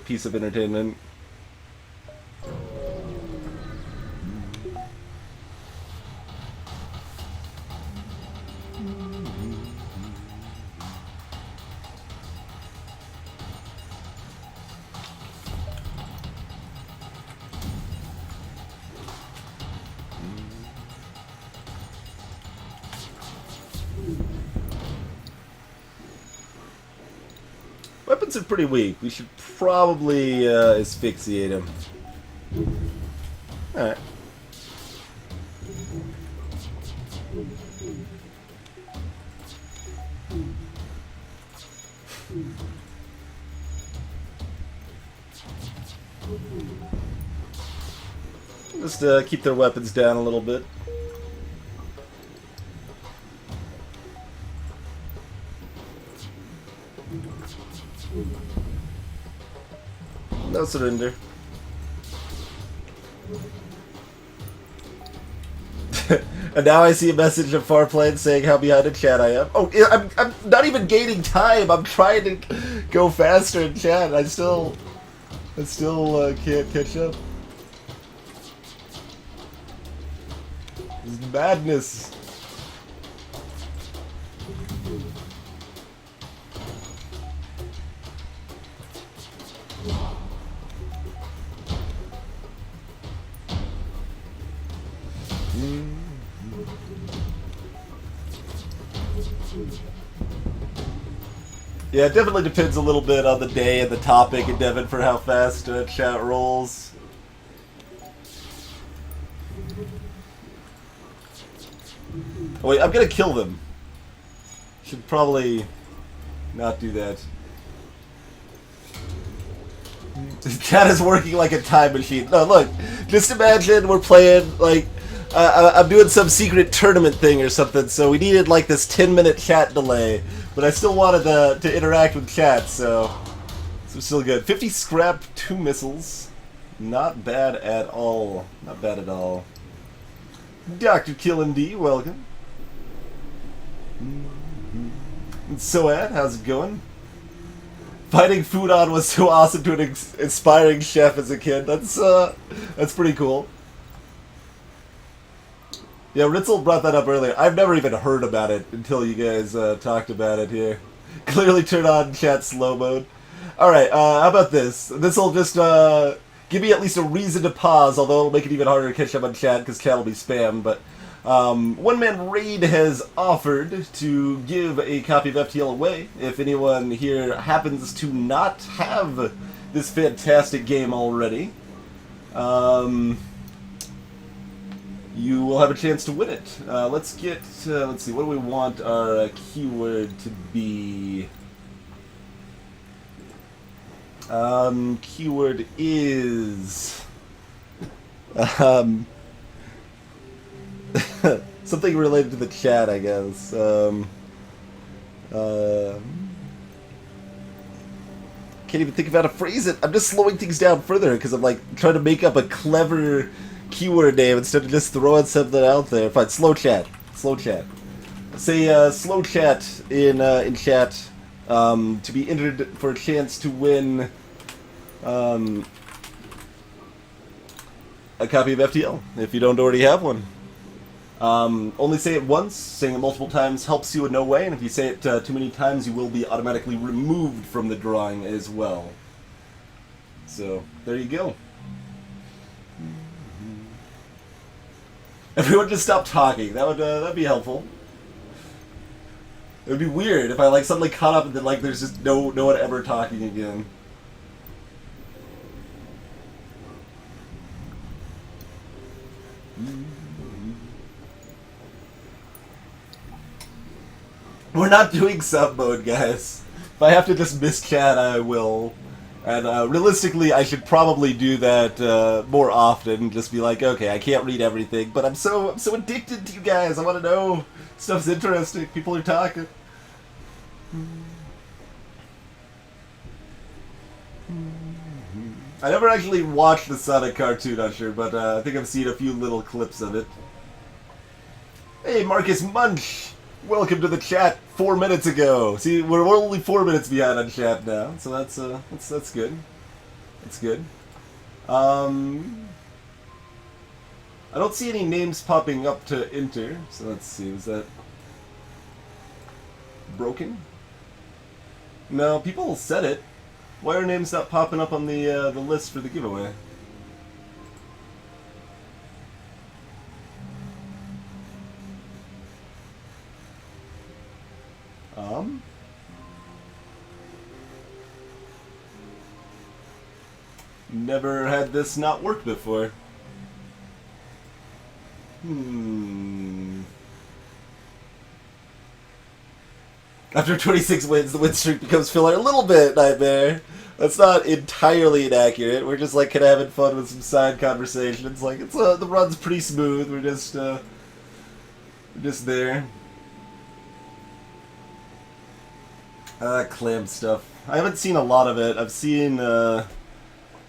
piece of entertainment. Weapons are pretty weak. We should probably asphyxiate him. Alright. Just keep their weapons down a little bit. No surrender. And now I see a message of Farplane saying how behind in chat I am. Oh, I'm not even gaining time. I'm trying to go faster in chat. I still can't catch up. This is madness. Yeah, it definitely depends a little bit on the day and the topic and Devin for how fast chat rolls. Oh, wait, I'm gonna kill them. Should probably not do that. Chat is working like a time machine. No, look, just imagine we're playing, like, I'm doing some secret tournament thing or something, so we needed, like, this 10-minute chat delay, but I still wanted to interact with chat, so still good. 50 scrap, 2 missiles. Not bad at all. Not bad at all. Dr. Killin D, welcome. Soad, how's it going? Finding food on was so awesome to an inspiring chef as a kid. That's pretty cool. Yeah, Ritzel brought that up earlier. I've never even heard about it until you guys talked about it here. Clearly turn on chat slow mode. Alright, how about this? This'll just give me at least a reason to pause, although it'll make it even harder to catch up on chat because chat will be spammed, but One Man Raid has offered to give a copy of FTL away if anyone here happens to not have this fantastic game already. You will have a chance to win it. Let's see, what do we want our keyword to be? Keyword is something related to the chat, I guess. Can't even think of how to phrase it. I'm just slowing things down further because I'm like trying to make up a clever keyword name instead of just throwing something out there. Fine, slow chat. Slow chat. Say slow chat in chat to be entered for a chance to win a copy of FTL if you don't already have one. Only say it once. Saying it multiple times helps you in no way, and if you say it too many times, you will be automatically removed from the drawing as well. So there you go. Everyone just stop talking. That'd be helpful. It would be weird if I like suddenly caught up and then like there's just no one ever talking again. We're not doing sub mode, guys. If I have to just miss chat, I will. And realistically, I should probably do that more often. Just be like, okay, I can't read everything, but I'm so addicted to you guys. I want to know stuff's interesting. People are talking. I never actually watched the Sonic cartoon, I'm sure, but I think I've seen a few little clips of it. Hey, Marcus Munch! Welcome to the chat 4 minutes ago. See, we're only 4 minutes behind on chat now, so that's good. That's good. I don't see any names popping up to enter, so let's see. Is that broken? No, people said it. Why are names not popping up on the list for the giveaway? Never had this not work before. After 26 wins, the win streak becomes filler. A little bit, Nightmare. That's not entirely inaccurate. We're just like kind of having fun with some side conversations. Like it's the run's pretty smooth. We're just there. Clam stuff. I haven't seen a lot of it. I've seen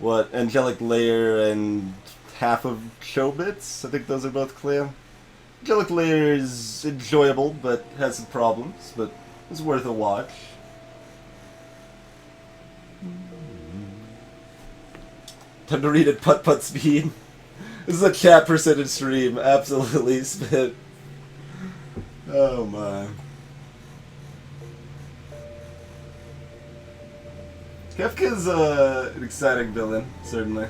what, Angelic Layer and half of Showbits. I think those are both clam. Angelic Layer is enjoyable, but has some problems. But it's worth a watch. Time to read at putt-putt speed. This is a chat percentage stream. Absolutely spit. Oh my. Kefka's an exciting villain, certainly.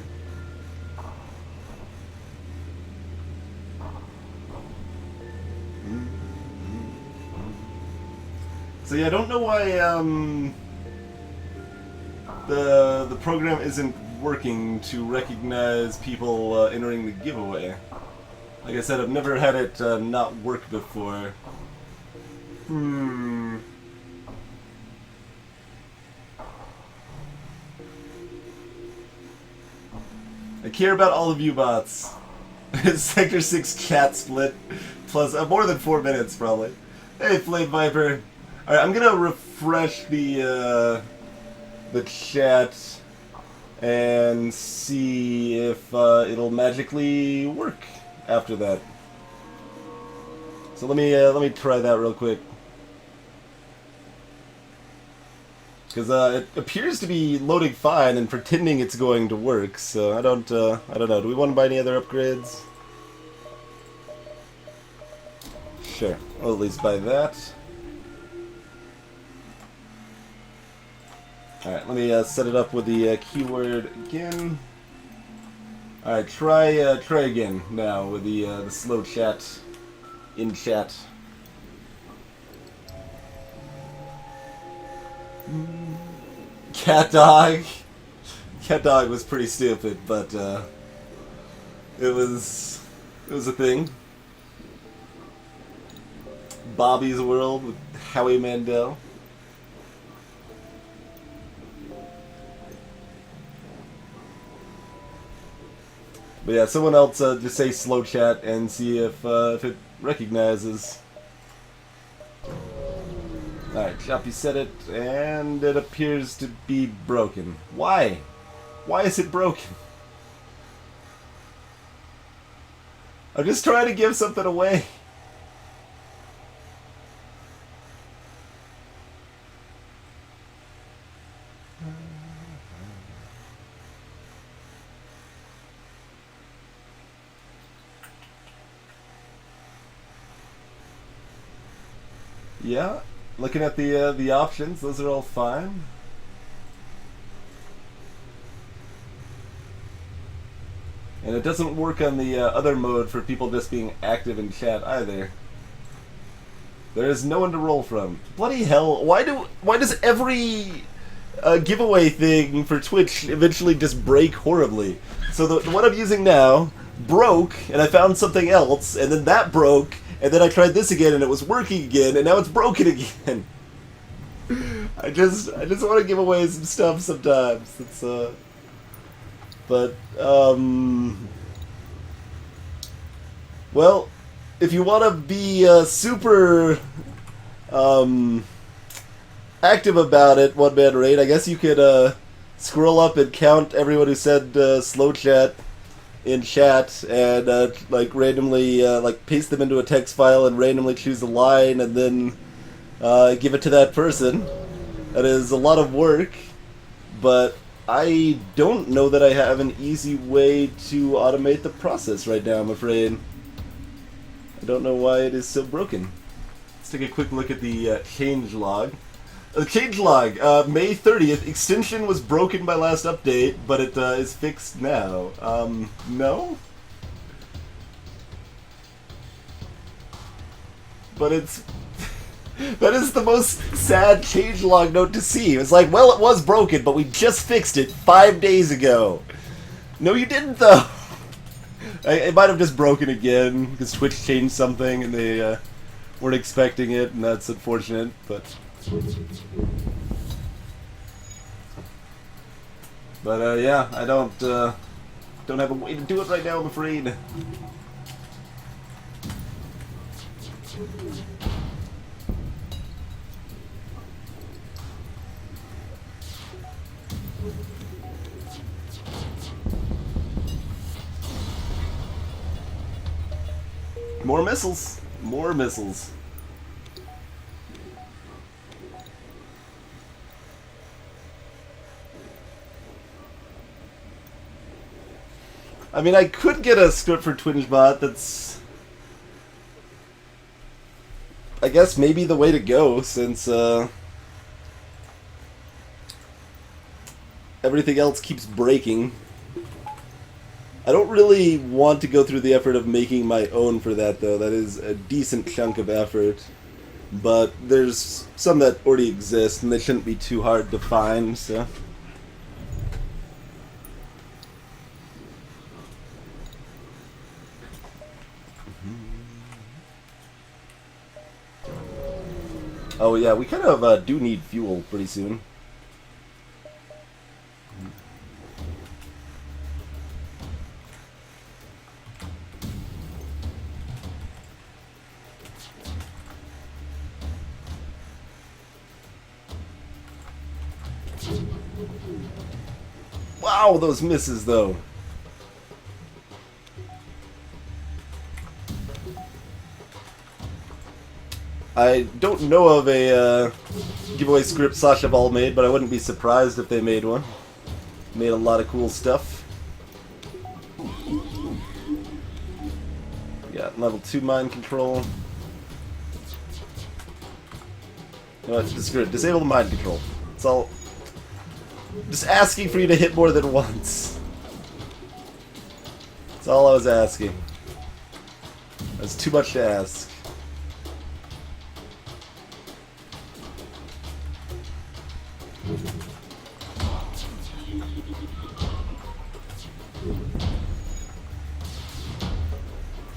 So yeah, I don't know why the program isn't working to recognize people entering the giveaway. Like I said, I've never had it not work before. I care about all of you bots. Sector 6 cat split. Plus, more than 4 minutes, probably. Hey, Flame Viper. Alright, I'm gonna refresh the chat and see if it'll magically work after that. So let me try that real quick. Because it appears to be loading fine and pretending it's going to work, so I don't know. Do we want to buy any other upgrades? Sure. I'll at least buy that. Alright, let me set it up with the keyword again. Alright, try again now with the slow chat in chat. Cat dog. Cat dog was pretty stupid, but it was a thing. Bobby's World with Howie Mandel. But yeah, someone else just say slow chat and see if it recognizes. Alright, Choppy said it, and it appears to be broken. Why? Why is it broken? I'm just trying to give something away. Yeah, looking at the options, those are all fine. And it doesn't work on the other mode for people just being active in chat either. There is no one to roll from. Bloody hell! Why does every giveaway thing for Twitch eventually just break horribly? So the one I'm using now broke, and I found something else, and then that broke. And then I tried this again, and it was working again, and now it's broken again. I just want to give away some stuff sometimes. It's well, if you want to be super active about it, One Man Raid, I guess you could scroll up and count everyone who said slow chat in chat and like randomly like paste them into a text file and randomly choose a line and then give it to that person. That is a lot of work, but I don't know that I have an easy way to automate the process right now, I'm afraid. I don't know why it is so broken. Let's take a quick look at the change log. Change log, May 30th, extension was broken by last update, but it is fixed now. No? But it's... that is the most sad change log note to see. It's like, well, it was broken, but we just fixed it 5 days ago. No, you didn't, though. It might have just broken again, because Twitch changed something and they weren't expecting it, and that's unfortunate, but... But yeah, I don't have a way to do it right now, I'm afraid. More missiles! More missiles. I mean, I could get a script for TwingeBot that's... I guess maybe the way to go, since everything else keeps breaking. I don't really want to go through the effort of making my own for that, though. That is a decent chunk of effort. but there's some that already exist, and they shouldn't be too hard to find, so... Oh yeah, we kind of do need fuel pretty soon. Wow, those misses though. I don't know of a giveaway script Sasha Ball made, but I wouldn't be surprised if they made one. Made a lot of cool stuff. Got level 2 mind control. No, disable the mind control. It's all... just asking for you to hit more than once. That's all I was asking. That's too much to ask.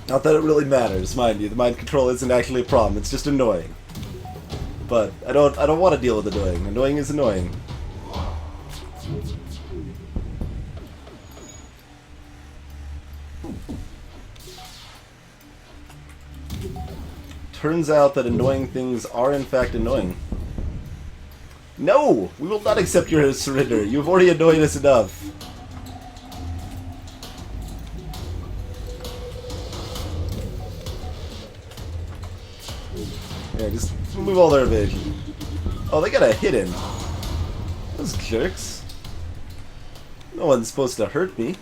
Not that it really matters, mind you. The mind control isn't actually a problem. It's just annoying. But I don't want to deal with annoying. Annoying is annoying. Turns out that annoying things are in fact annoying. No! We will not accept your surrender. You've already annoyed us enough. Yeah, just remove all their evasion. Oh, they got a hit in. Those jerks. No one's supposed to hurt me.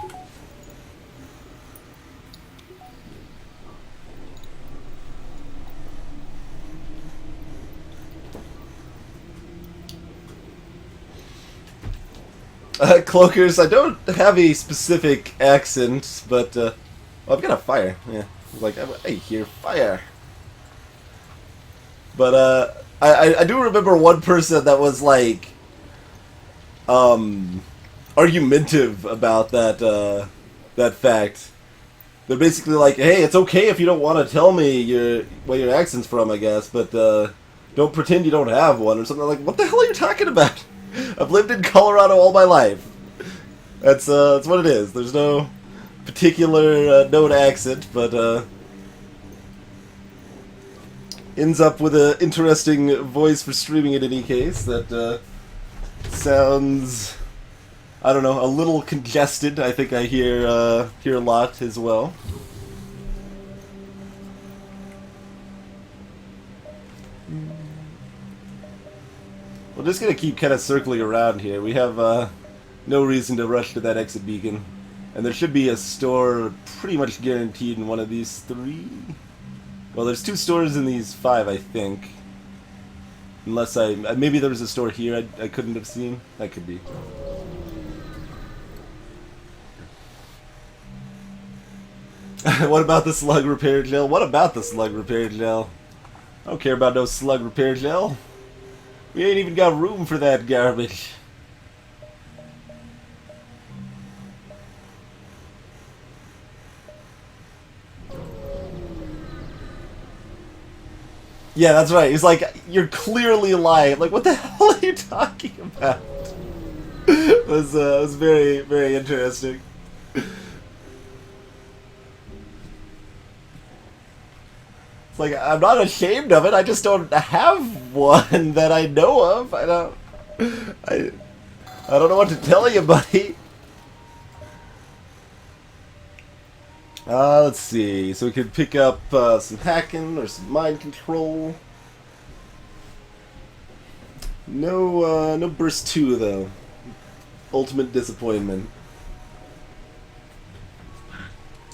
Cloakers, I don't have a specific accent, but, oh, I've got a fire. Yeah, like, I hear fire. But, I do remember one person that was, like, argumentative about that, that fact. They're basically like, hey, it's okay if you don't want to tell me where your accent's from, I guess, but, don't pretend you don't have one, or something like, what the hell are you talking about? I've lived in Colorado all my life. That's what it is. There's no particular known accent, but ends up with an interesting voice for streaming in any case. That sounds, I don't know, a little congested. I think I hear a lot as well. We're just gonna keep kind of circling around here. We have no reason to rush to that exit beacon. And there should be a store pretty much guaranteed in one of these 3. Well, there's 2 stores in these 5, I think. Unless maybe there was a store here I couldn't have seen. That could be. What about the slug repair gel? What about the slug repair gel? I don't care about no slug repair gel. We ain't even got room for that garbage. Yeah, that's right. He's like, you're clearly lying. Like, what the hell are you talking about? It was very, very interesting. It's like, I'm not ashamed of it, I just don't have one that I know of. I don't know what to tell you, buddy. Let's see. So we could pick up some hacking or some mind control. No burst 2 though. Ultimate disappointment.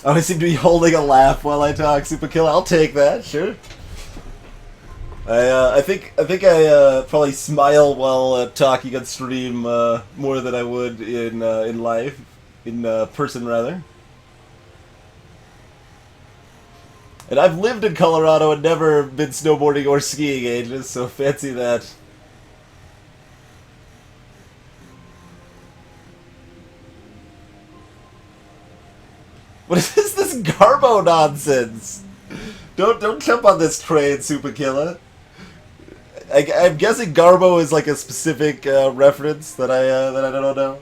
Oh, I seem to be holding a laugh while I talk. Super kill. I'll take that. Sure. I think I probably smile while talking on stream more than I would in life, in person rather. And I've lived in Colorado and never been snowboarding or skiing, Aegis, so fancy that. What is this Garbo nonsense? Don't jump on this train, Super Killer. I'm guessing Garbo is like a specific reference that I don't know.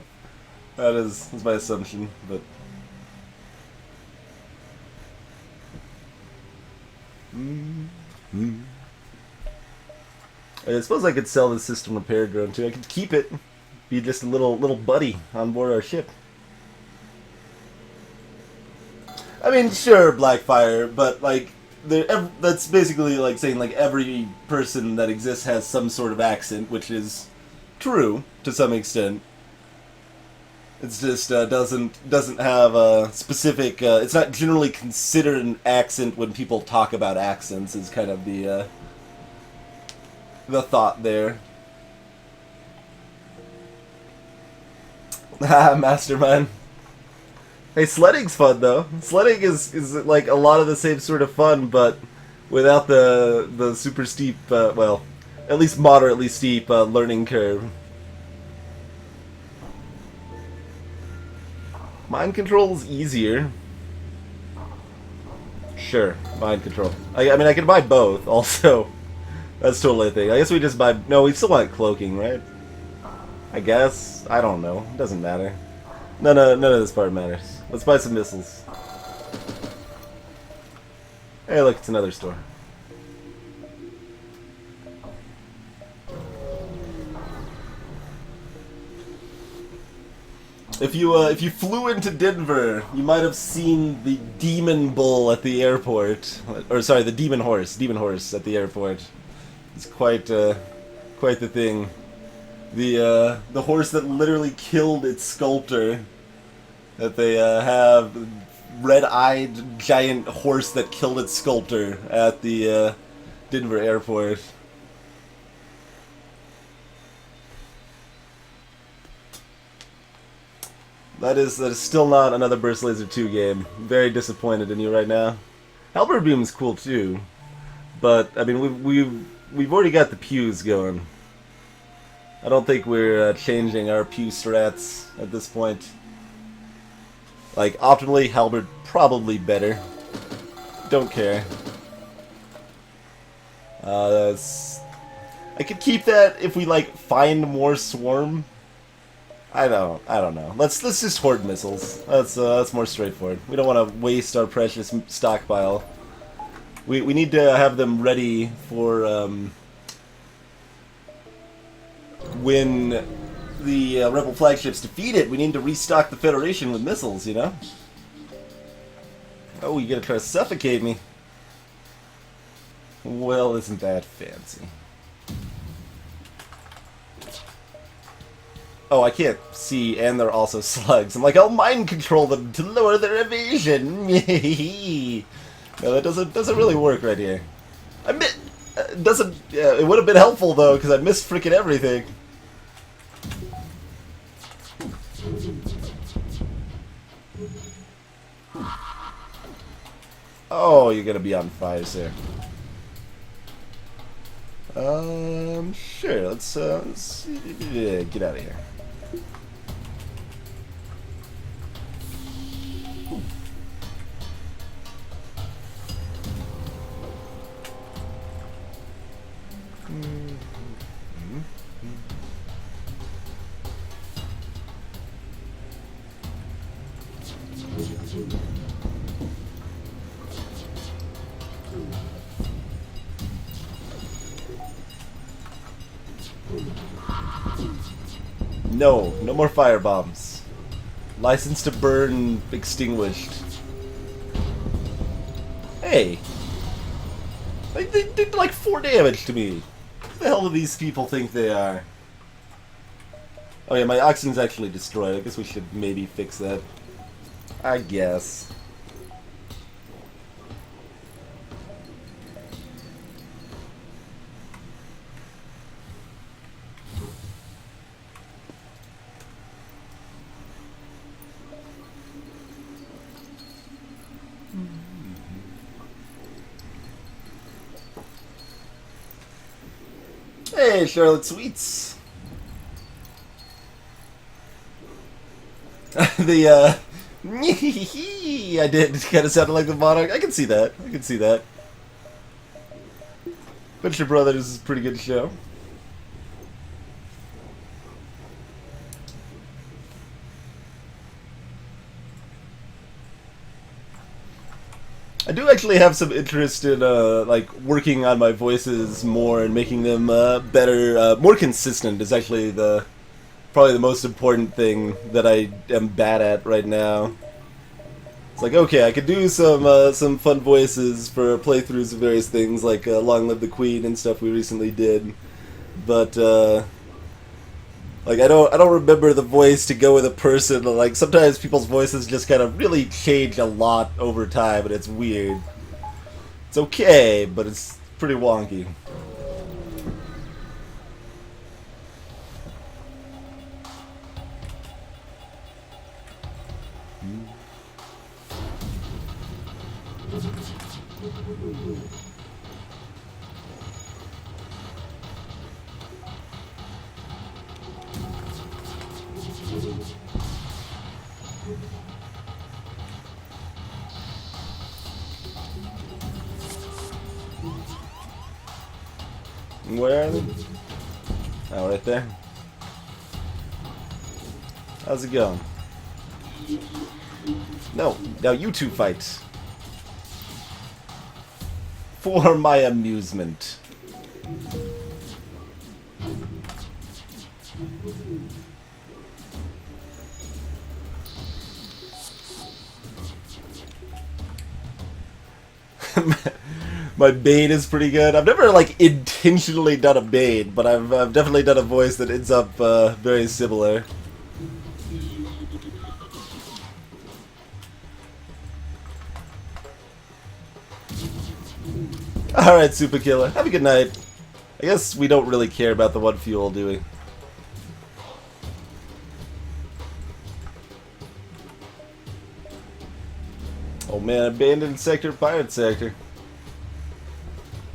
That's my assumption, but. I suppose I could sell the system repair drone too. I could keep it, be just a little buddy on board our ship. I mean, sure, Blackfire, but like, that's basically like saying like every person that exists has some sort of accent, which is true to some extent. It's just doesn't have a specific. It's not generally considered an accent when people talk about accents. Is kind of the thought there. Mastermind. Hey, sledding's fun though. Sledding is like a lot of the same sort of fun, but without the super steep, well, at least moderately steep learning curve. Mind control is easier. Sure, mind control. I mean, I can buy both. Also, that's totally a thing. I guess we just buy. No, we still want cloaking, right? I guess. I don't know. It doesn't matter. None of this part matters. Let's buy some missiles. Hey, look, it's another store. If you flew into Denver, you might have seen the demon bull at the airport, or sorry, the demon horse at the airport. It's quite the thing. The horse that literally killed its sculptor. That they have red-eyed giant horse that killed its sculptor at the Denver airport. That is still not another Burst Laser 2 game. Very disappointed in you right now. Halberd Beam's cool too, but I mean we've already got the pews going. I don't think we're changing our pew strats at this point. Like, optimally, Halberd probably better. Don't care. I could keep that if we, like, find more swarm. I don't know. Let's just hoard missiles. That's more straightforward. We don't want to waste our precious stockpile. We need to have them ready for, when the Rebel flagships defeat it, we need to restock the Federation with missiles, you know? Oh, you gonna try to suffocate me? Well, isn't that fancy? Oh, I can't see, and they're also slugs. I'm like, I'll mind control them to lower their evasion. No, that doesn't really work right here. I doesn't. It would have been helpful though, because I missed freaking everything. Oh, you're gonna be on fire, sir. Sure. Let's get out of here. No more firebombs. License to burn extinguished. Hey! They did like 4 damage to me. What the hell do these people think they are? Oh yeah, my oxygen's actually destroyed. I guess we should maybe fix that. I guess. Hey, Charlotte Sweets. The, I did kind of sounded like the monarch. I can see that. I can see that. Butcher Brothers is a pretty good show. I do actually have some interest in like working on my voices more and making them better, more consistent. Is actually probably the most important thing that I am bad at right now. It's like, okay, I could do some fun voices for playthroughs of various things like Long Live the Queen and stuff we recently did, but like I don't remember the voice to go with a person. Like sometimes people's voices just kind of really change a lot over time, and it's weird. It's okay, but it's pretty wonky. Where are they? Oh, right there. How's it going? No, now you two fight. For my amusement. My Bane is pretty good. I've never like intentionally done a Bane, but I've definitely done a voice that ends up very similar. Alright, Super Killer. Have a good night. I guess we don't really care about the one fuel, do we? Oh man, abandoned sector, pirate sector.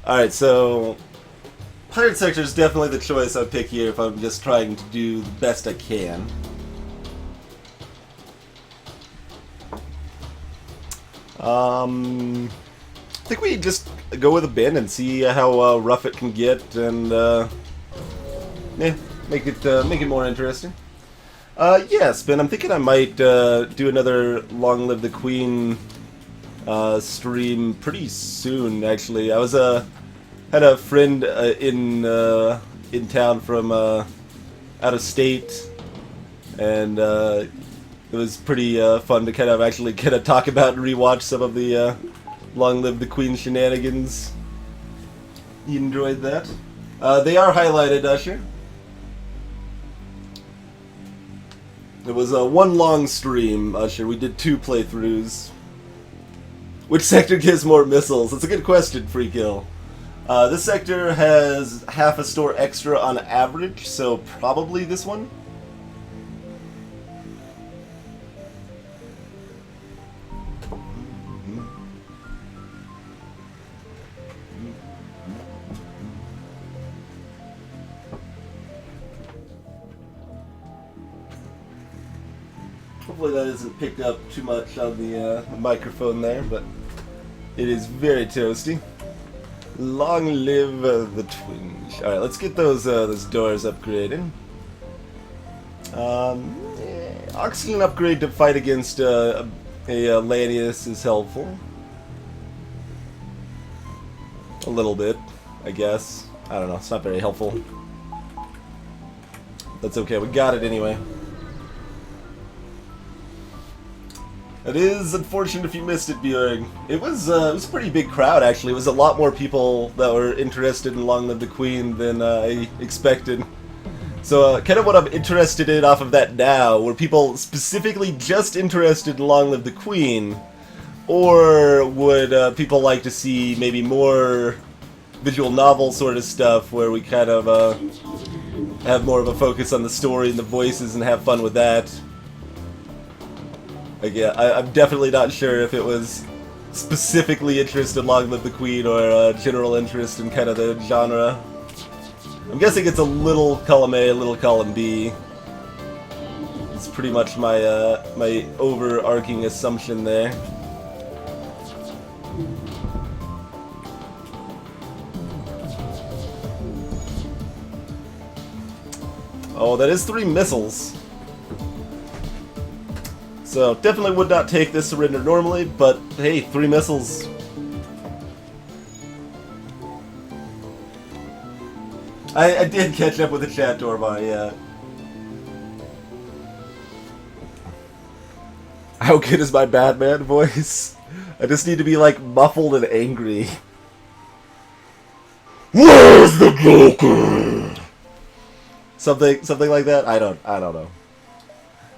Alright, so pirate sector is definitely the choice I'd pick here if I'm just trying to do the best I can. I think we just go with abandon, and see how rough it can get, and yeah, make it more interesting. Yeah, Spin. I'm thinking I might do another Long Live the Queen stream pretty soon. Actually, I was had a friend in town from out of state, and it was pretty fun to kind of actually talk about and rewatch some of the Long Live the Queen shenanigans. You enjoyed that? They are highlighted, Usher. It was one long stream, Usher. We did 2 playthroughs. Which sector gives more missiles? That's a good question, Free Kill. This sector has half a store extra on average, so probably this one. Hopefully that isn't picked up too much on the microphone there, but it is very toasty. Long live the twinge. Alright, let's get those doors upgraded. Oxygen upgrade to fight against a Lanius is helpful. A little bit, I guess. I don't know, it's not very helpful. That's okay, we got it anyway. It is unfortunate if you missed it, Bjorg. It was a pretty big crowd, actually. It was a lot more people that were interested in Long Live the Queen than I expected. So kind of what I'm interested in off of that now, were people specifically just interested in Long Live the Queen, or would people like to see maybe more visual novel sort of stuff where we kind of have more of a focus on the story and the voices and have fun with that? Like, yeah, I'm definitely not sure if it was specifically interest in Long Live the Queen or general interest in kind of the genre. I'm guessing it's a little column A, a little column B. It's pretty much my my overarching assumption there. Oh, that is 3 missiles. So, definitely would not take this surrender normally, but hey, 3 missiles. I did catch up with the chat, Dormar, yeah. How good is my Batman voice? I just need to be, like, muffled and angry. Where's the Joker? Something like that? I don't know.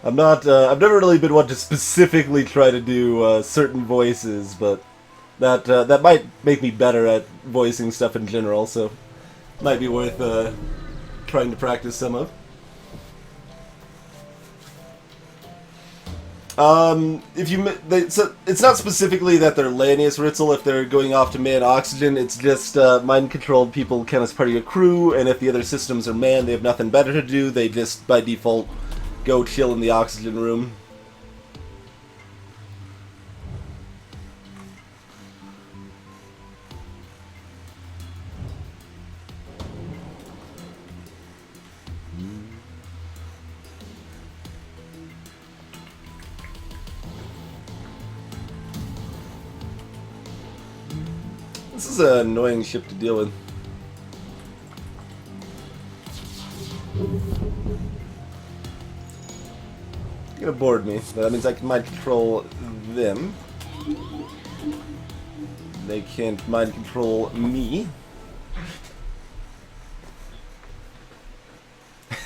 I'm not, I've never really been one to specifically try to do, certain voices, but that might make me better at voicing stuff in general, so might be worth, trying to practice some of. So it's not specifically that they're Lanius Ritzel if they're going off to man oxygen, it's just, mind-controlled people count as part of your crew, and if the other systems are manned, they have nothing better to do, they just, by default, go chill in the oxygen room. This is an annoying ship to deal with. You're gonna board me. That means I can mind control them. They can't mind control me.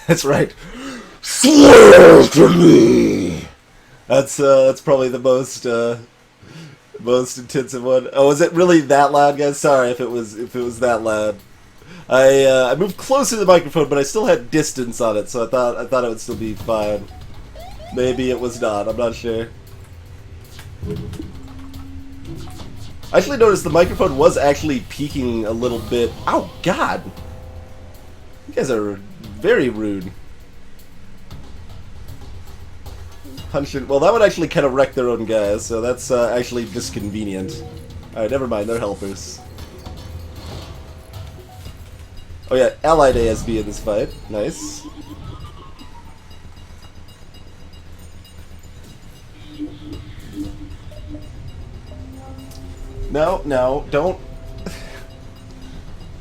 That's right. Swear to me. That's probably the most intensive one. Oh, is it really that loud, guys? Sorry if it was that loud. I moved closer to the microphone, but I still had distance on it, so I thought it would still be fine. Maybe it was not. I'm not sure. I actually noticed the microphone was actually peaking a little bit. Oh God! You guys are very rude. Punching. Well, that would actually kind of wreck their own guys, so that's actually disconvenient. Alright, never mind, they're helpers. Oh yeah, allied ASB in this fight. Nice. No, don't.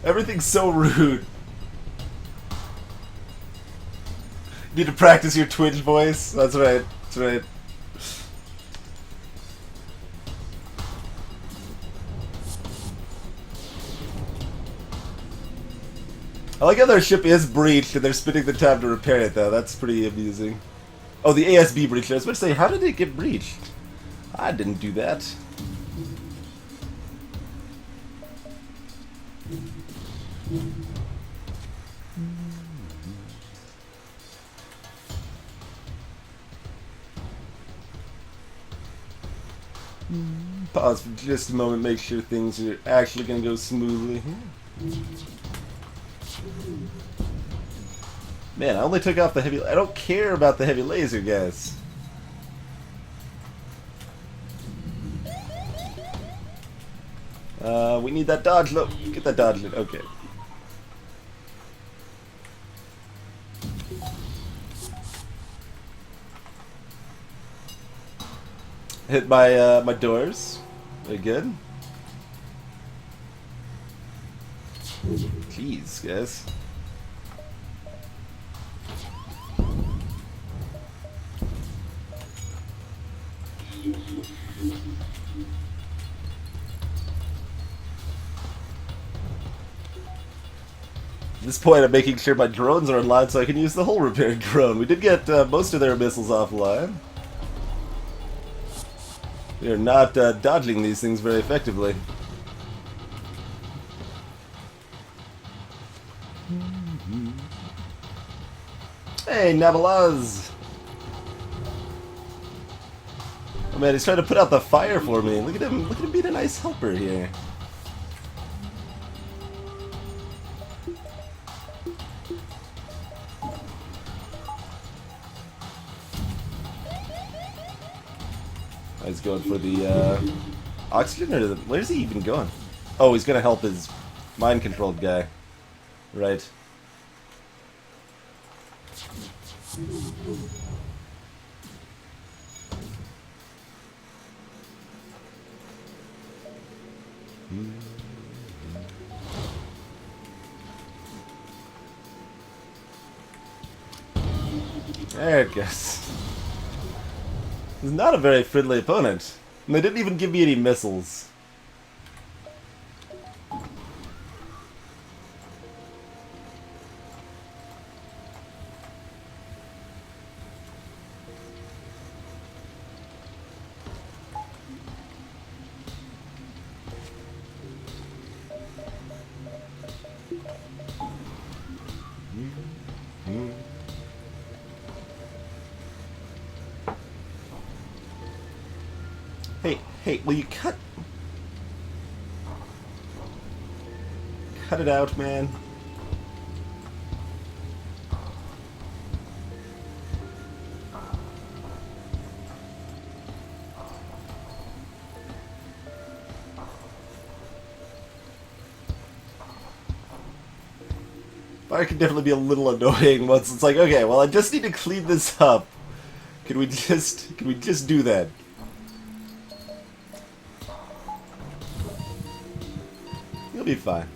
Everything's so rude. You need to practice your Twitch voice. That's right. That's right. I like how their ship is breached and they're spending the time to repair it, though. That's pretty amusing. Oh, the ASB breached. I was about to say, how did it get breached? I didn't do that. Pause for just a moment, make sure things are actually going to go smoothly. Man, I only took off the heavy... I don't care about the heavy laser, guys. We need that dodge load. Get that dodge load. Okay. Hit my my doors. Very good. Jeez, guys. At this point, I'm making sure my drones are online so I can use the whole repaired drone. We did get most of their missiles offline. We are not dodging these things very effectively. Hey, Navalaz! Oh man, he's trying to put out the fire for me. Look at him being a nice helper here. He's going for the oxygen, or where's he even going? Oh, he's gonna help his mind-controlled guy. Right. There it goes. He's not a very friendly opponent. And they didn't even give me any missiles. Hey, will you cut it out, man? Fire can definitely be a little annoying once it's like, okay, well, I just need to clean this up. Can we just do that? You'll be fine.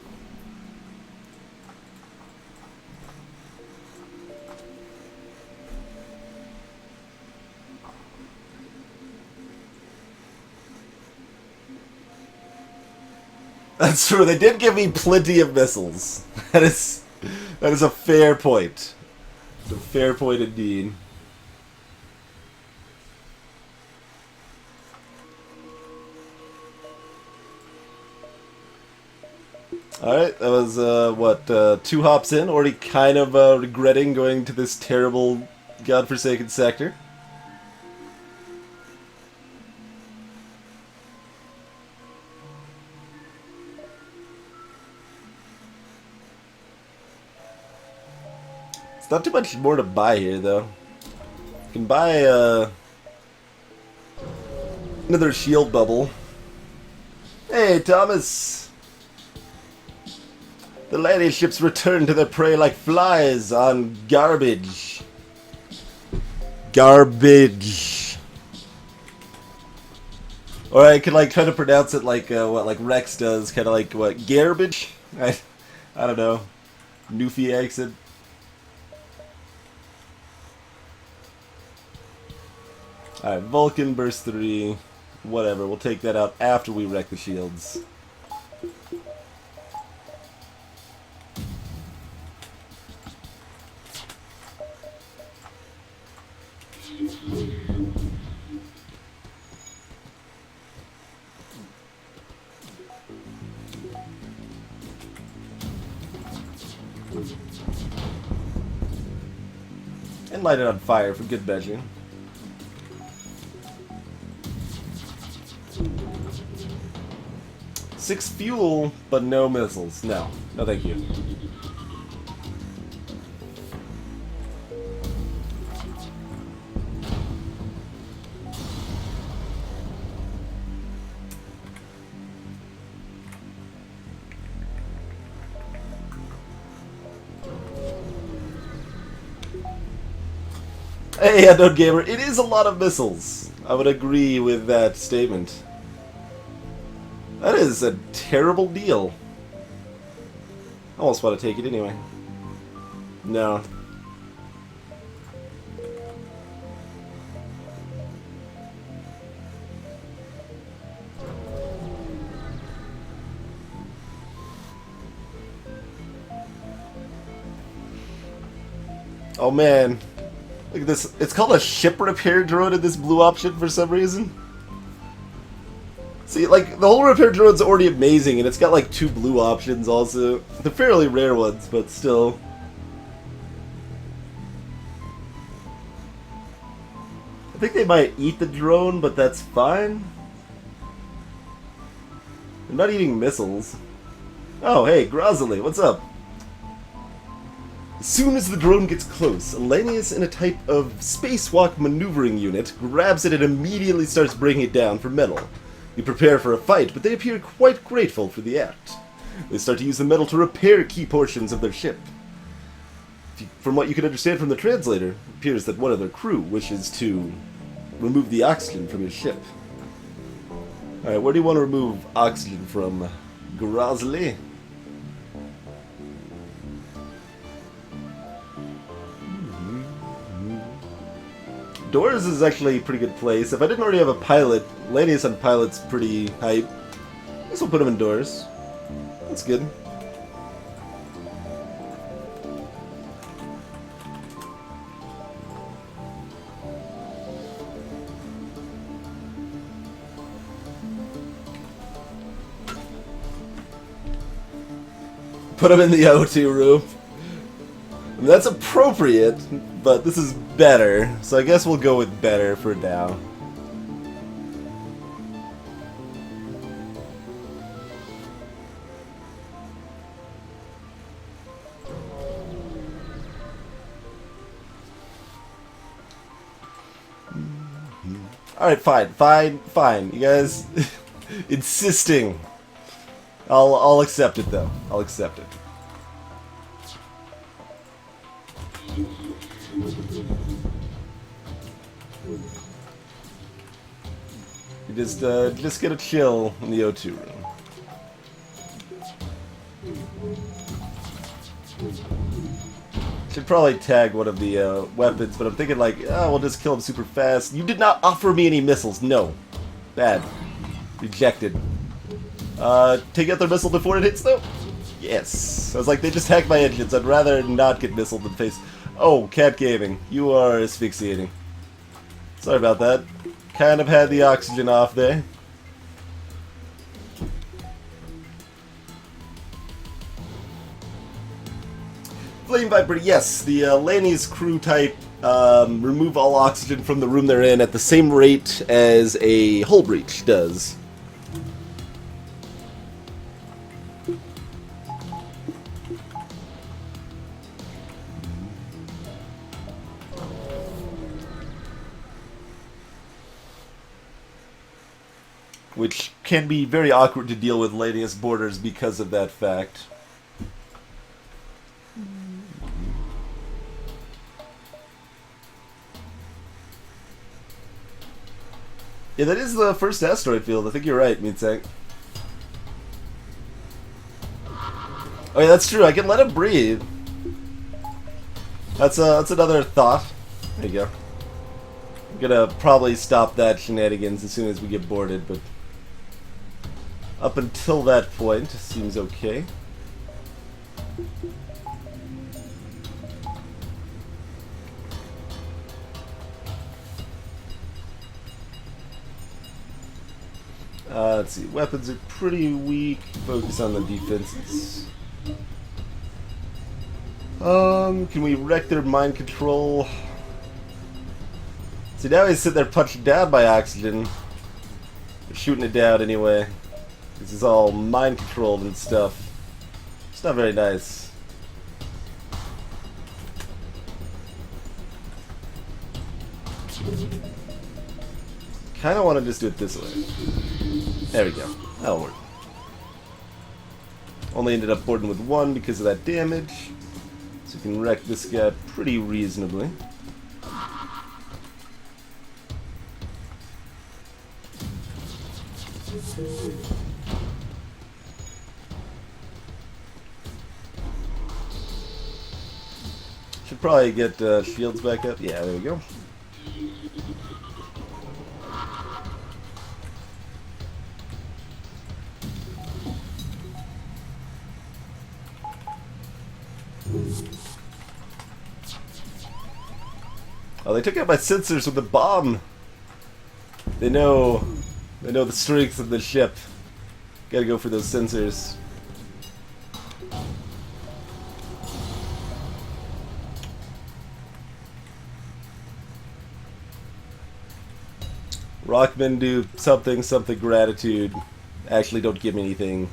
That's true. They did give me plenty of missiles. That is a fair point. It's a fair point indeed. Alright, that was, what, 2 hops in, already kind of regretting going to this terrible, godforsaken sector. It's not too much more to buy here, though. You can buy, another shield bubble. Hey, Thomas! The lady ships return to their prey like flies on garbage. Garbage. Or I could like try to pronounce it like what like Rex does, kind of like what garbage. I don't know. Newfie accent. All right, Vulcan burst 3. Whatever. We'll take that out after we wreck the shields. And light it on fire for good measure. Six fuel, but no missiles. No. No thank you. Hey, Unknown Gamer, it is a lot of missiles. I would agree with that statement. That is a terrible deal. I almost want to take it anyway. No. Oh man. Look at this. It's called a ship repair drone in this blue option for some reason. See, like, the whole repair drone's already amazing, and it's got, like, 2 blue options also. They're fairly rare ones, but still. I think they might eat the drone, but that's fine. They're not eating missiles. Oh, hey, Grozily, what's up? As soon as the drone gets close, Elenius in a type of spacewalk maneuvering unit grabs it and immediately starts breaking it down for metal. We prepare for a fight, but they appear quite grateful for the act. They start to use the metal to repair key portions of their ship. From what you can understand from the translator, it appears that one of their crew wishes to remove the oxygen from his ship. Alright, where do you want to remove oxygen from? Grozly? Doors is actually a pretty good place. If I didn't already have a pilot, Lanius on pilot's pretty hype. I guess we'll put him in doors. That's good. Put him in the O2 room. I mean, that's appropriate, but this is better, so I guess we'll go with better for now. Alright, fine. You guys insisting. I'll accept it though. I'll accept it. You just get a chill in the O2 room. Should probably tag one of the weapons, but I'm thinking like, oh, we'll just kill him super fast. You did not offer me any missiles. No. Bad. Rejected. Take out their missile before it hits though? Yes. I was like, they just hacked my engines. I'd rather not get missiled than face. Oh, Cat Gaming. You are asphyxiating. Sorry about that. Kind of had the oxygen off there. Flame Viper, yes. The Lanius crew type remove all oxygen from the room they're in at the same rate as a hull breach does. Which can be very awkward to deal with Lanius borders because of that fact. Yeah, that is the first asteroid field. I think you're right, Meatsack. Oh yeah, that's true. I can let him breathe. That's another thought. There you go. I'm gonna probably stop that shenanigans as soon as we get boarded, but up until that point, seems okay. Let's see. Weapons are pretty weak. Focus on the defenses. Can we wreck their mind control? See, now he's sitting there punching down by oxygen. They're shooting it down anyway. This is all mind controlled and stuff. It's not very nice. Kinda wanna just do it this way. There we go. That'll work. Only ended up boarding with one because of that damage. So we can wreck this guy pretty reasonably. Should probably get shields back up. Yeah, there we go. Oh, they took out my sensors with the bomb. They know the strength of the ship. Gotta go for those sensors. Rockmen do something gratitude. Actually, don't give me anything.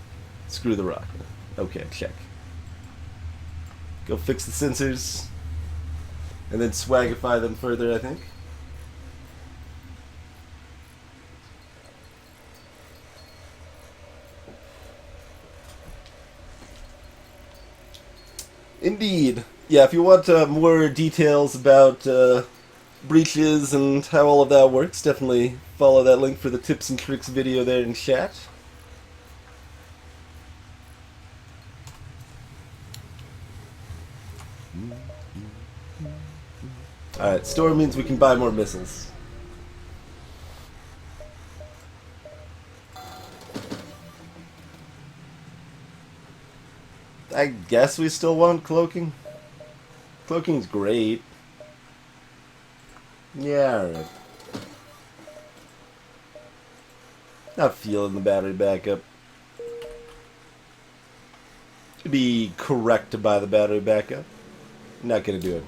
Screw the Rockmen. Okay, check. Go fix the sensors. And then swagify them further, I think. Indeed. Yeah, if you want more details about breaches and how all of that works, definitely follow that link for the tips and tricks video there in chat. Alright, store means we can buy more missiles. I guess we still want cloaking. Cloaking's great. Yeah, alright. Not feeling the battery backup. Should be correct to buy the battery backup. Not gonna do it.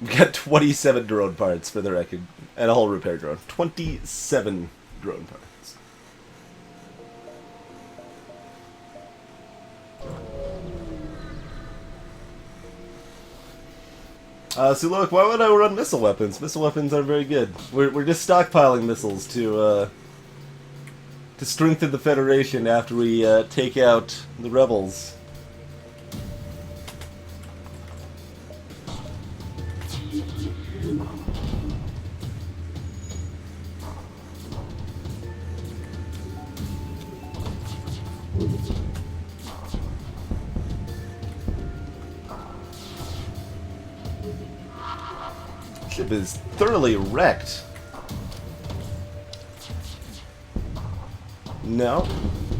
We got 27 drone parts for the record, and a whole repair drone. 27 drone parts. So look, why would I run missile weapons? Missile weapons are very good. We're just stockpiling missiles to strengthen the Federation after we take out the rebels. Ship is thoroughly wrecked. No.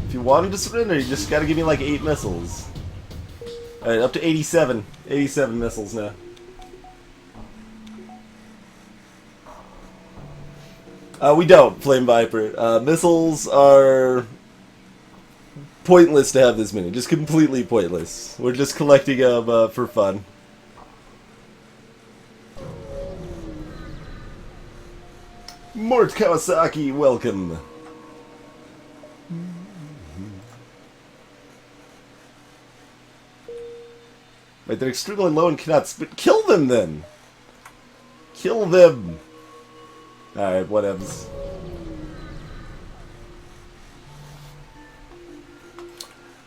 If you wanted to surrender, you just gotta give me like 8 missiles. Alright, up to 87. 87 missiles now. We don't, Flame Viper. Missiles are pointless to have this many. Just completely pointless. We're just collecting them for fun. Mort Kawasaki, welcome. Wait, they're extremely low and cannot spit. Kill them then! Kill them! Alright, whatevs.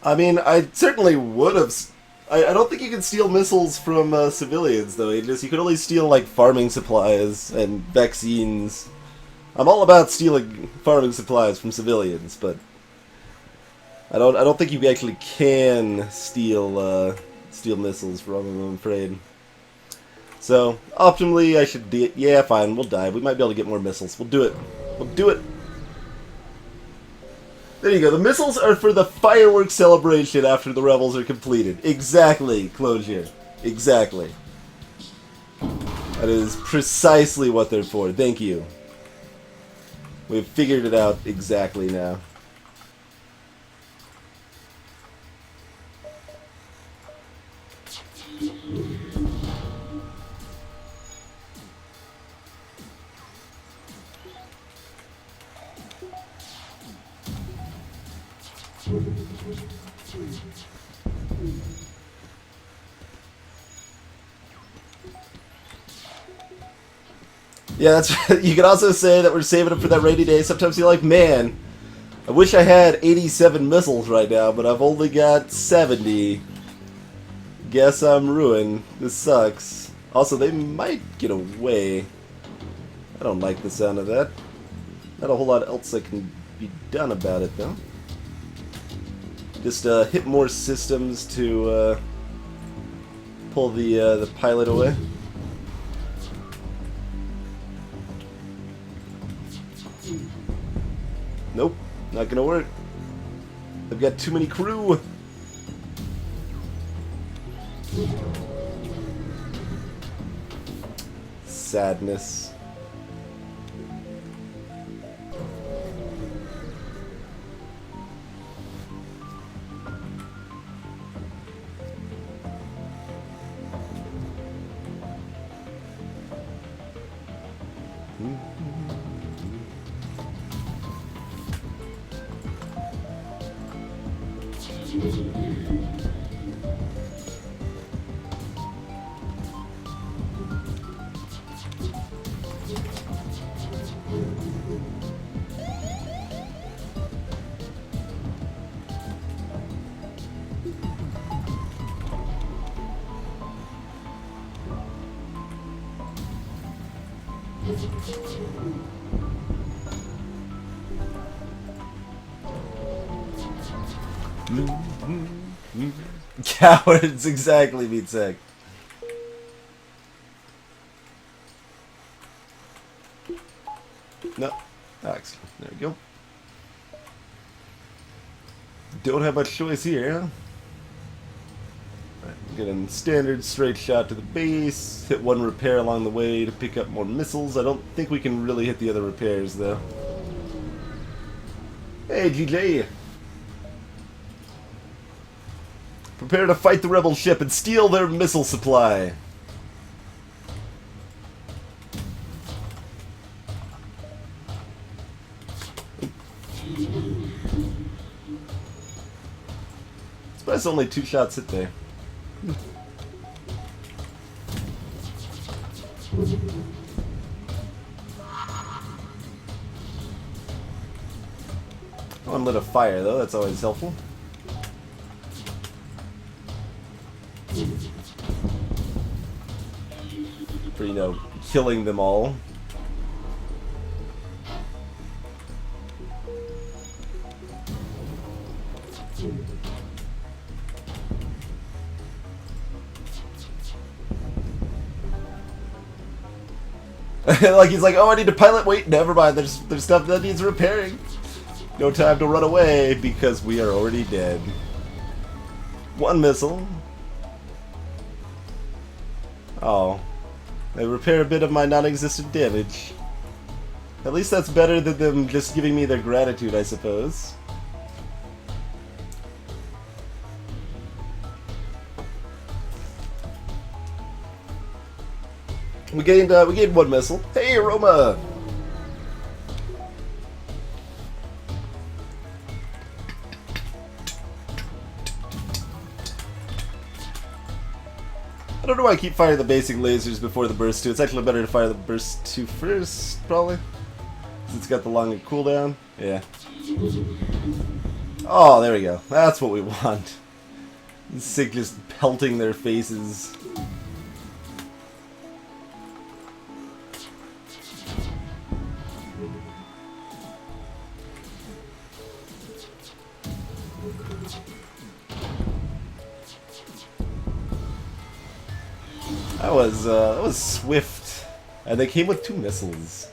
I mean, I certainly would have... I don't think you can steal missiles from civilians, though. You could only steal, like, farming supplies and vaccines. I'm all about stealing farming supplies from civilians, but I don't think you actually can steal missiles from them, I'm afraid. So, optimally, I should do it. Yeah, fine, we'll dive. We might be able to get more missiles. We'll do it. We'll do it. There you go. The missiles are for the fireworks celebration after the rebels are completed. Exactly, Closure. Exactly. That is precisely what they're for. Thank you. We've figured it out exactly now. Yeah, that's you can also say that we're saving them for that rainy day. Sometimes you're like, man, I wish I had 87 missiles right now, but I've only got 70. Guess I'm ruined. This sucks. Also, they might get away. I don't like the sound of that. Not a whole lot else that can be done about it, though. Just hit more systems to pull the pilot away. Nope, not gonna work. I've got too many crew. Sadness. Cowards, exactly, Meatsec. No. Excellent. There we go. Don't have much choice here, huh? Right, get a standard straight shot to the base, hit one repair along the way to pick up more missiles. I don't think we can really hit the other repairs, though. Hey, GJ! Prepare to fight the rebel ship and steal their missile supply. Surprised only 2 shots hit there. One lit a fire though, that's always helpful. For, you know, killing them all. Like he's like, oh, I need to pilot. Wait, never mind. There's stuff that needs repairing. No time to run away because we are already dead. 1 missile. Oh, they repair a bit of my non-existent damage. At least that's better than them just giving me their gratitude, I suppose. We gained 1 missile. Hey, Roma! I don't know why I keep firing the basic lasers before the burst 2. It's actually better to fire the burst 2 first, probably. Because it's got the longer cooldown. Yeah. Oh, there we go. That's what we want. Sick just pelting their faces. That was swift, and they came with 2 missiles.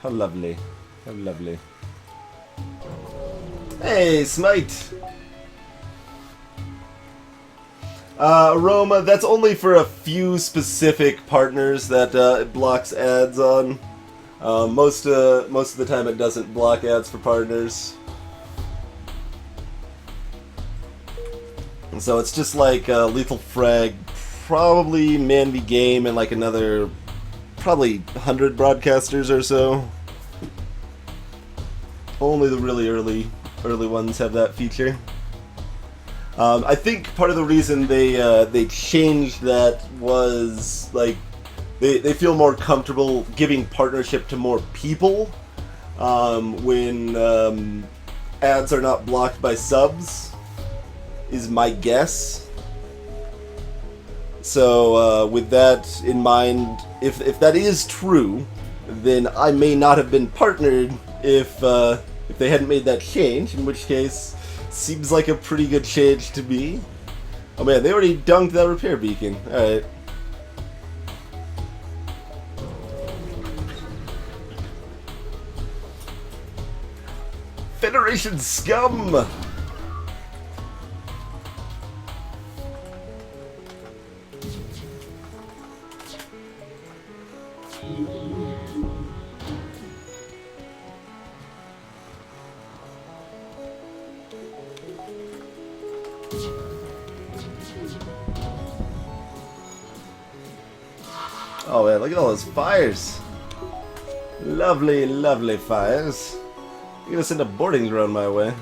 How lovely, how lovely. Hey, Smite. Roma, that's only for a few specific partners that it blocks ads on. Most of the time, it doesn't block ads for partners. And so it's just like Lethal Frag. Probably Man v Game and like another probably 100 broadcasters or so. Only the really early ones have that feature. I think part of the reason they changed that was like they feel more comfortable giving partnership to more people when ads are not blocked by subs, is my guess. So with that in mind, if that is true, then I may not have been partnered if they hadn't made that change, in which case, seems like a pretty good change to me. Oh man, they already dunked that repair beacon. Alright. Federation scum! Oh man, look at all those fires. Lovely, lovely fires. You're gonna send a boarding drone my way.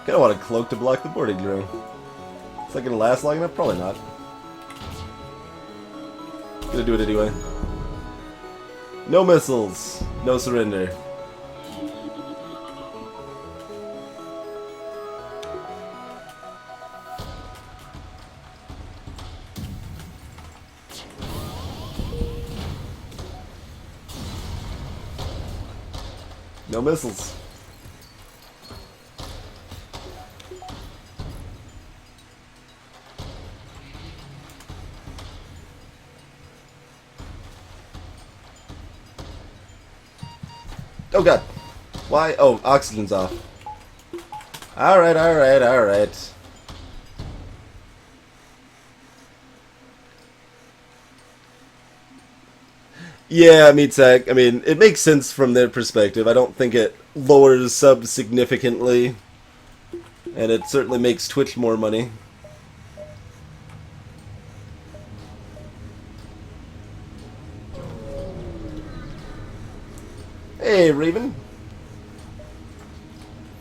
Kinda want a cloak to block the boarding drone. Is that gonna last long enough? Probably not. Gonna do it anyway. No missiles. No surrender. No missiles. Oh god. Why? Oh, oxygen's off. Alright, alright, alright. Yeah, Meatsec. I mean, it makes sense from their perspective. I don't think it lowers subs significantly. And it certainly makes Twitch more money. Hey, Raven.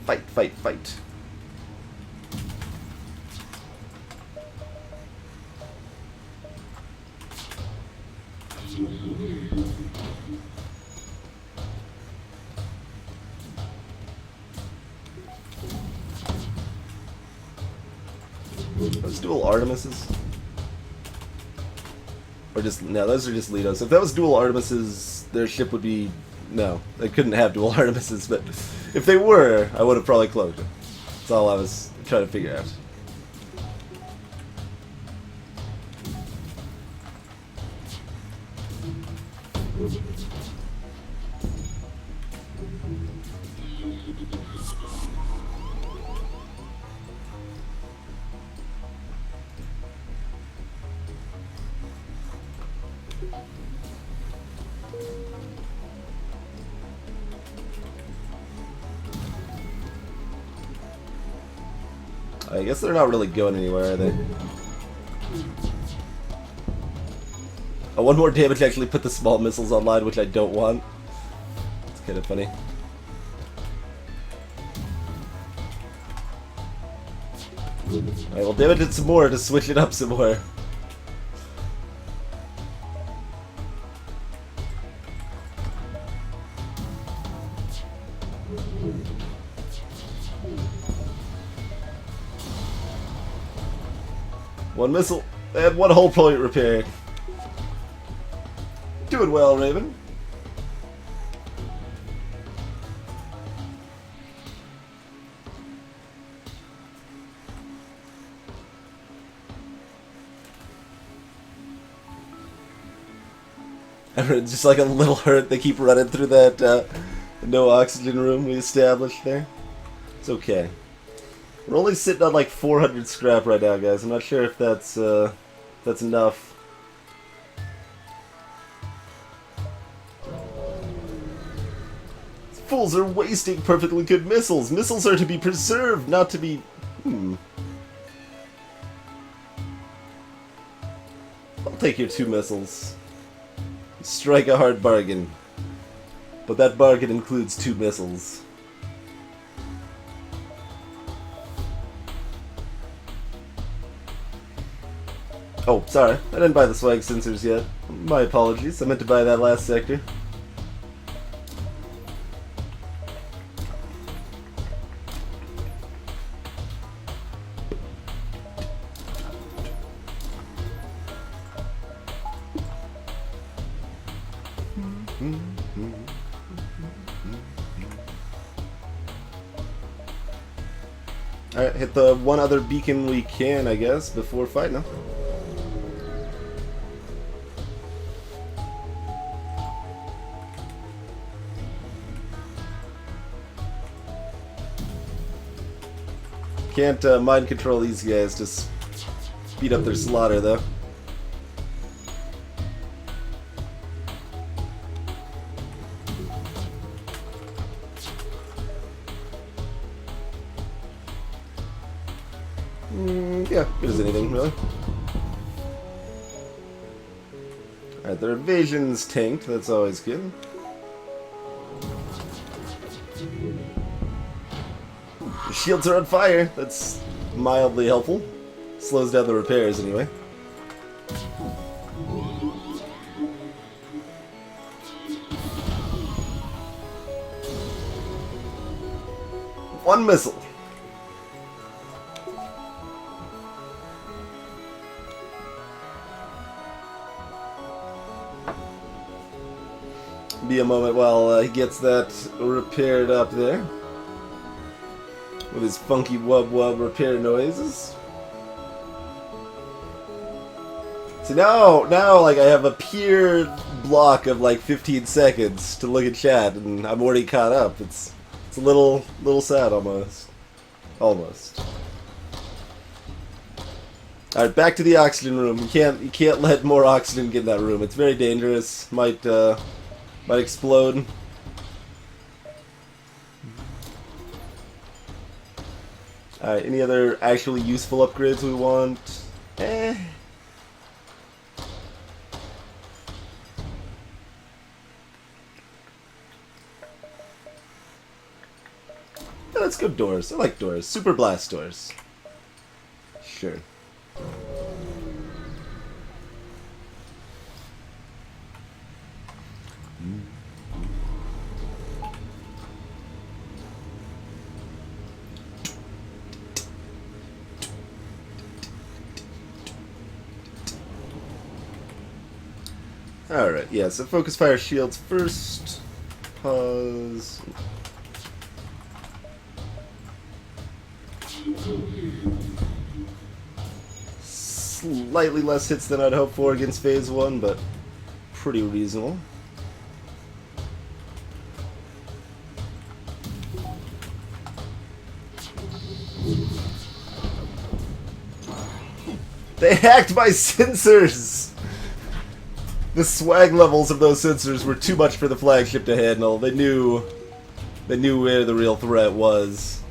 Fight, fight, fight. Those dual Artemises? Or just, no, those are just Litos. If that was dual Artemises, their ship would be, no, they couldn't have dual Artemises, but if they were, I would have probably cloaked it. That's all I was trying to figure out. I guess they're not really going anywhere, are they? Oh, one more damage actually put the small missiles online, which I don't want. It's kind of funny. Alright, well damage it some more to switch it up some more. One missile and one hull point repair. Doing well, Raven. Just like a little hurt, they keep running through that no oxygen room we established there. It's okay. We're only sitting on like 400 scrap right now, guys. I'm not sure if that's enough. These fools are wasting perfectly good missiles. Missiles are to be preserved, not to be... I'll take your 2 missiles. Strike a hard bargain. But that bargain includes 2 missiles. Oh, sorry. I didn't buy the swag sensors yet. My apologies. I meant to buy that last sector. Alright, hit the one other beacon we can, I guess, before fighting them. Can't mind control these guys, just speed up their slaughter though. Yeah, good as anything, really. Alright, their evasion's tanked. That's always good. The shields are on fire. That's mildly helpful. Slows down the repairs anyway. One missile. Be a moment while he gets that repaired up there. With his funky wub repair noises. See now like I have a pure block of like 15 seconds to look at chat and I'm already caught up. It's a little sad almost. Almost. Alright, back to the oxygen room. You can't let more oxygen get in that room. It's very dangerous. Might explode. Alright, any other actually useful upgrades we want? Yeah, let's go doors. I like doors. Super blast doors. Sure. Alright, yeah, so focus fire shields first. Pause. Slightly less hits than I'd hoped for against phase 1, but pretty reasonable. They hacked my sensors! The swag levels of those sensors were too much for the flagship to handle. They knew where the real threat was.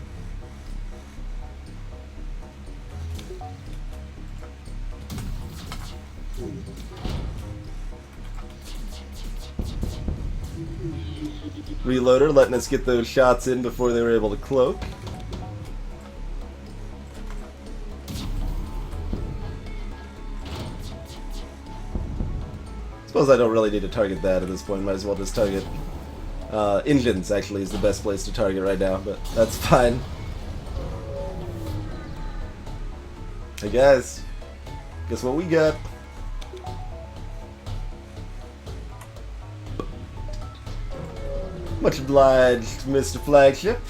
Reloader letting us get those shots in before they were able to cloak. Suppose I don't really need to target that at this point. Might as well just target engines. Actually, is the best place to target right now, but that's fine. Hey guys, guess what we got? Much obliged, Mr. Flagship.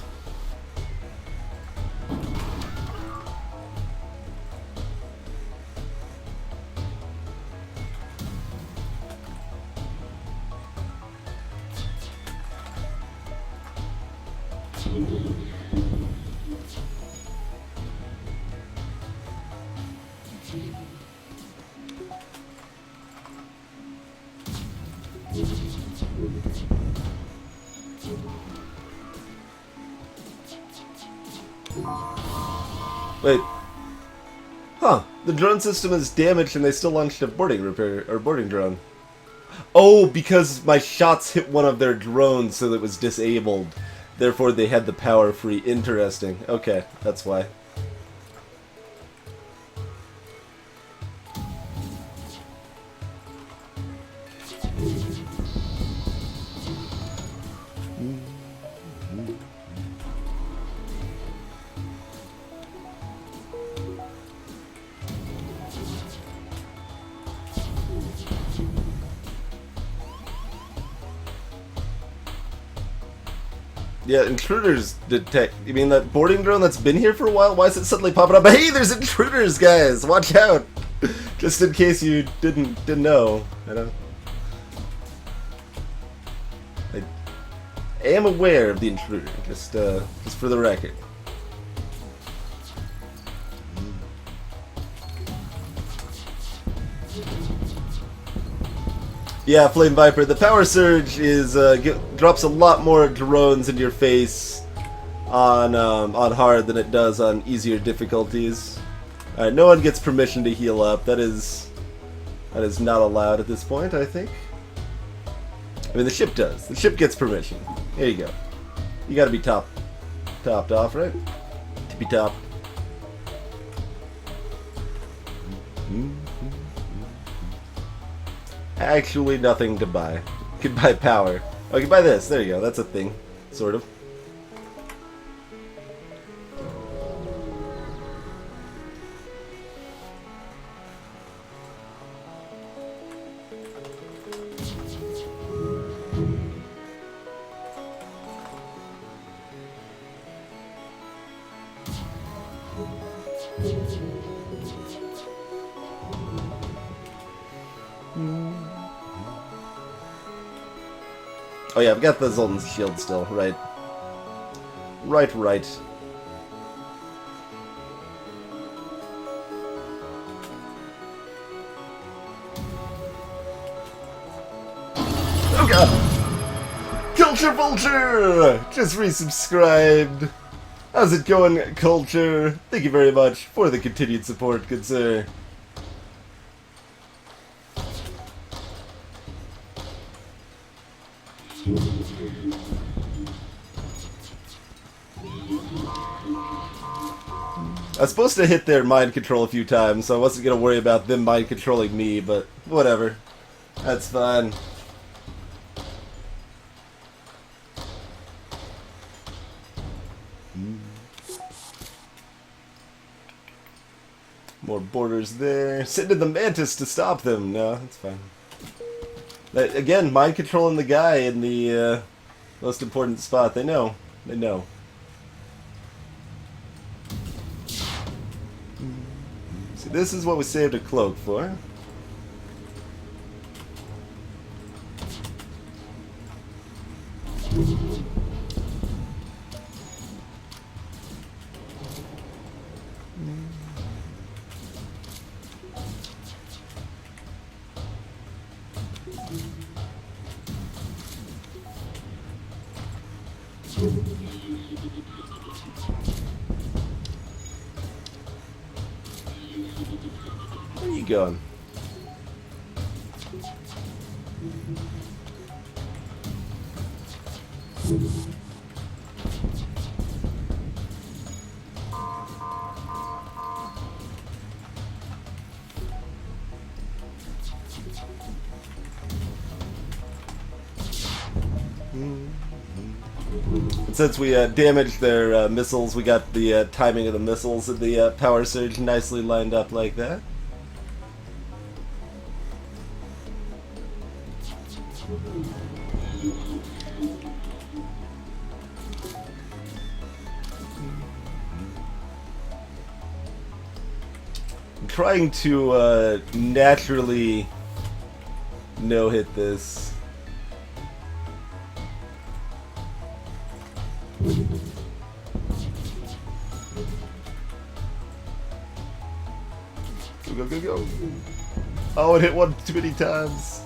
Wait. Huh. The drone system is damaged and they still launched a boarding drone. Oh, because my shots hit one of their drones so that it was disabled. Therefore they had the power free. Interesting. Okay, that's why. Yeah, intruders detect. You mean that boarding drone that's been here for a while? Why is it suddenly popping up? Hey, there's intruders, guys! Watch out! Just in case you didn't know. I am aware of the intruder, just for the record. Yeah, Flame Viper, the power surge is drops a lot more drones into your face on hard than it does on easier difficulties. Alright, no one gets permission to heal up. That is That is not allowed at this point, I think. I mean, the ship does. The ship gets permission. Here you go. You gotta be topped off, right? Tippy top. Actually, nothing to buy. You can buy power. Oh, you can buy this. There you go. That's a thing. Sort of. Oh yeah, I've got the Zoltan's shield still, right. Right. Oh god! Culture Vulture! Just resubscribed! How's it going, Culture? Thank you very much for the continued support, good sir. I was supposed to hit their mind control a few times, so I wasn't going to worry about them mind controlling me, but whatever. That's fine. More borders there. Send in the Mantis to stop them. No, that's fine. But again, mind controlling the guy in the most important spot. They know. They know. See, this is what we saved a cloak for. Where are you going? And since we damaged their missiles, we got the timing of the missiles and the power surge nicely lined up like that. I'm trying to naturally no-hit this. Go. Oh, it hit one too many times.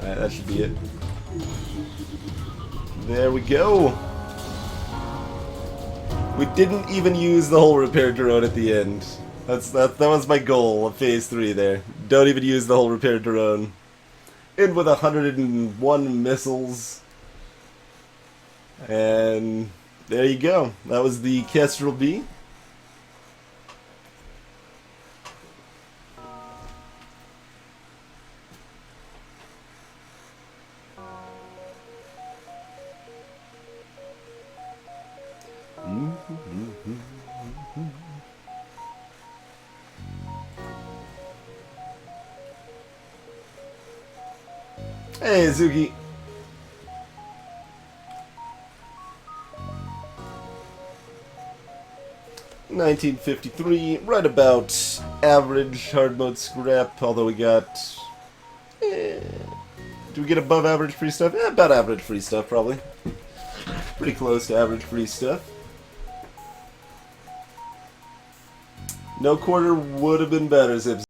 Alright, that should be it. There we go. We didn't even use the whole repair drone at the end. That was my goal of Phase 3 there. Don't even use the whole repair drone. In with 101 missiles. And there you go. That was the Kestrel B. Hey, Zuki. $19.53, right about average hard mode scrap, although we got... do we get above average free stuff? About average free stuff, probably. Pretty close to average free stuff. No quarter would have been better, Zips.